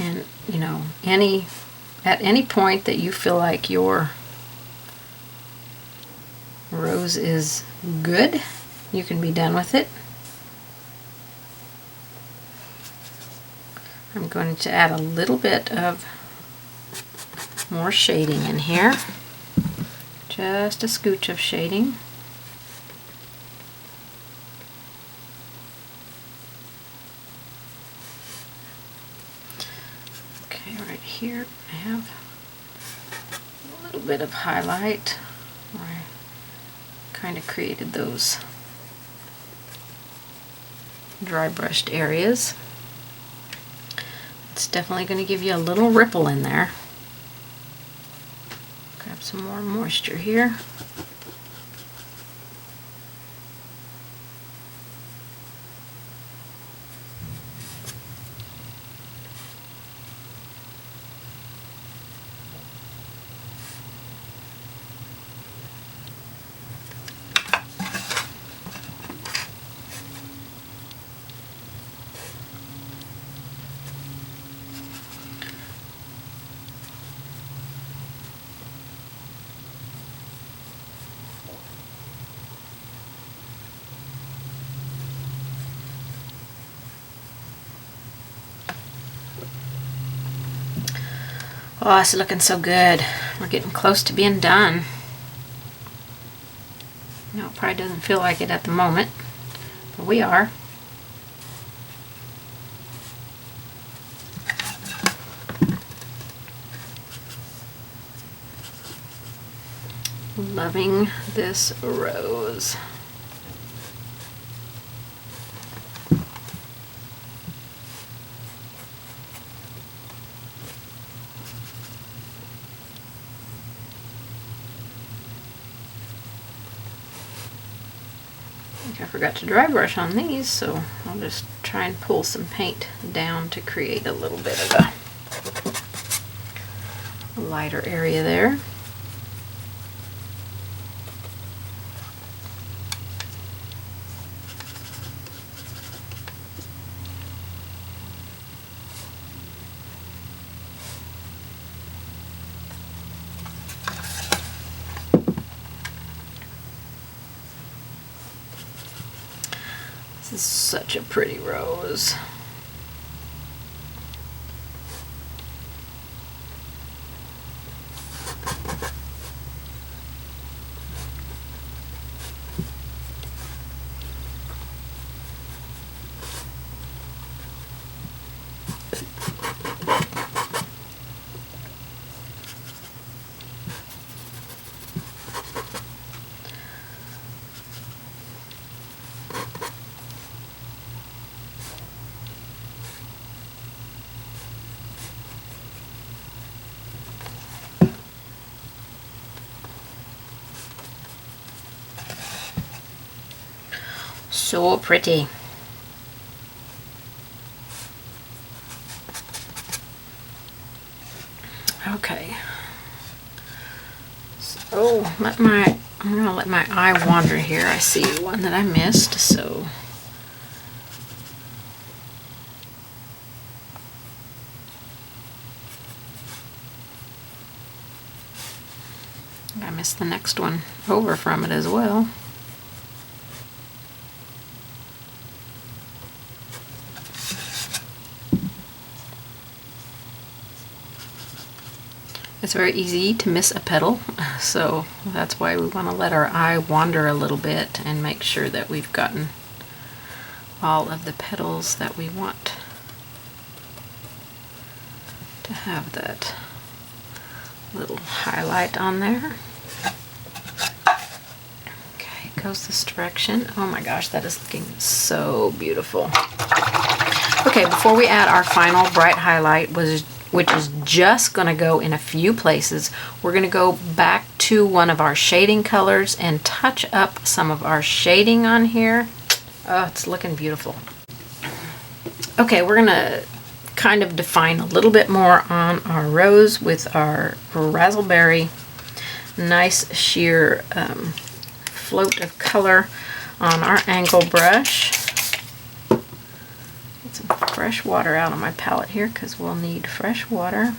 And you know, at any point that you feel like your rose is good, you can be done with it. I'm going to add a little bit of more shading in here. Just a scooch of shading. Okay, right here I have a little bit of highlight where I kind of created those dry brushed areas. It's definitely going to give you a little ripple in there. Grab some more moisture here. Oh, it's looking so good. We're getting close to being done. No, it probably doesn't feel like it at the moment, but we are. Loving this rose. I forgot to dry brush on these, so I'll just try and pull some paint down to create a little bit of a lighter area there. This is such a pretty rose. So pretty. Okay. So I'm gonna let my eye wander here. I see one that I missed, so I missed the next one over from it as well. It's very easy to miss a petal, so that's why we want to let our eye wander a little bit and make sure that we've gotten all of the petals that we want to have that little highlight on there. Okay, goes this direction. Oh my gosh, that is looking so beautiful. Okay, before we add our final bright highlight, which is just going to go in a few places, we're going to go back to one of our shading colors and touch up some of our shading on here. Oh, it's looking beautiful. Okay, we're going to kind of define a little bit more on our rose with our razzleberry. Nice sheer float of color on our angle brush. Fresh water out on my palette here because we'll need fresh water.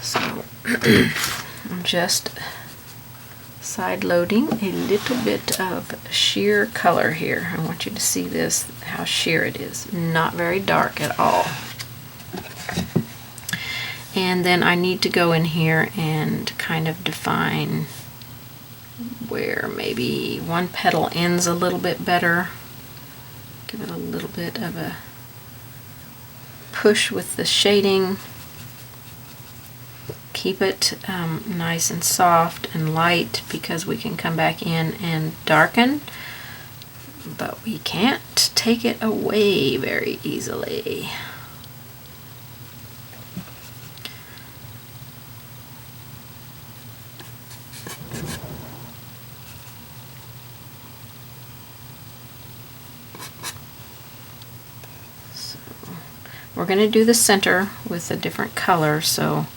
So I'm just side loading a little bit of sheer color here. I want you to see this, how sheer it is. Not very dark at all. And then I need to go in here and kind of define where maybe one petal ends a little bit better. Give it a little bit of a push with the shading. Keep it nice and soft and light because we can come back in and darken, but we can't take it away very easily. We're going to do the center with a different color, so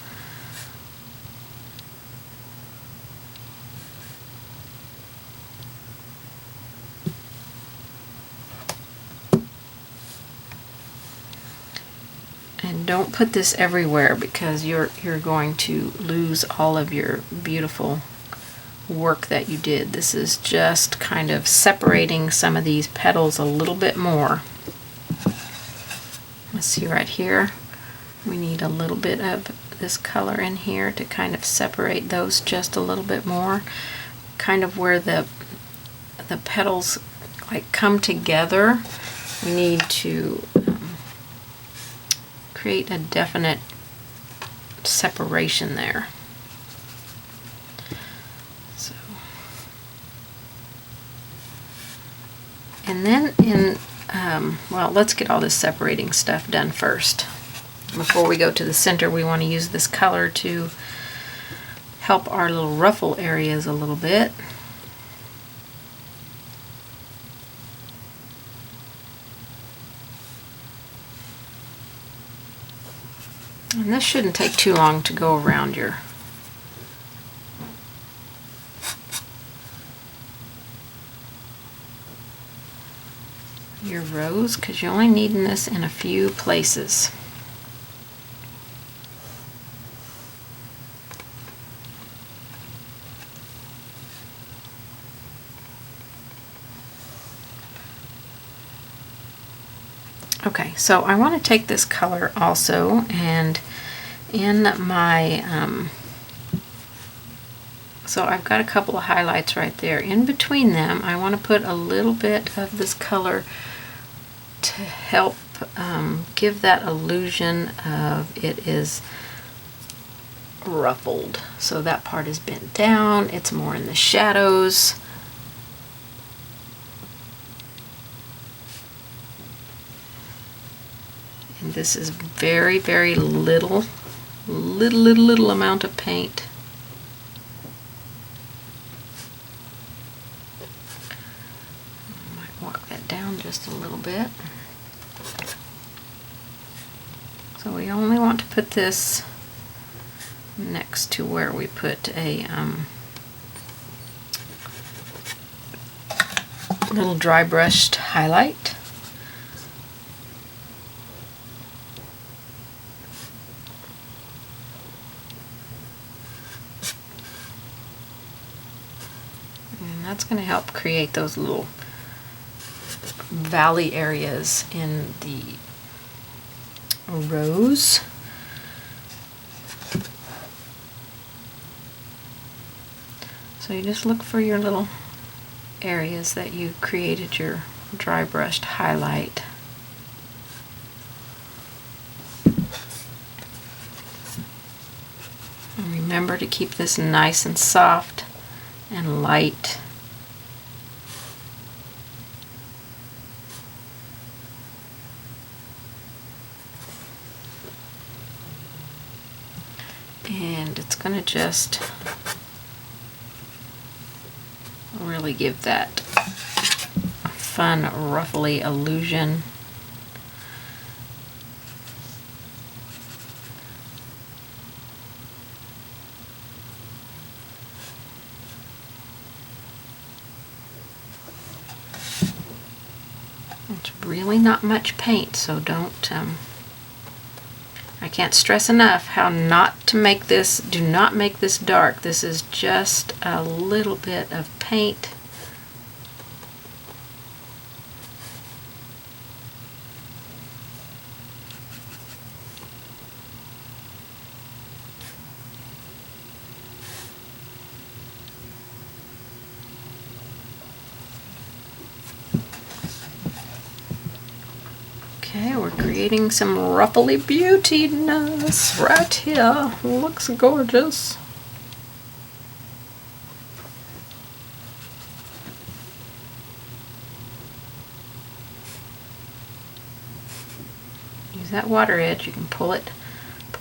and don't put this everywhere because you're going to lose all of your beautiful work that you did. This is just kind of separating some of these petals a little bit more. Let's see right here, we need a little bit of this color in here to kind of separate those just a little bit more, kind of where the petals like come together. We need to create a definite separation there. So, and then well, let's get all this separating stuff done first. Before we go to the center, we want to use this color to help our little ruffle areas a little bit. And this shouldn't take too long to go around your rose, because you're only needing this in a few places. Okay, so I want to take this color also, and in my so I've got a couple of highlights right there. In between them, I want to put a little bit of this color to help give that illusion of it is ruffled. So that part is bent down, it's more in the shadows. And this is very, very little amount of paint. I might walk that down just a little bit. So we only want to put this next to where we put a little dry brushed highlight. And that's going to help create those little valley areas in the rose. So you just look for your little areas that you created your dry brushed highlight. And remember to keep this nice and soft and light. And it's going to just really give that fun, ruffly illusion. It's really not much paint, so don't I can't stress enough how not to make this, do not make this dark. This is just a little bit of paint. Okay, we're creating some ruffly beautiness right here. Looks gorgeous. Use that water edge. You can pull it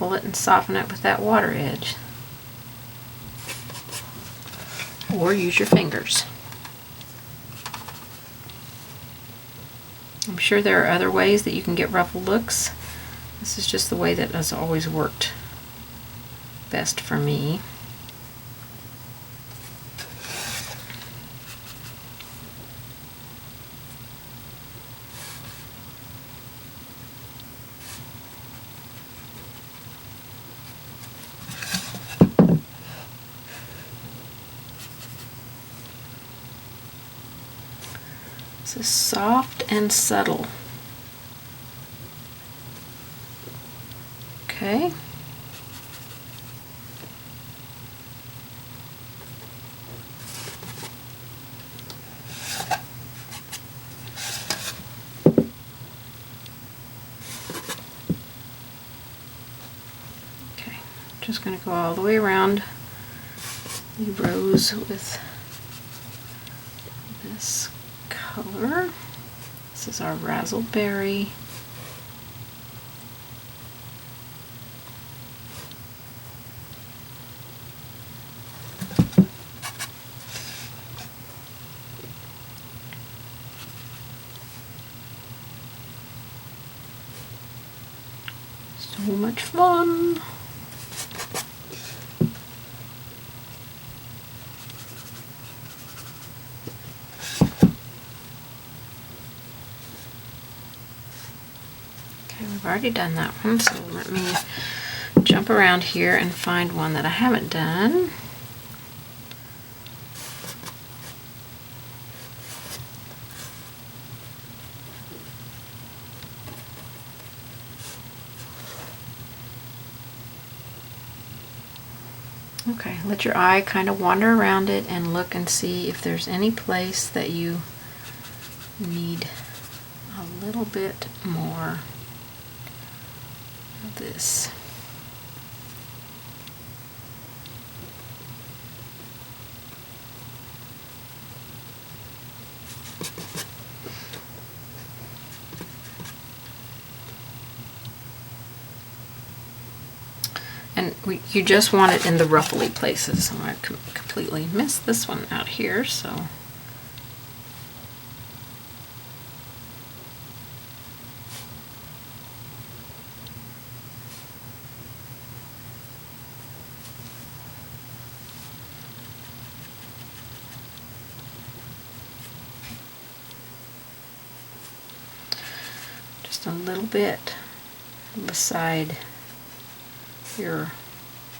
and soften it with that water edge. Or use your fingers. I'm sure there are other ways that you can get ruffled looks. This is just the way that has always worked best for me. This is soft and subtle. Okay. just going to go all the way around the rose with this color. This is our razzleberry. So much fun. Okay, we've already done that one, so let me jump around here and find one that I haven't done. Okay, let your eye kind of wander around it and look and see if there's any place that you need a little bit more of this. And you just want it in the ruffly places. So I completely missed this one out here, so. Just a little bit beside your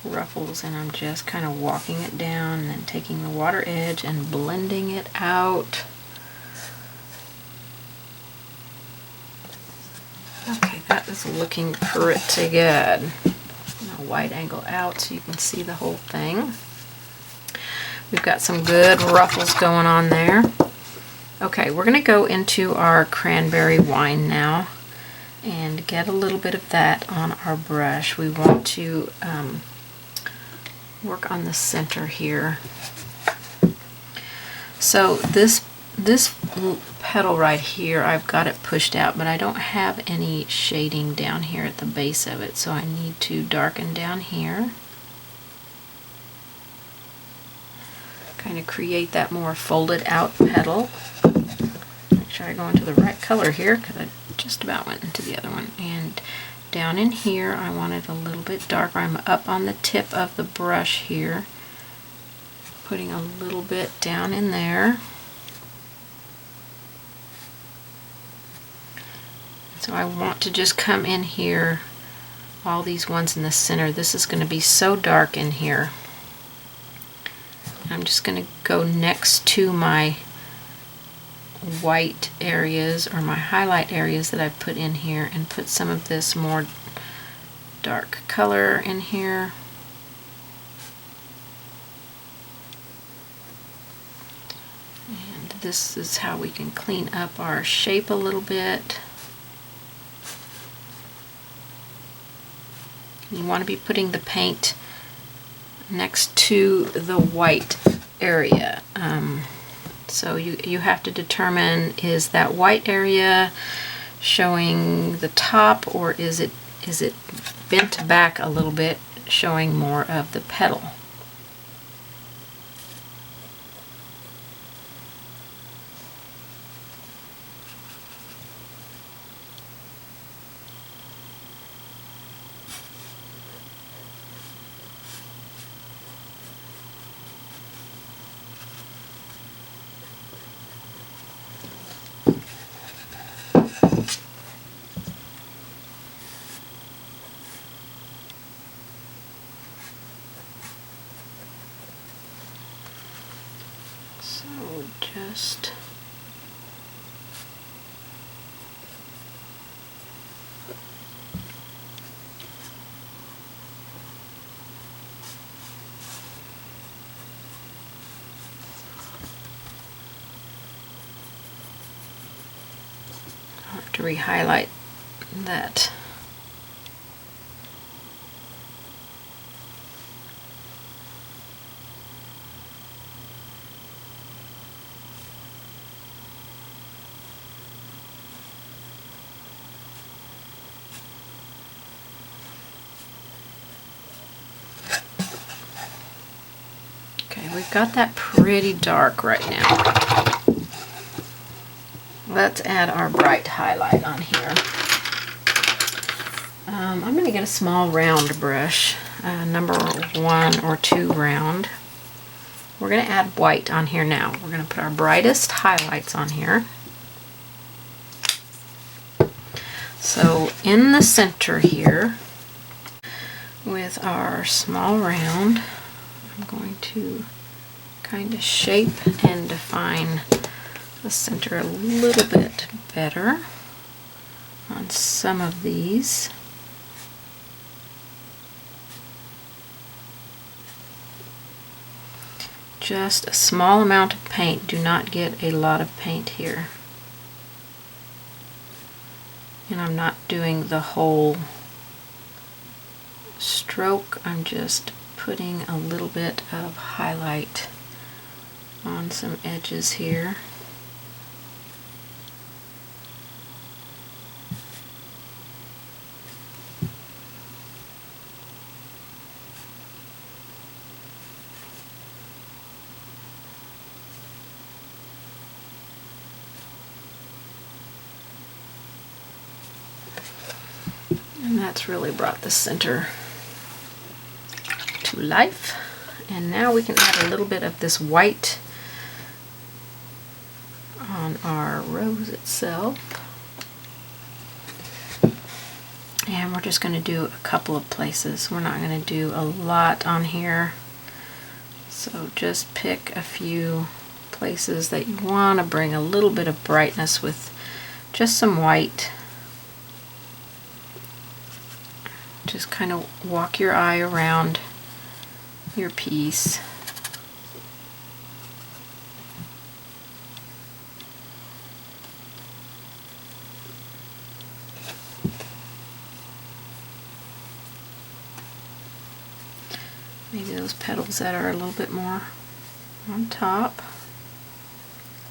ruffles, and I'm just kind of walking it down and then taking the water edge and blending it out. Okay, that is looking pretty good. Now wide angle out so you can see the whole thing. We've got some good ruffles going on there. Okay, we're going to go into our cranberry wine now and get a little bit of that on our brush. We want to work on the center here. So this petal right here, I've got it pushed out, but I don't have any shading down here at the base of it, so I need to darken down here. Kind of create that more folded out petal. Make sure I go into the right color here, because I just about went into the other one. And down in here I want it a little bit darker. I'm up on the tip of the brush here, putting a little bit down in there. So I want to just come in here, all these ones in the center. This is going to be so dark in here. I'm just going to go next to my white areas or my highlight areas that I've put in here and put some of this more dark color in here. And this is how we can clean up our shape a little bit. You want to be putting the paint next to the white area. So you have to determine, is that white area showing the top, or is it bent back a little bit, showing more of the petal? Just I'll have to re-highlight that. Okay, we've got that pretty dark right now. Let's add our bright highlight on here. I'm going to get a small round brush, number 1 or 2 round. We're going to add white on here now. We're going to put our brightest highlights on here. So in the center here, with our small round, I'm going to kind of shape and define the center a little bit better on some of these. Just a small amount of paint. Do not get a lot of paint here. And I'm not doing the whole stroke. I'm just putting a little bit of highlight on some edges here. And that's really brought the center to life. And now we can add a little bit of this white on our rose itself. And we're just going to do a couple of places. We're not going to do a lot on here. So just pick a few places that you want to bring a little bit of brightness with just some white. Just kind of walk your eye around your piece. Maybe those petals that are a little bit more on top.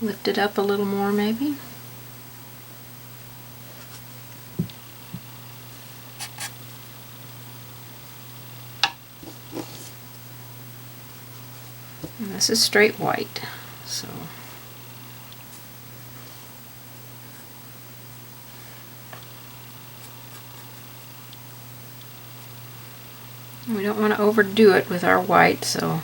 Lift it up a little more maybe. And this is straight white, so we don't want to overdo it with our white, so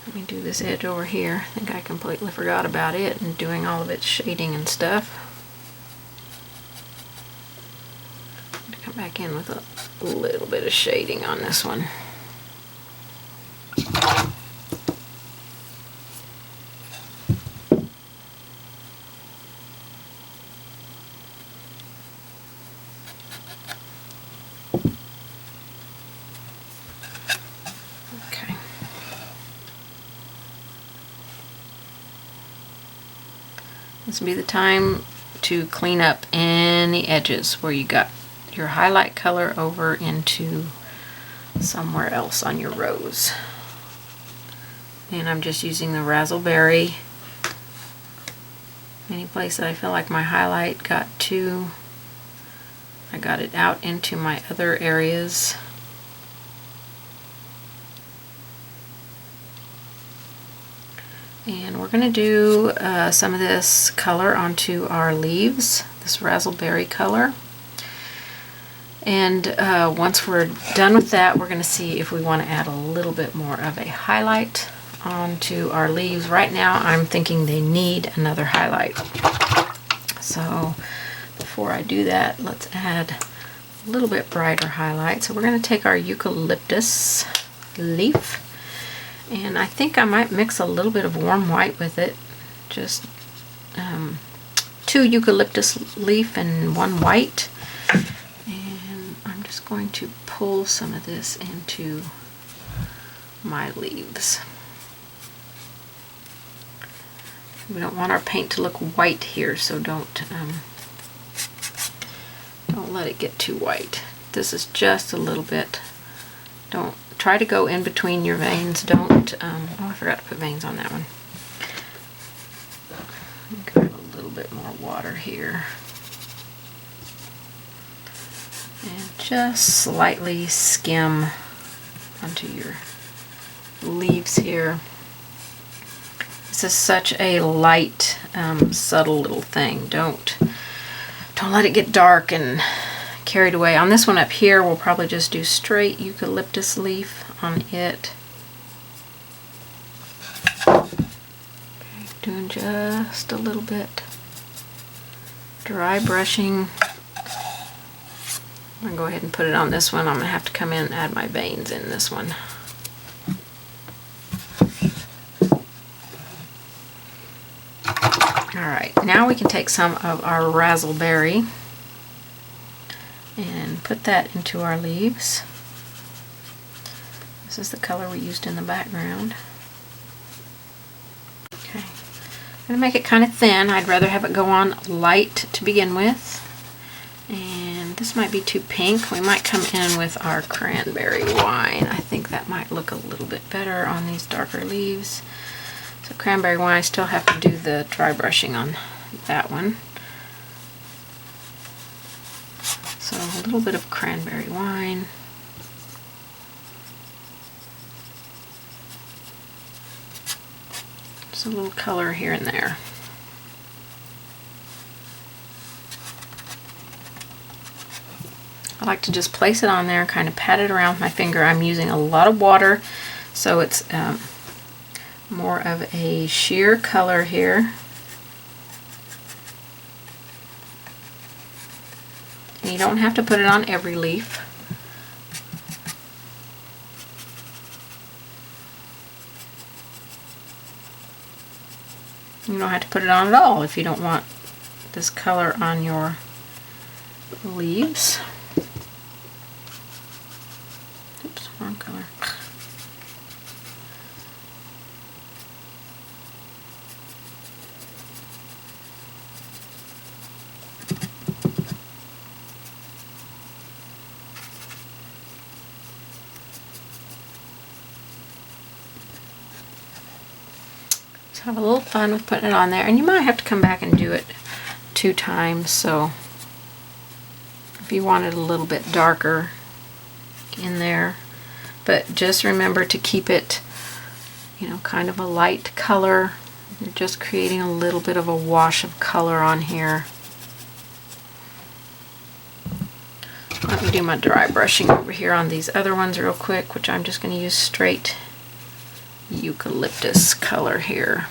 let me do this edge over here. I think I completely forgot about it and doing all of its shading and stuff. Come back in with a little bit of shading on this one. Okay. This will be the time to clean up any edges where you got your highlight color over into somewhere else on your rose. And I'm just using the raspberry. Any place that I feel like my highlight got to, I got it out into my other areas. And we're going to do some of this color onto our leaves, this raspberry color. And once we're done with that, we're going to see if we want to add a little bit more of a highlight onto our leaves. Right now I'm thinking they need another highlight. So before I do that, let's add a little bit brighter highlight. So we're going to take our Eucalyptus Leaf, and I think I might mix a little bit of warm white with it. Just 2 Eucalyptus Leaf and 1 white. Going to pull some of this into my leaves. We don't want our paint to look white here, so don't let it get too white. This is just a little bit. Don't try to go in between your veins. Don't. Oh, I forgot to put veins on that one. Grab a little bit more water here. And just slightly skim onto your leaves here. This is such a light, subtle little thing. Don't let it get dark and carried away. On this one up here, we'll probably just do straight eucalyptus leaf on it. Okay, doing just a little bit. Dry brushing. I'm going to go ahead and put it on this one. I'm going to have to come in and add my veins in this one. Alright, now we can take some of our razzleberry and put that into our leaves. This is the color we used in the background. Okay, I'm going to make it kind of thin. I'd rather have it go on light to begin with. And this might be too pink. We might come in with our cranberry wine. I think that might look a little bit better on these darker leaves. So cranberry wine, I still have to do the dry brushing on that one. So a little bit of cranberry wine. Just a little color here and there. I like to just place it on there and kind of pat it around with my finger. I'm using a lot of water, so it's more of a sheer color here. And you don't have to put it on every leaf. You don't have to put it on at all if you don't want this color on your leaves. Oops, wrong color. Have a little fun with putting it on there, and you might have to come back and do it 2 times, so if you want it a little bit darker in there, but just remember to keep it, you know, kind of a light color. You're just creating a little bit of a wash of color on here. Let me do my dry brushing over here on these other ones real quick, which I'm just going to use straight eucalyptus color here.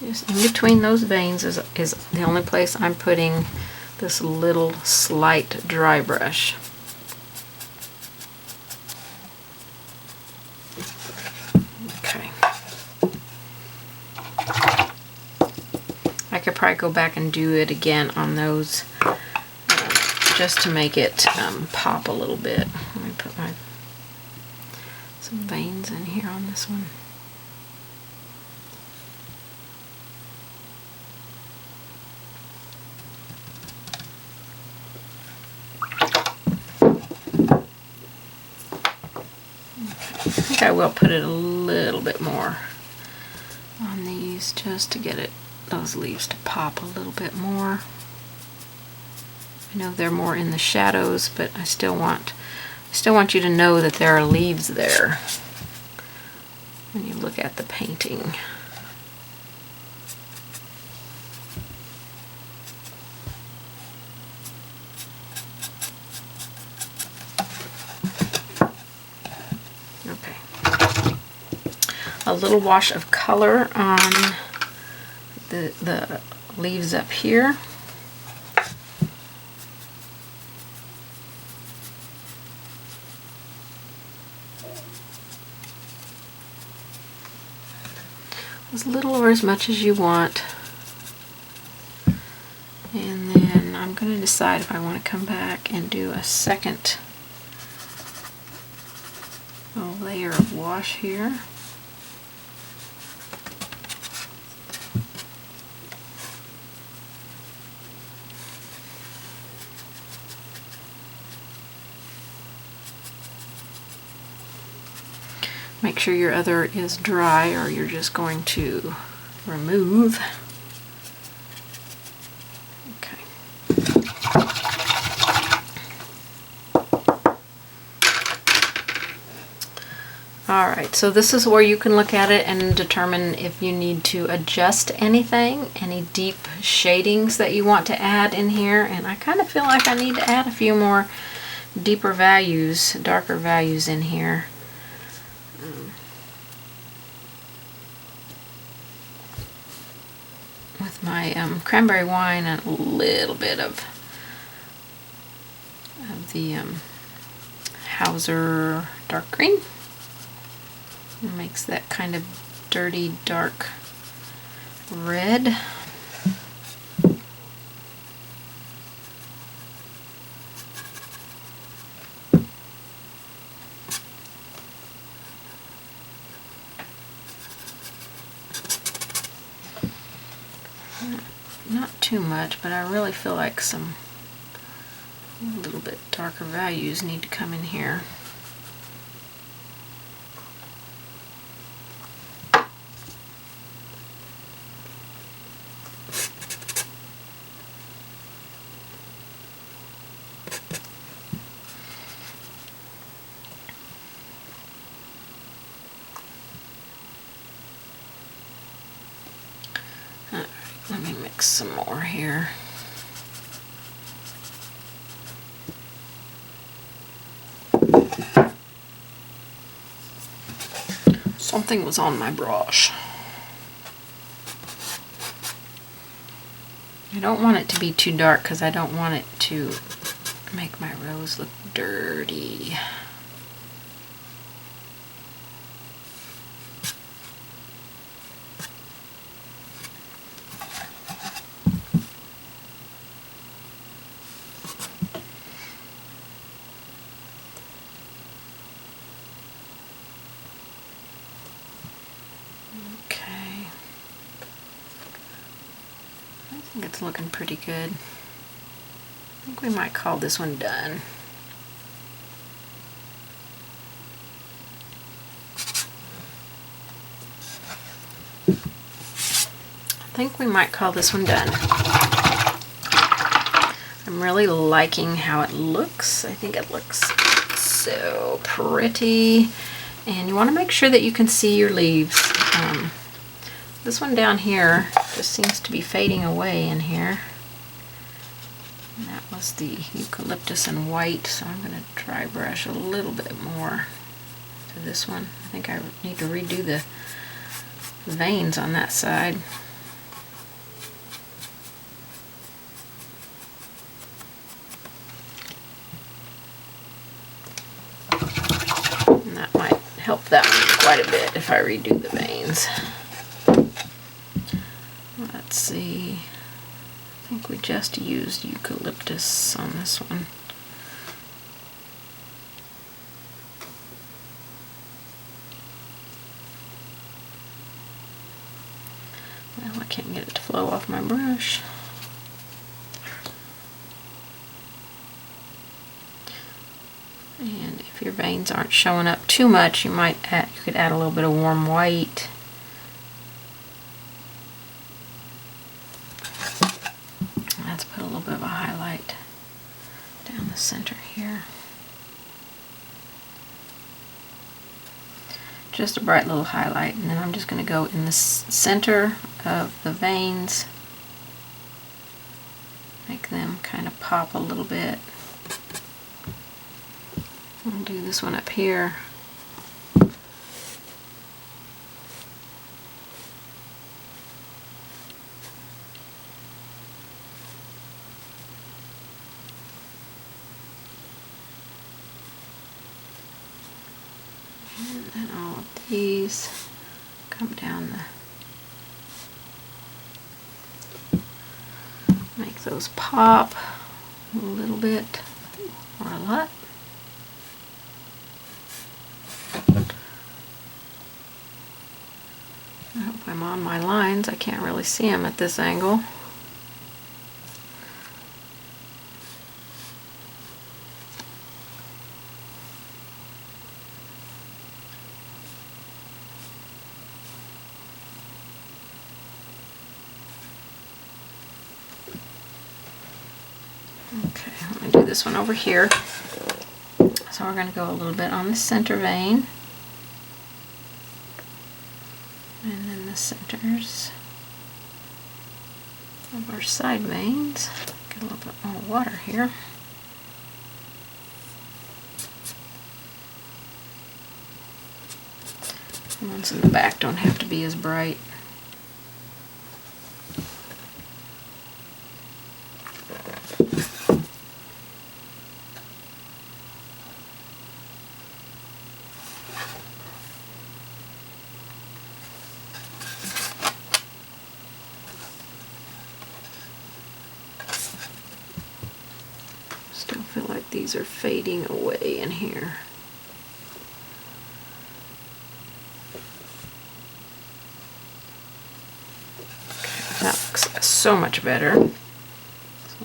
Just in between those veins is the only place I'm putting this little slight dry brush. Okay. I could probably go back and do it again on those just to make it pop a little bit. Let me put some veins in here on this one. I will put it a little bit more on these just to get those leaves to pop a little bit more. I know they're more in the shadows, but I still want you to know that there are leaves there when you look at the painting. A little wash of color on the leaves up here. As little or as much as you want. And then I'm going to decide if I want to come back and do a second layer of wash here. Make sure your other is dry or you're just going to remove. Alright, so this is where you can look at it and determine if you need to adjust anything, any deep shadings that you want to add in here. And I kind of feel like I need to add a few more deeper values, darker values in here. With my cranberry wine and a little bit of the Hauser dark green. It makes that kind of dirty, dark red. Not too much, but I really feel like some a little bit darker values need to come in here. Let me mix some more here. Something was on my brush. I don't want it to be too dark because I don't want it to make my rose look dirty. I think it's looking pretty good. I think we might call this one done. I think we might call this one done. I'm really liking how it looks. I think it looks so pretty. And you want to make sure that you can see your leaves. This one down here just seems to be fading away in here. And that was the eucalyptus and white, so I'm going to dry brush a little bit more to this one. I think I need to redo the veins on that side. And that might help that one quite a bit if I redo the veins. Let's see, I think we just used eucalyptus on this one. Well, I can't get it to flow off my brush. And if your veins aren't showing up too much, you could add a little bit of warm white. Let's put a little bit of a highlight down the center here. Just a bright little highlight, and then I'm just going to go in the center of the veins, make them kind of pop a little bit. I'll do this one up here. And then all of these come down make those pop a little bit or a lot. I hope I'm on my lines. I can't really see them at this angle. Okay, I'm going to do this one over here. So we're going to go a little bit on the center vein. And then the centers of our side veins. Get a little bit more water here. The ones in the back don't have to be as bright. Still feel like these are fading away in here. Okay, that looks so much better. So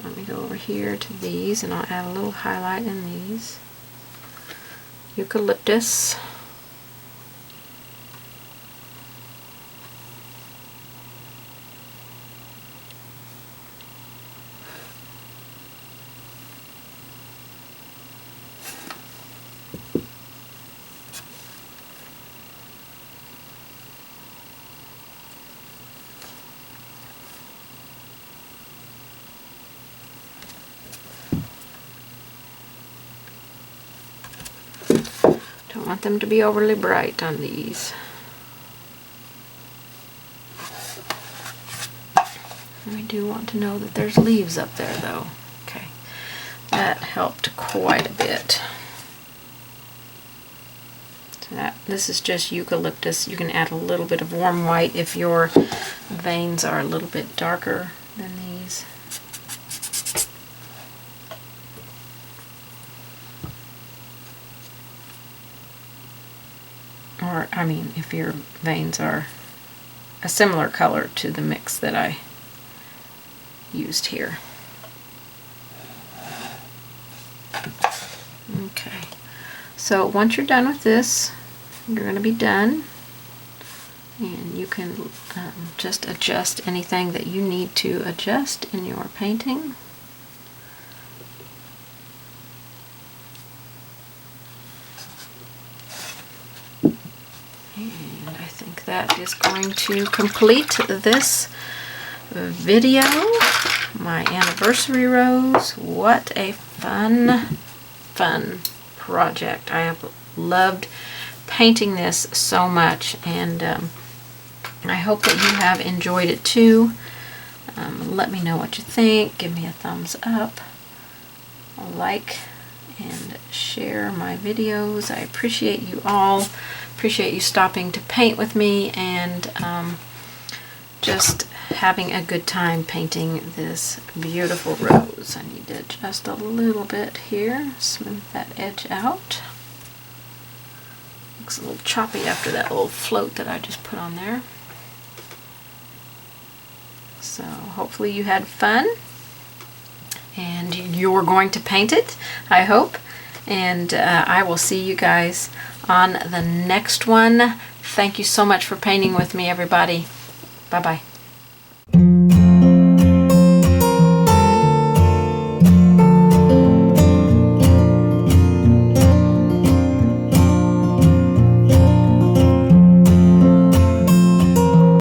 let me go over here to these and I'll add a little highlight in these. Eucalyptus. Don't want them to be overly bright on these. We do want to know that there's leaves up there though. Okay, that helped quite a bit. So this is just eucalyptus. You can add a little bit of warm white if your veins are a little bit darker than these. Or, I mean, if your veins are a similar color to the mix that I used here. Okay, so once you're done with this, you're going to be done. And you can just adjust anything that you need to adjust in your painting. And I think that is going to complete this video. My anniversary rose. What a fun project. I have loved painting this so much, and I hope that you have enjoyed it too. Let me know what you think. Give me a thumbs up, like, and share my videos. I appreciate you all. Appreciate you stopping to paint with me and just having a good time painting this beautiful rose. I need to adjust a little bit here, smooth that edge out. Looks a little choppy after that little float that I just put on there. So hopefully you had fun and you're going to paint it, I hope. And I will see you guys on the next one. Thank you so much for painting with me, everybody. Bye-bye.